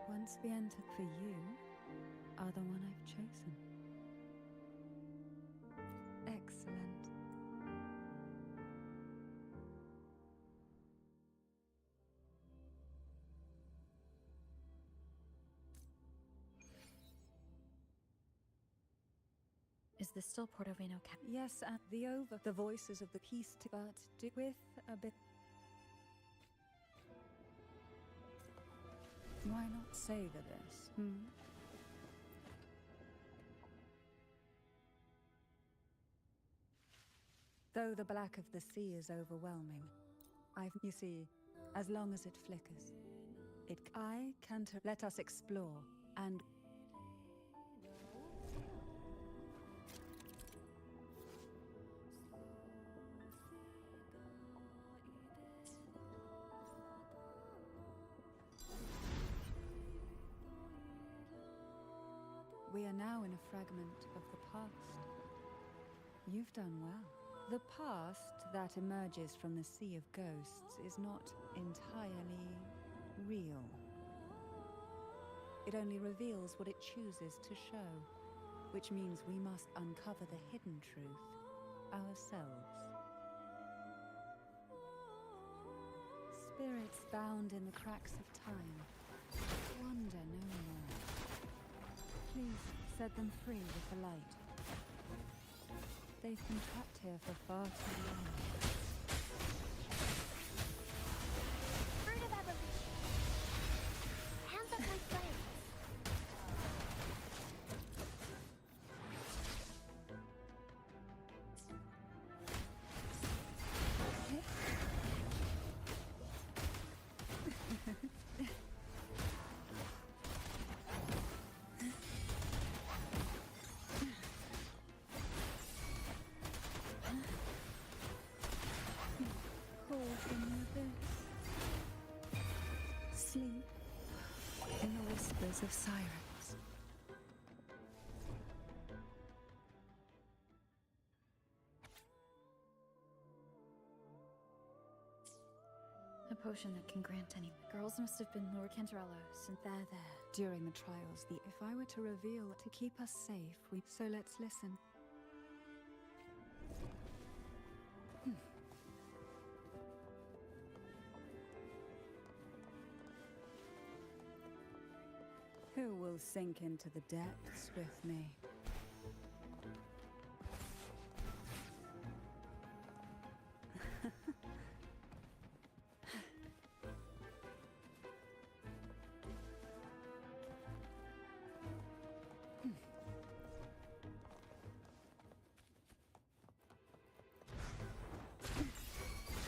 Once we enter, for you are the one I've chosen. Excellent. Is this still Portovino Cap? Yes, and the voices of the peace, but with a bit... Why not savor this, Though the black of the sea is overwhelming, you see, as long as it flickers, I can't... Let us explore, and... We are now in a fragment of the past. You've done well. The past that emerges from the sea of ghosts is not entirely real. It only reveals what it chooses to show, which means we must uncover the hidden truth ourselves. Spirits bound in the cracks of time wander no more. Please set them free with the light. They've been trapped here for far too long. Fruit of evolution. Hands up my friends. Sleep in the whispers of sirens. potion that can grant any. Girls must have been Lord Cantarella since There. During the trials, if I were to reveal to keep us safe, so let's listen. Who will sink into the depths with me?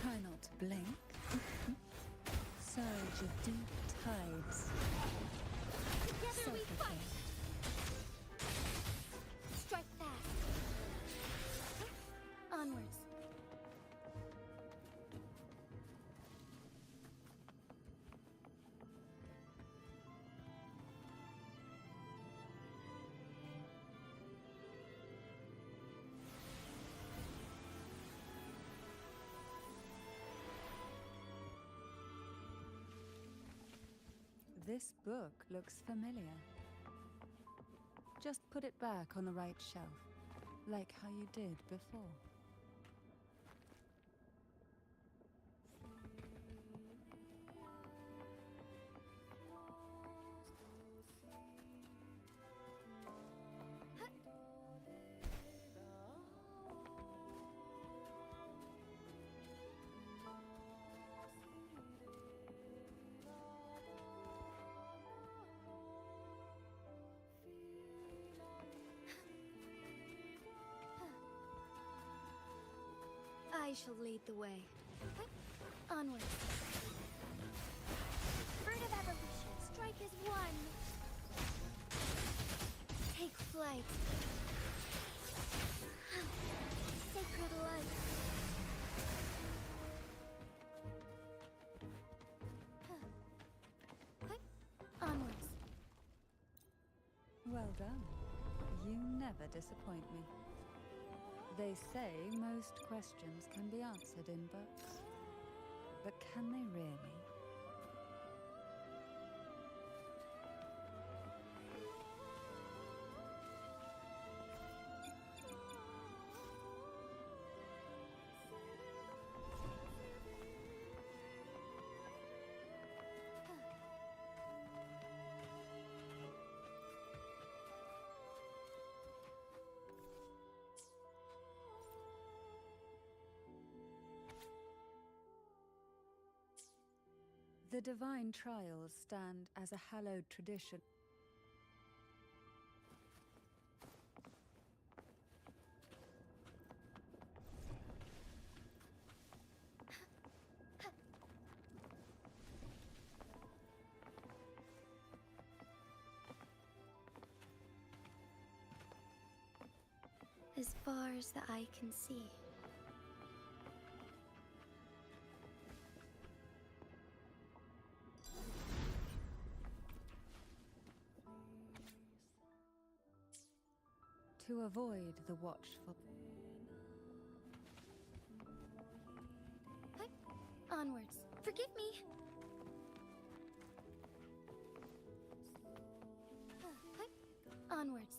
Try not to blink. Surge of deep tides. Together we fight! Strike fast! Onwards! This book looks familiar. Just put it back on the right shelf, like how you did before. I shall lead the way. Onwards. Bird of evolution, strike as one. Take flight. Sacred light. Onwards. Well done. You never disappoint me. They say most questions can be answered in books. But can they really? The divine trials stand as a hallowed tradition. As far as the eye can see. To avoid the watchful. Onwards. Forgive me. Onwards.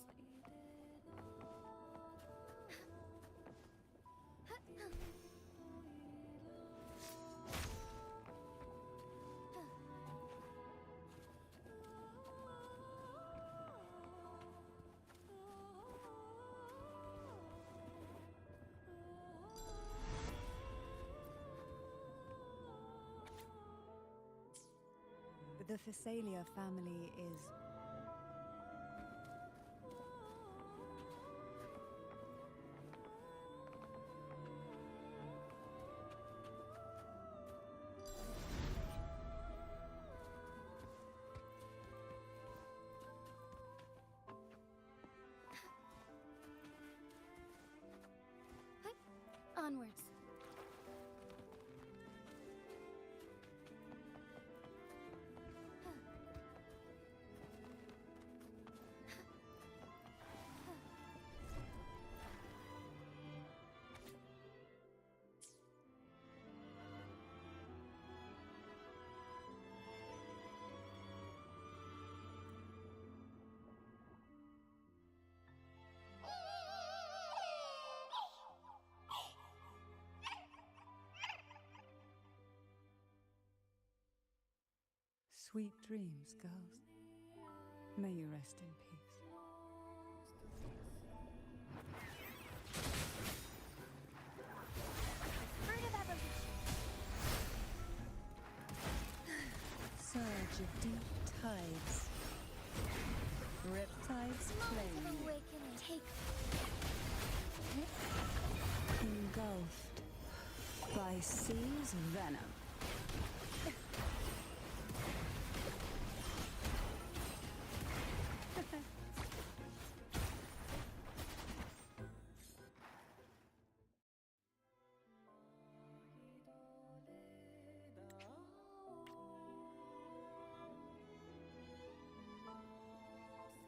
The Physalia family is... Onwards. Sweet dreams, girls. May you rest in peace. Fruit of evolution. Surge of deep tides. Riptides claim Moment of you. awakening. Take Engulfed by sea's venom.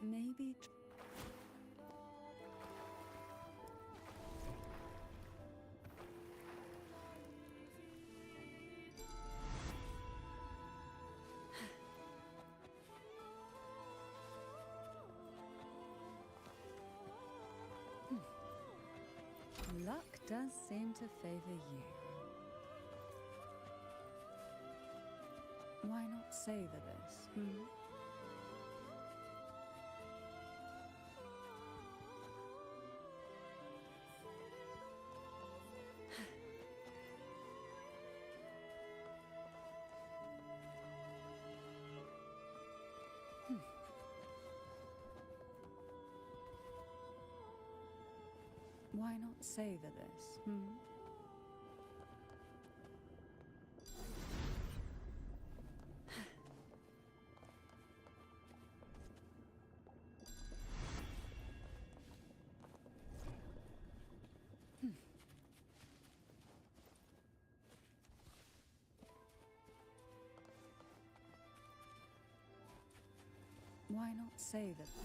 Maybe. Luck does seem to favor you. Why not savor this, hmm? Why not savor this, hmm? Why not savor this?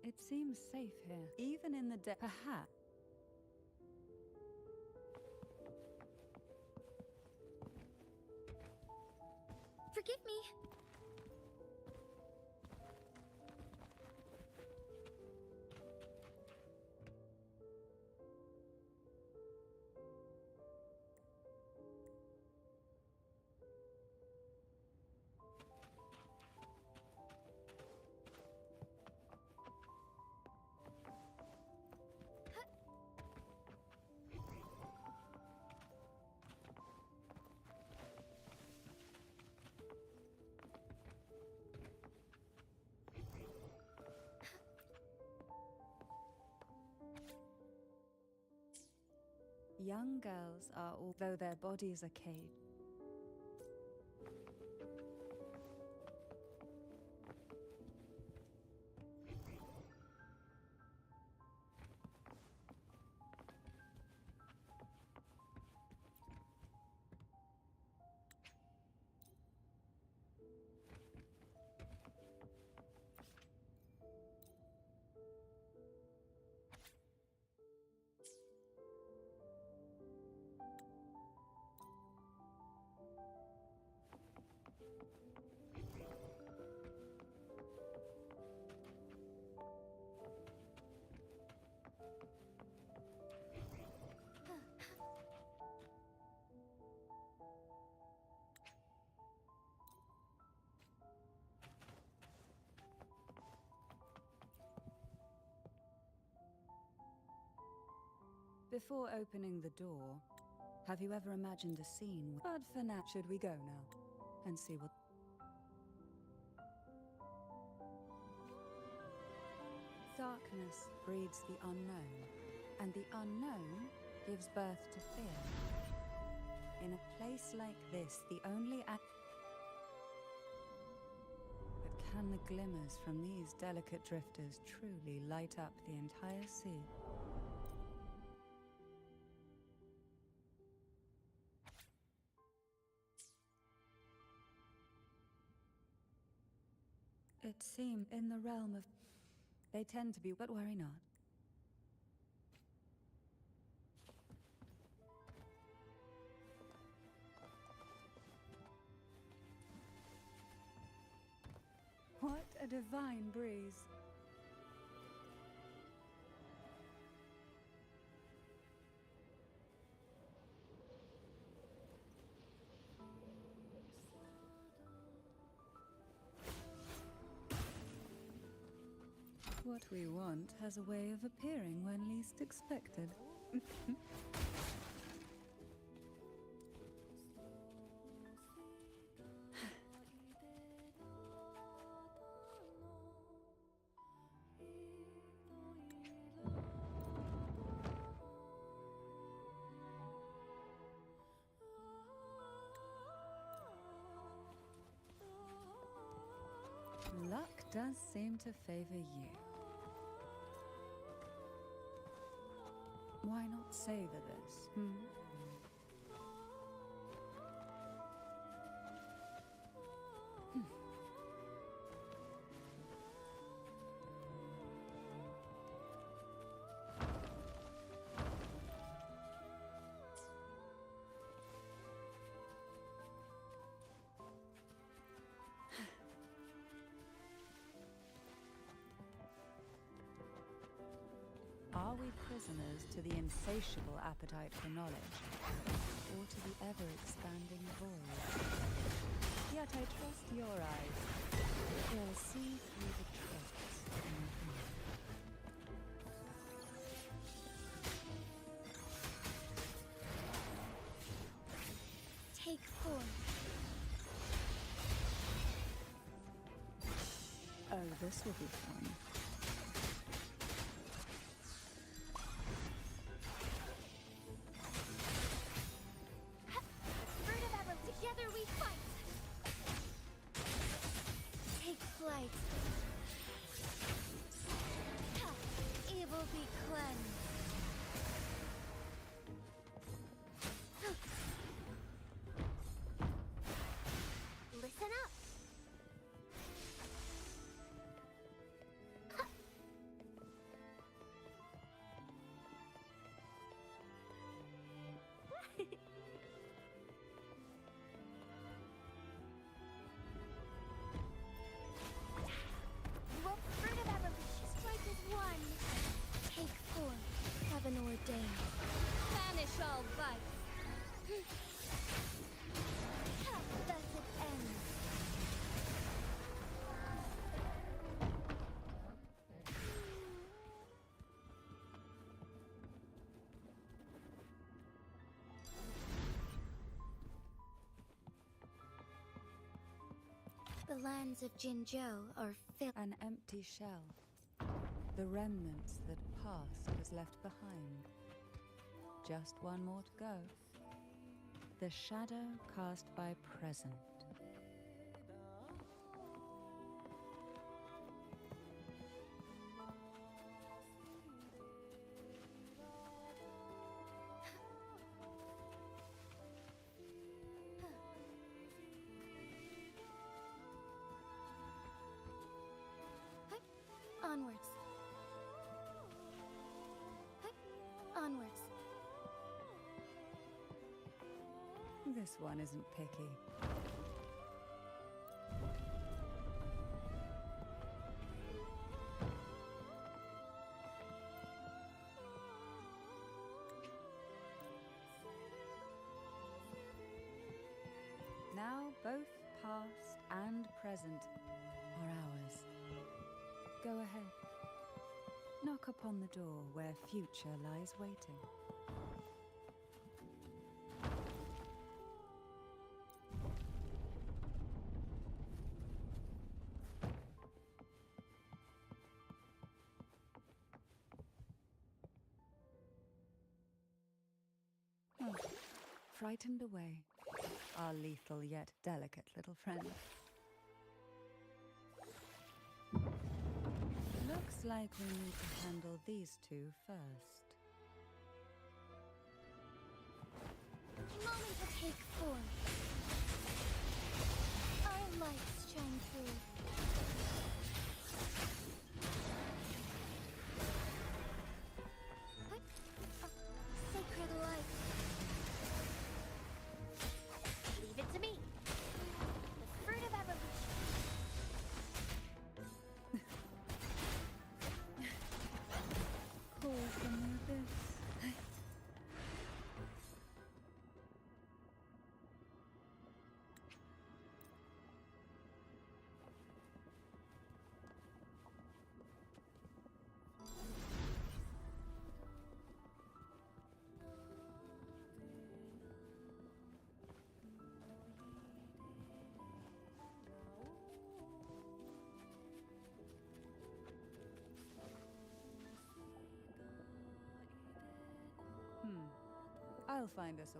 It seems safe here, even in the perhaps. Forgive me. Young girls are, although their bodies are caged. Before opening the door, have you ever imagined a scene? But for now, should we go now and see what? Darkness breeds the unknown, and the unknown gives birth to fear. In a place like this, the only act that can the glimmers from these delicate drifters truly light up the entire sea? It seemed in the realm of... They tend to be, but worry not. What a divine breeze. What we want has a way of appearing when least expected. Luck does seem to favor you. Why not savor this, hmm? Are we prisoners to the insatiable appetite for knowledge, or to the ever-expanding void? Yet I trust your eyes. They'll see through the tricks in the mind. Take form. Oh, this will be fun. Together we fight! Take flight. Evil be cleansed. Listen up. What fruit of evolution? Strike as one. Take form. Heaven ordained. Banish all vice. Thus it ends. The lands of Jinzhou are filled. An empty shell. The remnants that past has left behind. Just one more to go. The shadow cast by present. Onwards. Onwards. This one isn't picky. Now both past and present are ours. Go ahead. Knock upon the door where future lies waiting. Frightened away, our lethal yet delicate little friend. like we need to handle these two first. Moment to take form. Our lights shine through. Sacred light. Leave it to me. The fruit of evolution. Call from the abyss. I'll find us a...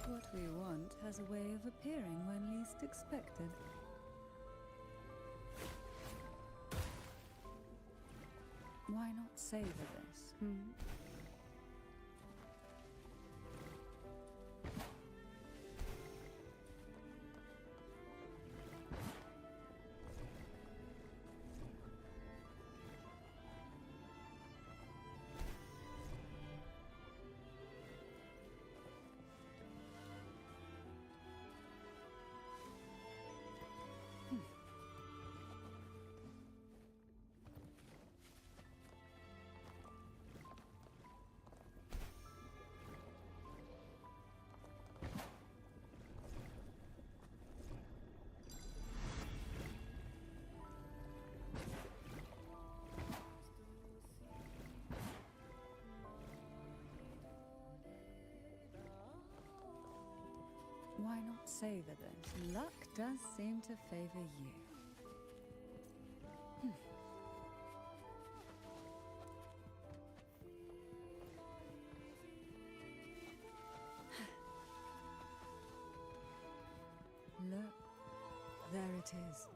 What we want has a way of appearing when least expected. Why not savor this, Why not savor this? Luck does seem to favor you. Look, there it is,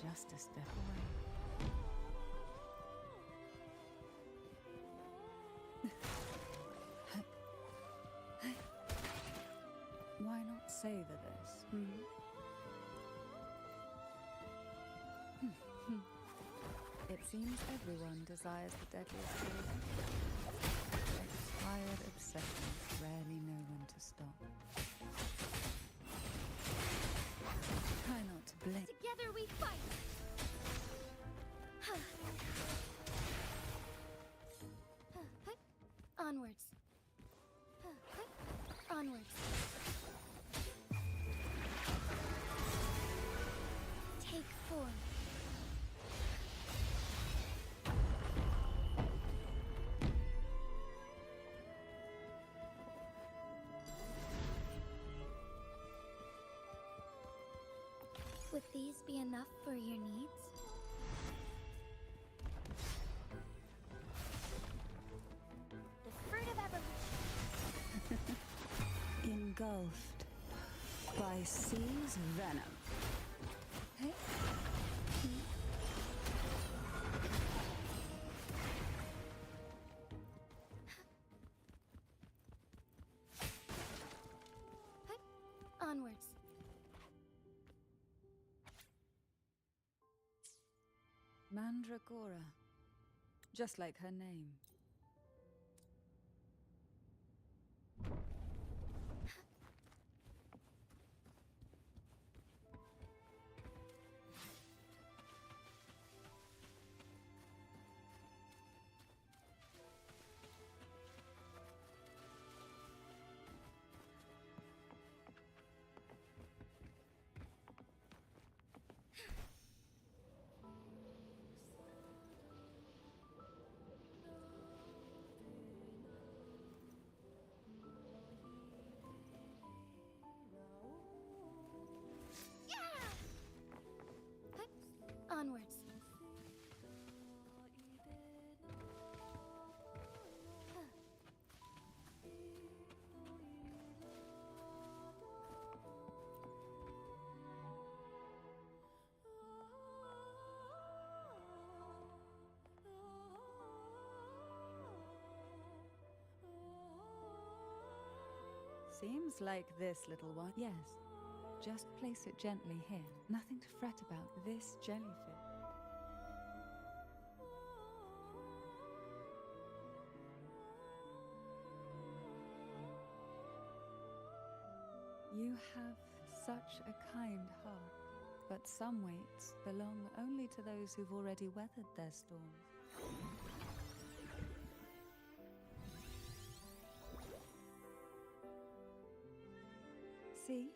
just a step away. Why not savor this? It seems everyone desires the deadliest poison. Expired obsessions rarely know when to stop. Try not to blink. Together we fight! Onwards. Onwards. Take form. Would these be enough for your needs? The fruit of evolution. Engulfed by C's venom. Hey? Onwards. Mandragora. Just like her name. Seems like this little one. Yes. Just place it gently here. Nothing to fret about. This jellyfish. You have such a kind heart, but some weights belong only to those who've already weathered their storms. See?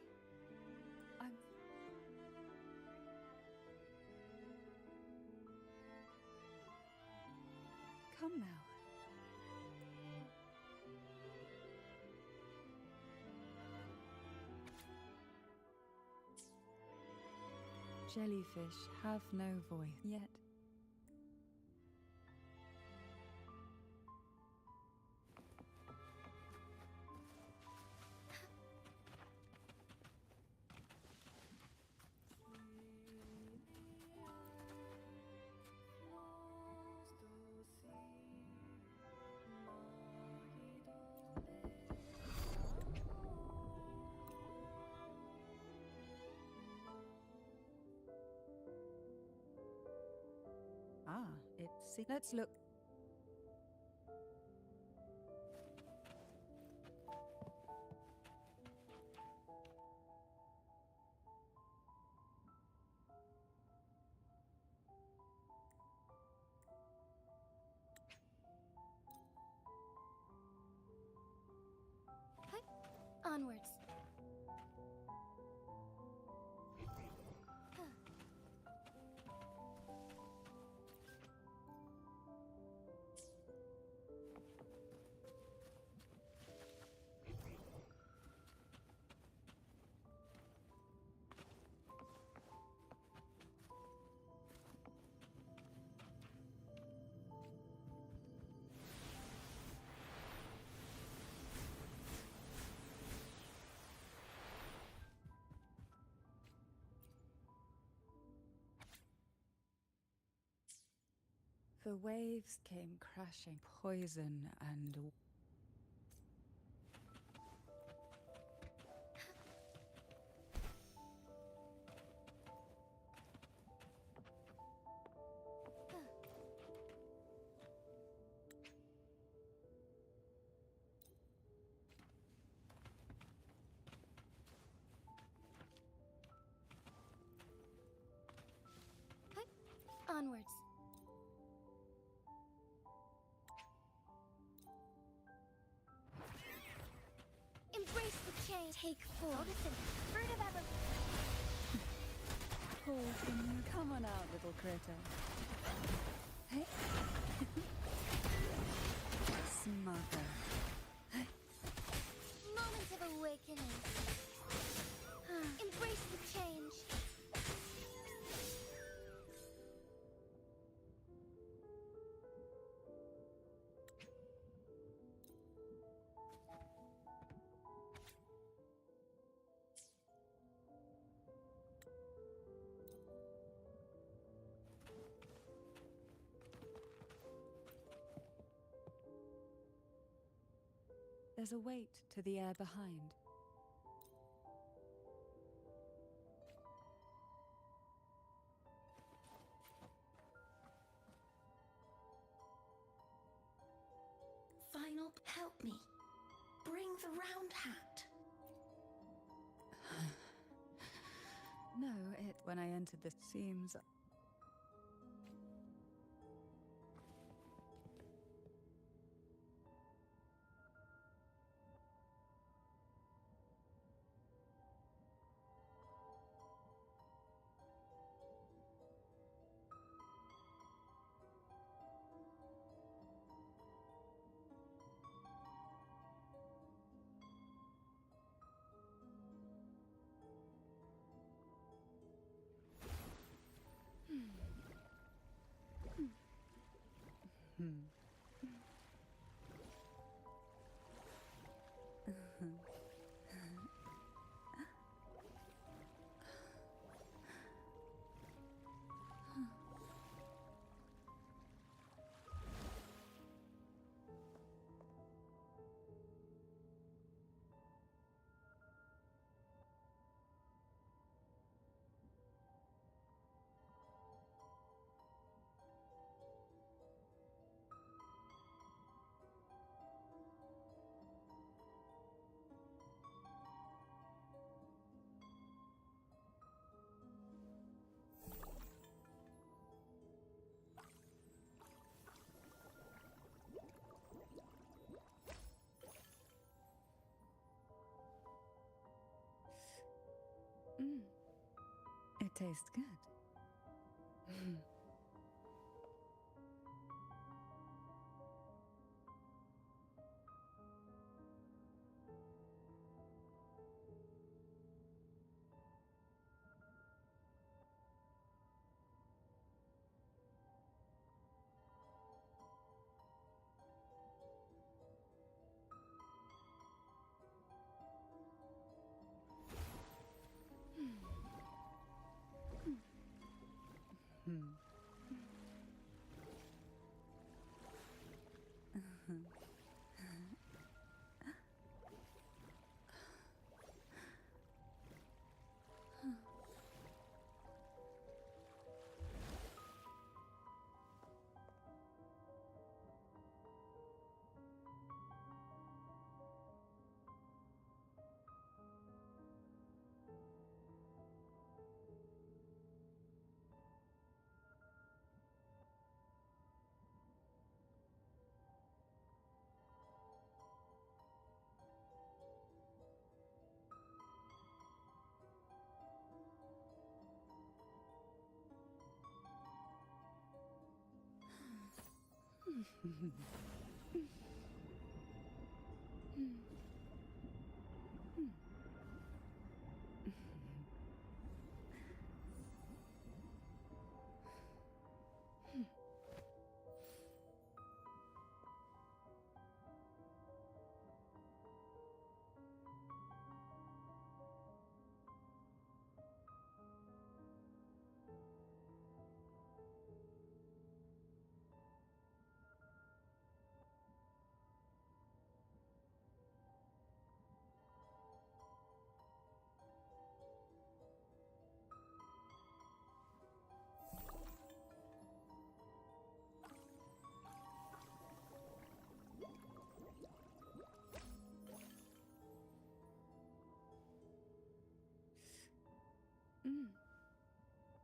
Come now. Jellyfish have no voice, yet let's look. Onwards. The waves came crashing, poison and... Onwards. Embrace the change. Take four. Listen, fruit of ever. Paul, can you come on out, little critter? Hey. Smother. Moment of awakening. Embrace the change. There's a weight to the air behind. Final, help me. Bring the round hat. No, when I entered this seems... tastes good.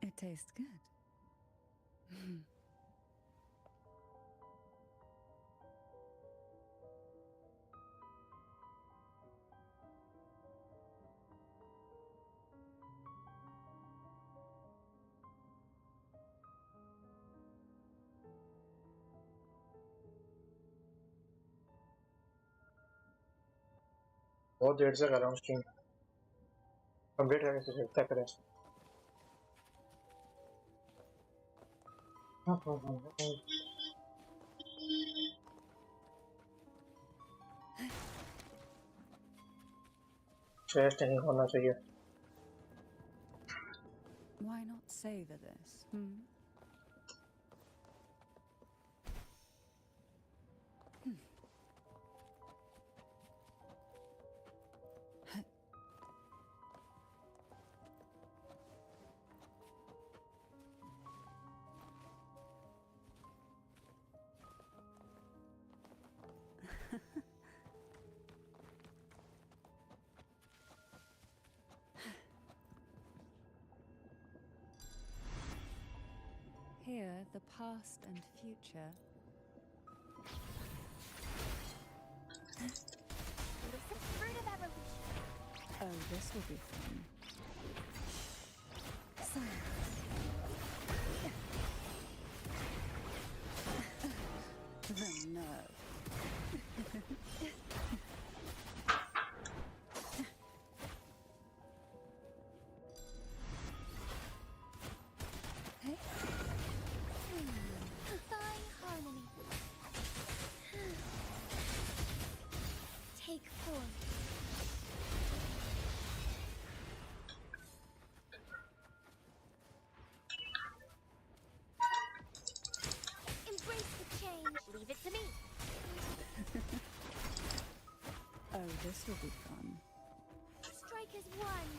It tastes good. बहुत देर से कर रहा हूँ stream complete करके फिर तय करें chest नहीं होना चाहिए Why not savor this? Here, the past and future. The fruit of evolution. Oh, this will be fun. The nerve. Fine harmony. Take 4. Embrace the change. Leave it to me. Oh, this will be fun. Strike as one.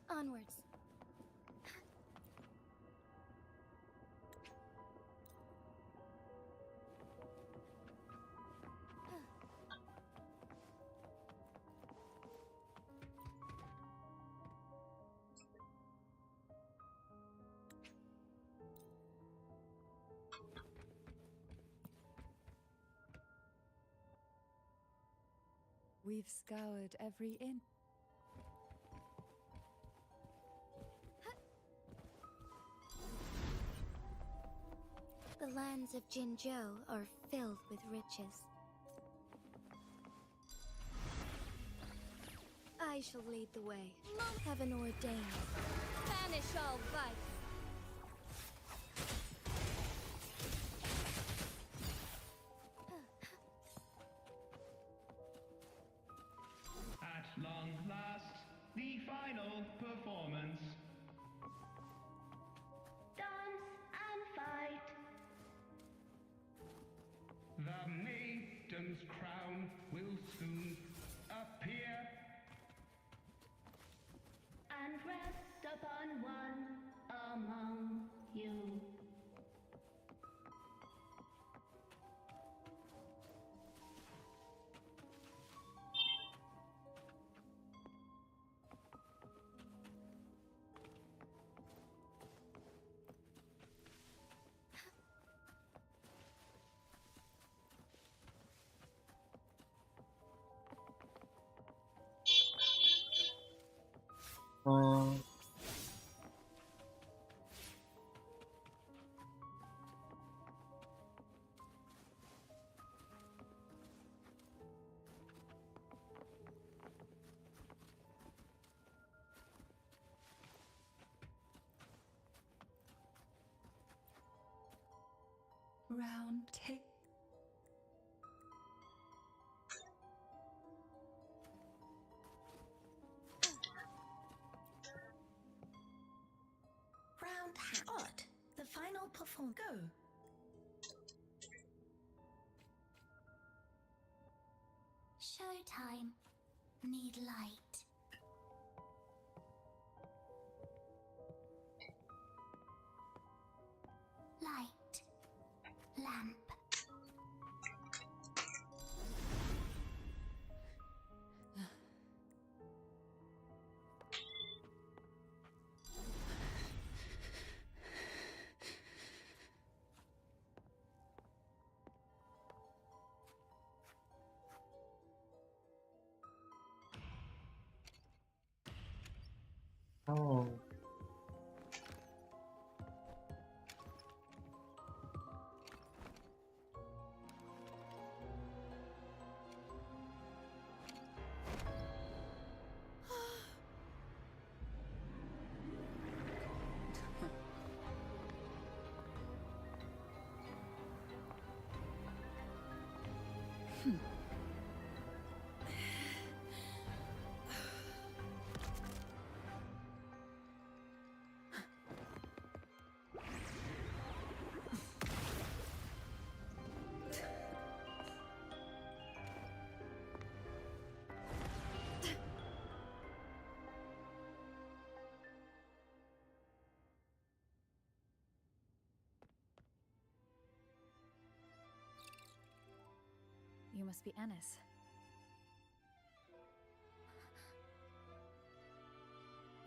Onwards. We've scoured every inch. The lands of Jinzhou are filled with riches. I shall lead the way. Heaven ordained. Banish all vice. At long last, the final performance. Dance and fight. The maiden's crown will soon appear. And rest upon one among you. Round tick. Round odd. The final perform go. Showtime. Need light. Light. Lamp. Oh. You must be Ennis.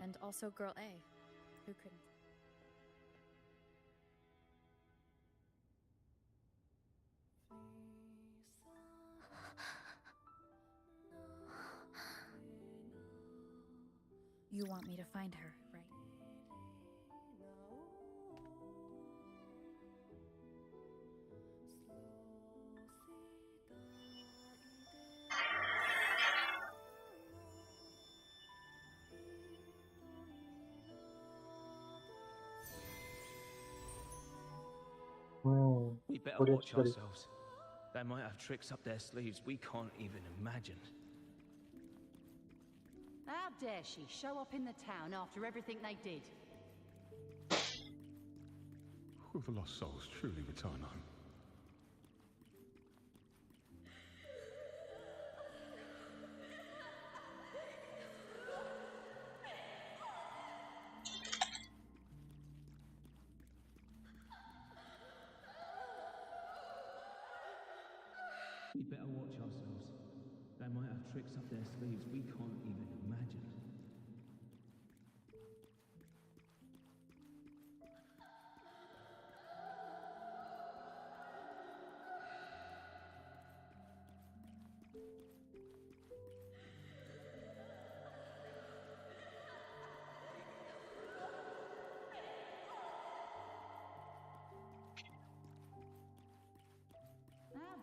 And also Girl A. Who couldn't? You want me to find her, right? We better Good watch experience. ourselves. They might have tricks up their sleeves we can't even imagine. How dare she show up in the town after everything they did? Will the lost souls truly return home? We better watch ourselves. They might have tricks up their sleeves we can't even imagine.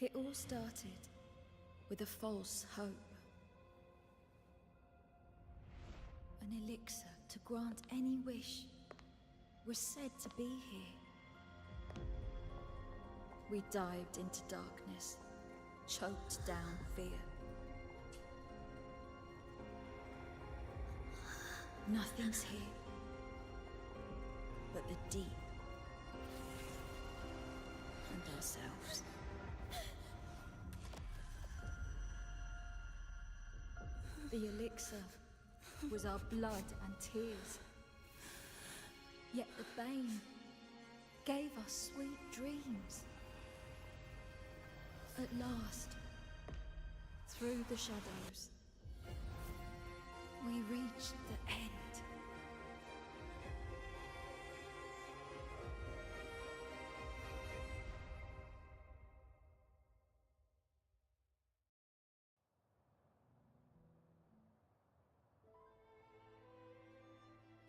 It all started with a false hope. An elixir to grant any wish was said to be here. We dived into darkness, choked down fear. Nothing's here but the deep and ourselves. The elixir was our blood and tears. Yet the bane gave us sweet dreams. At last, through the shadows, we reached the end.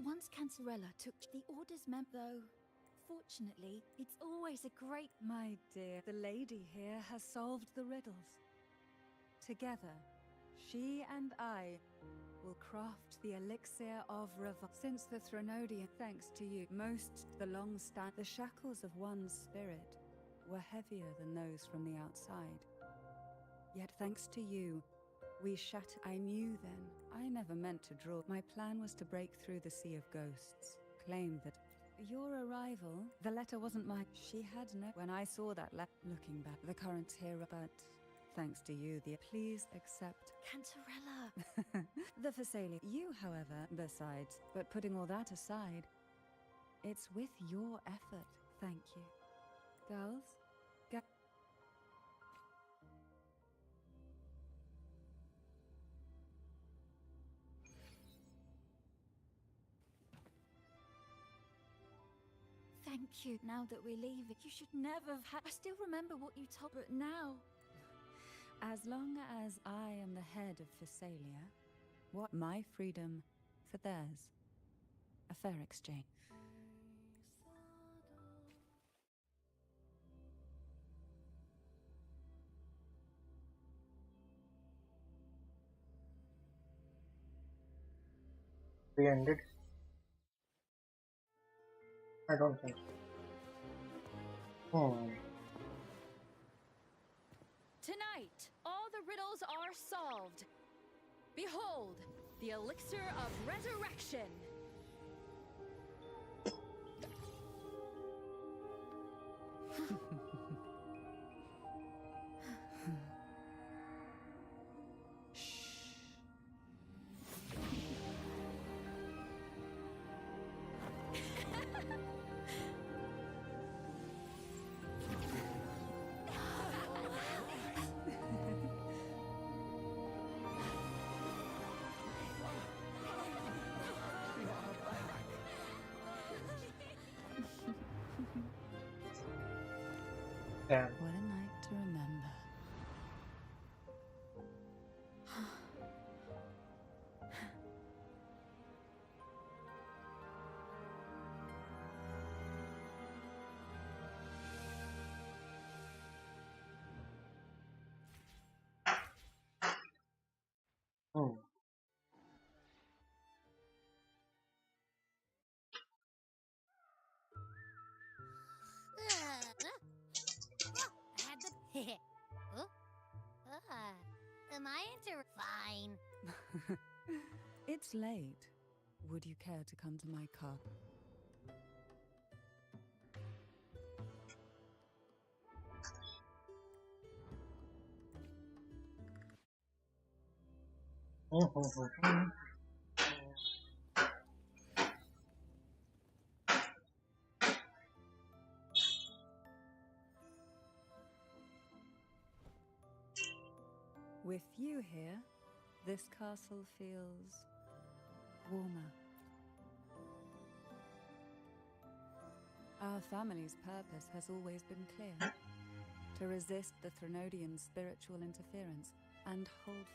Once Cantarella took the Order's though, fortunately, it's always a great... My dear, the lady here has solved the riddles. Together, she and I will craft the elixir of revival. Since the Threnodian, thanks to you, the shackles of one's spirit were heavier than those from the outside. Yet thanks to you, we shattered. I knew then. I never meant to draw. My plan was to break through the sea of ghosts. Claim that your arrival, the letter wasn't my... She had no... When I saw that looking back, the current's here, but thanks to you, please accept... Cantarella! The Phasalia. You, however, besides, but putting all that aside, it's with your effort. Thank you. Girls? Thank you. Now that we're leaving, you should never have had... I still remember what you told, but now... As long as I am the head of Phasalia, what my freedom for theirs. A fair exchange. We ended? I don't think so. Tonight, all the riddles are solved. Behold, the elixir of resurrection. Damn. What a night to remember. Am I fine? It's late. Would you care to come to my car? With you here, this castle feels warmer. Our family's purpose has always been clear. To resist the Threnodian spiritual interference and hold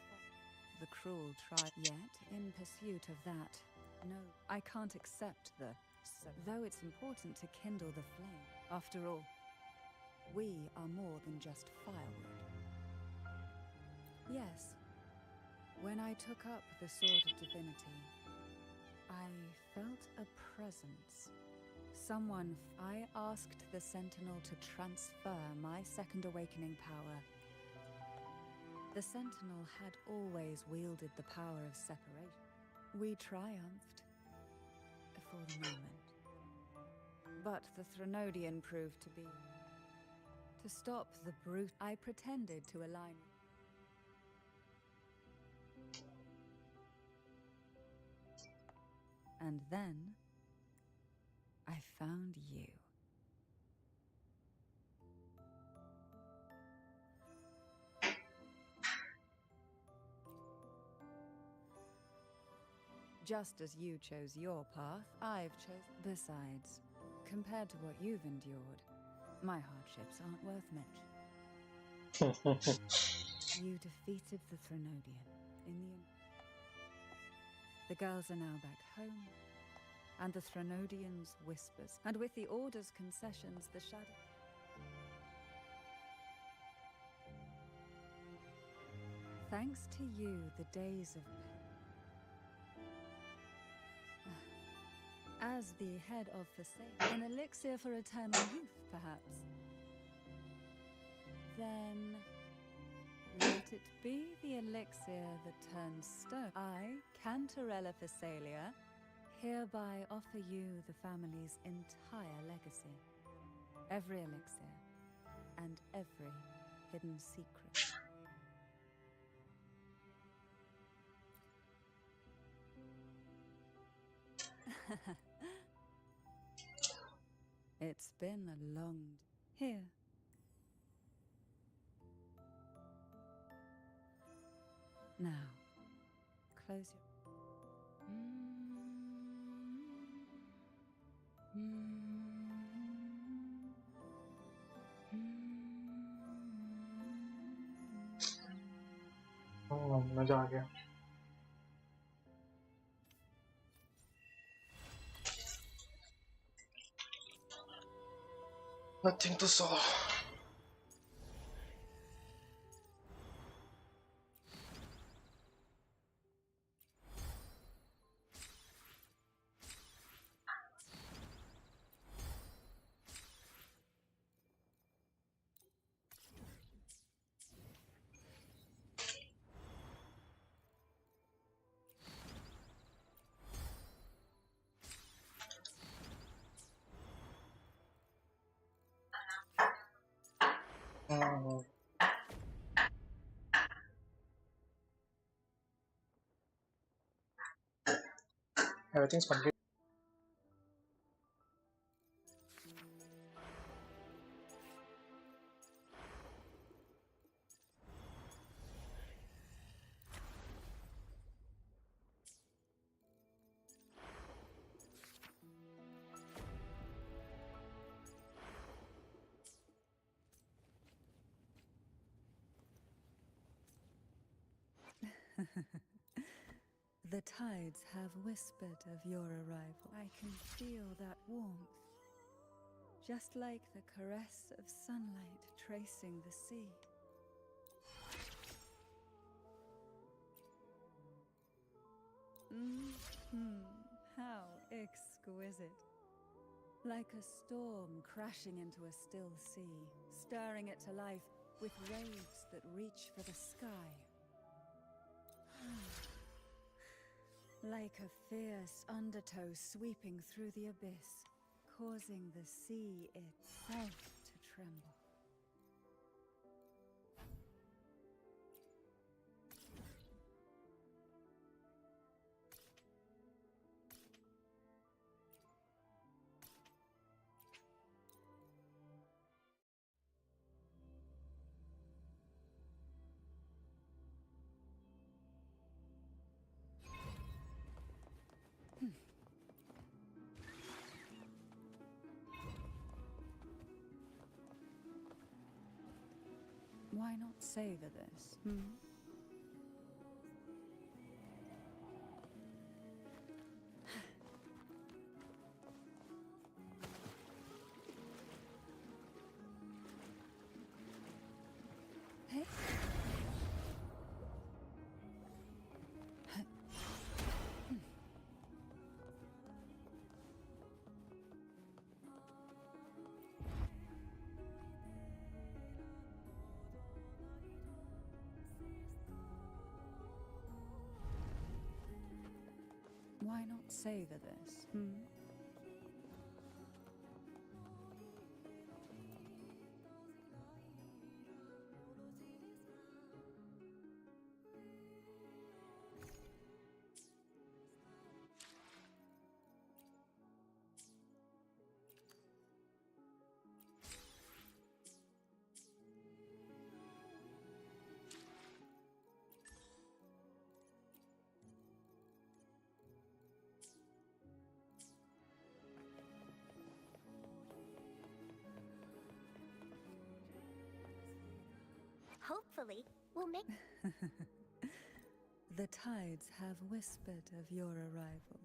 the cruel tribe. Yet, in pursuit of that, no, I can't accept though it's important to kindle the flame. After all, We are more than just firewood. Yes, when I took up the Sword of Divinity, I felt a presence. I asked the Sentinel to transfer my second awakening power. The Sentinel had always wielded the power of separation. We triumphed, for the moment. But the Threnodian proved to be... To stop the brute, I pretended to align. And then, I found you. Just as you chose your path, I've chosen. Besides, compared to what you've endured, my hardships aren't worth much. You defeated the Threnodian in the... The girls are now back home, and the Threnodian's whispers. And with the Order's concessions, the shadow... Thanks to you, the days of... As the head of An elixir for eternal youth, perhaps. Then... let it be the elixir that turns stone. I, Cantarella Phasalia, hereby offer you the family's entire legacy. Every elixir, and every hidden secret. It's been a long... Here. Now, close your... मजा आ गया. Nothing to saw. Everything's complete. The tides have whispered of your arrival. I can feel that warmth, just like the caress of sunlight tracing the sea. How exquisite. Like a storm crashing into a still sea, stirring it to life with waves that reach for the sky. Like a fierce undertow sweeping through the abyss, causing the sea itself to tremble. Why not savor this? Why not savor this, Hopefully, we'll make... The tides have whispered of your arrival.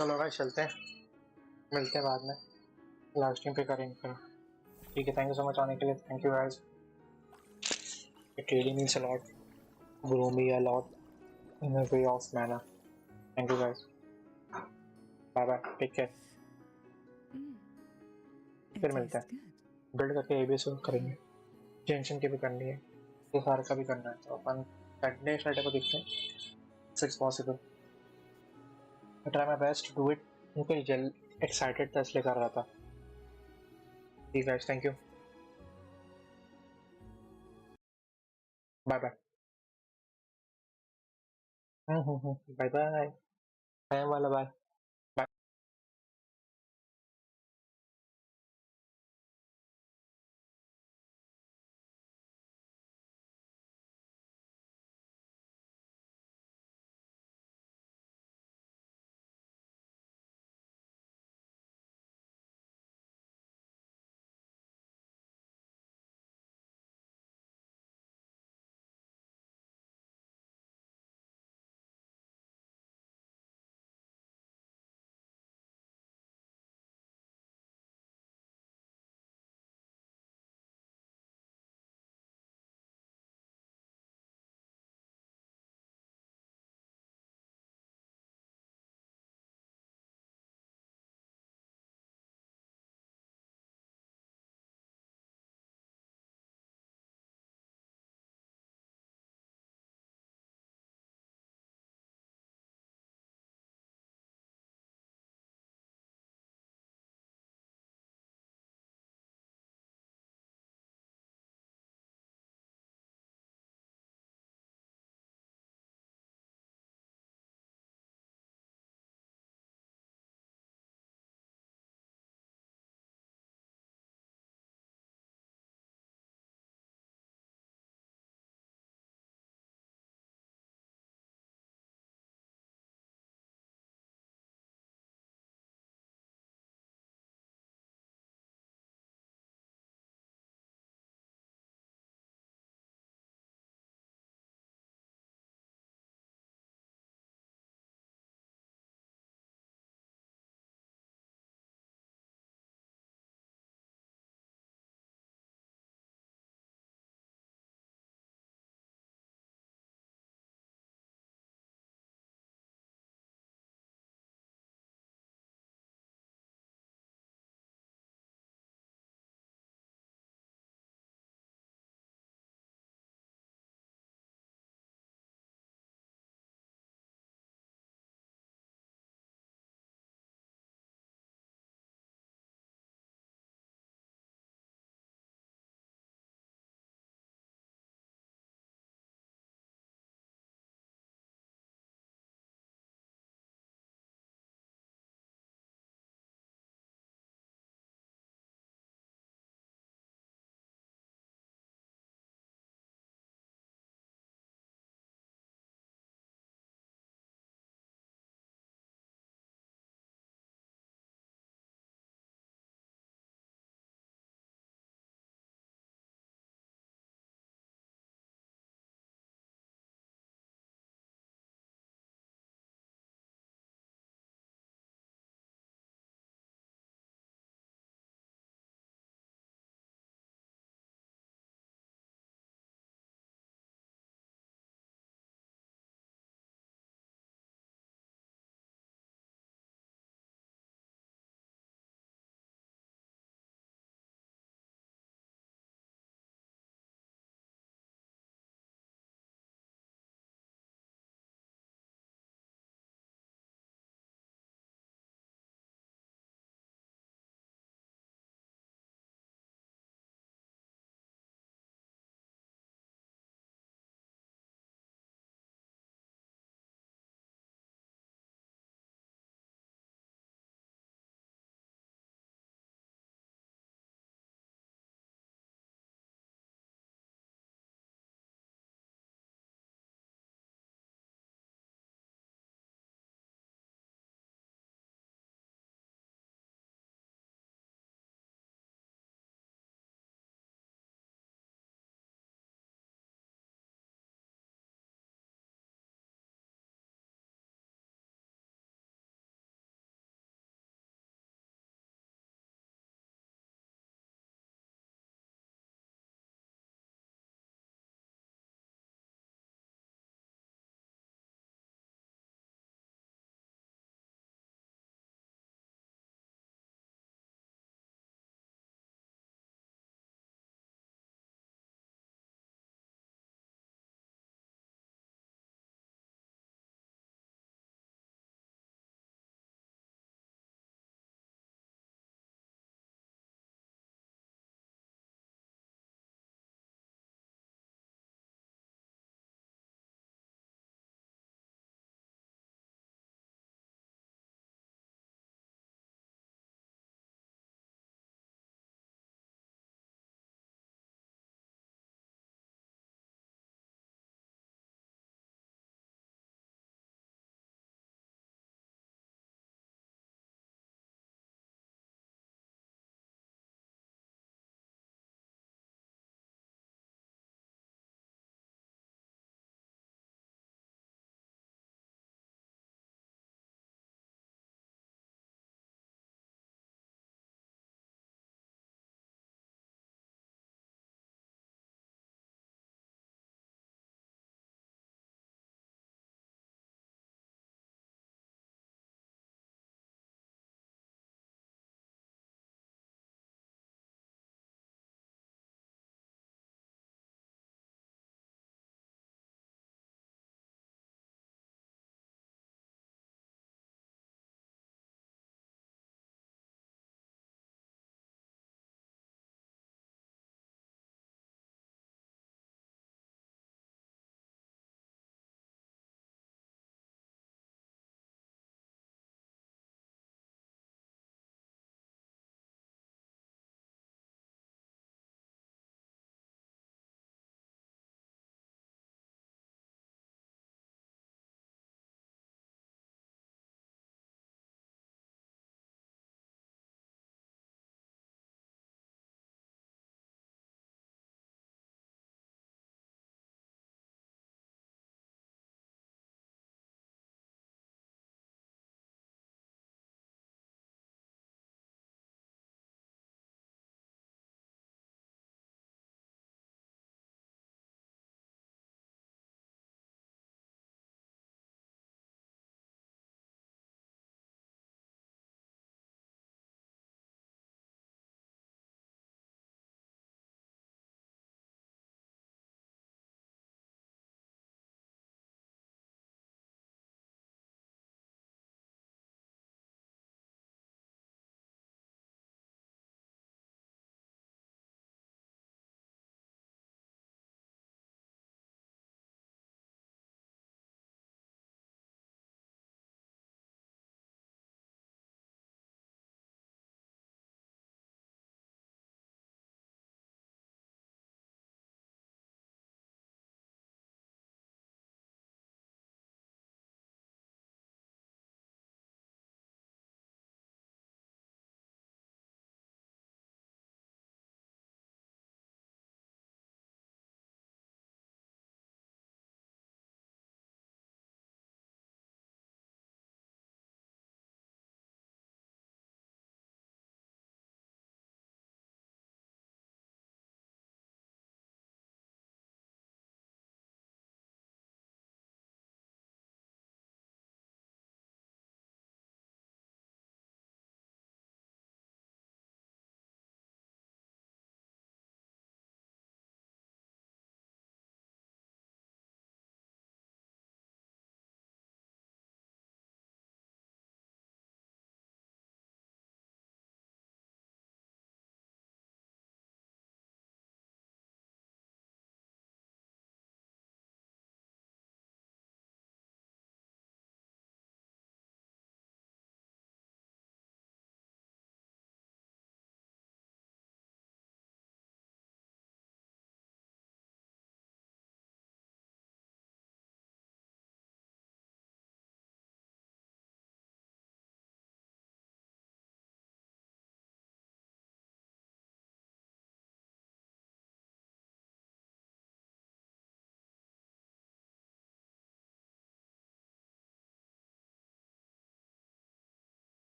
चलो भाई चलते हैं, मिलते हैं बाद में, live stream पे करेंगे फिर। ठीक है, थैंक यू सो मच आने के लिए, thank you guys, it really means a lot, grow me a lot in a way of manner. Thank you guys, bye bye, take care, फिर मिलते हैं, बिल्ड करके एबीएस करेंगे, जेंशन की भी करनी है, ये सारे का भी करना है, तो अपन सैटरडे को देखते हैं, it's possible, I try my best to do it. मुझे excited था इसलिए कर रहा था। See you guys, thank you. Bye bye. Bye bye. Bye वाला bye.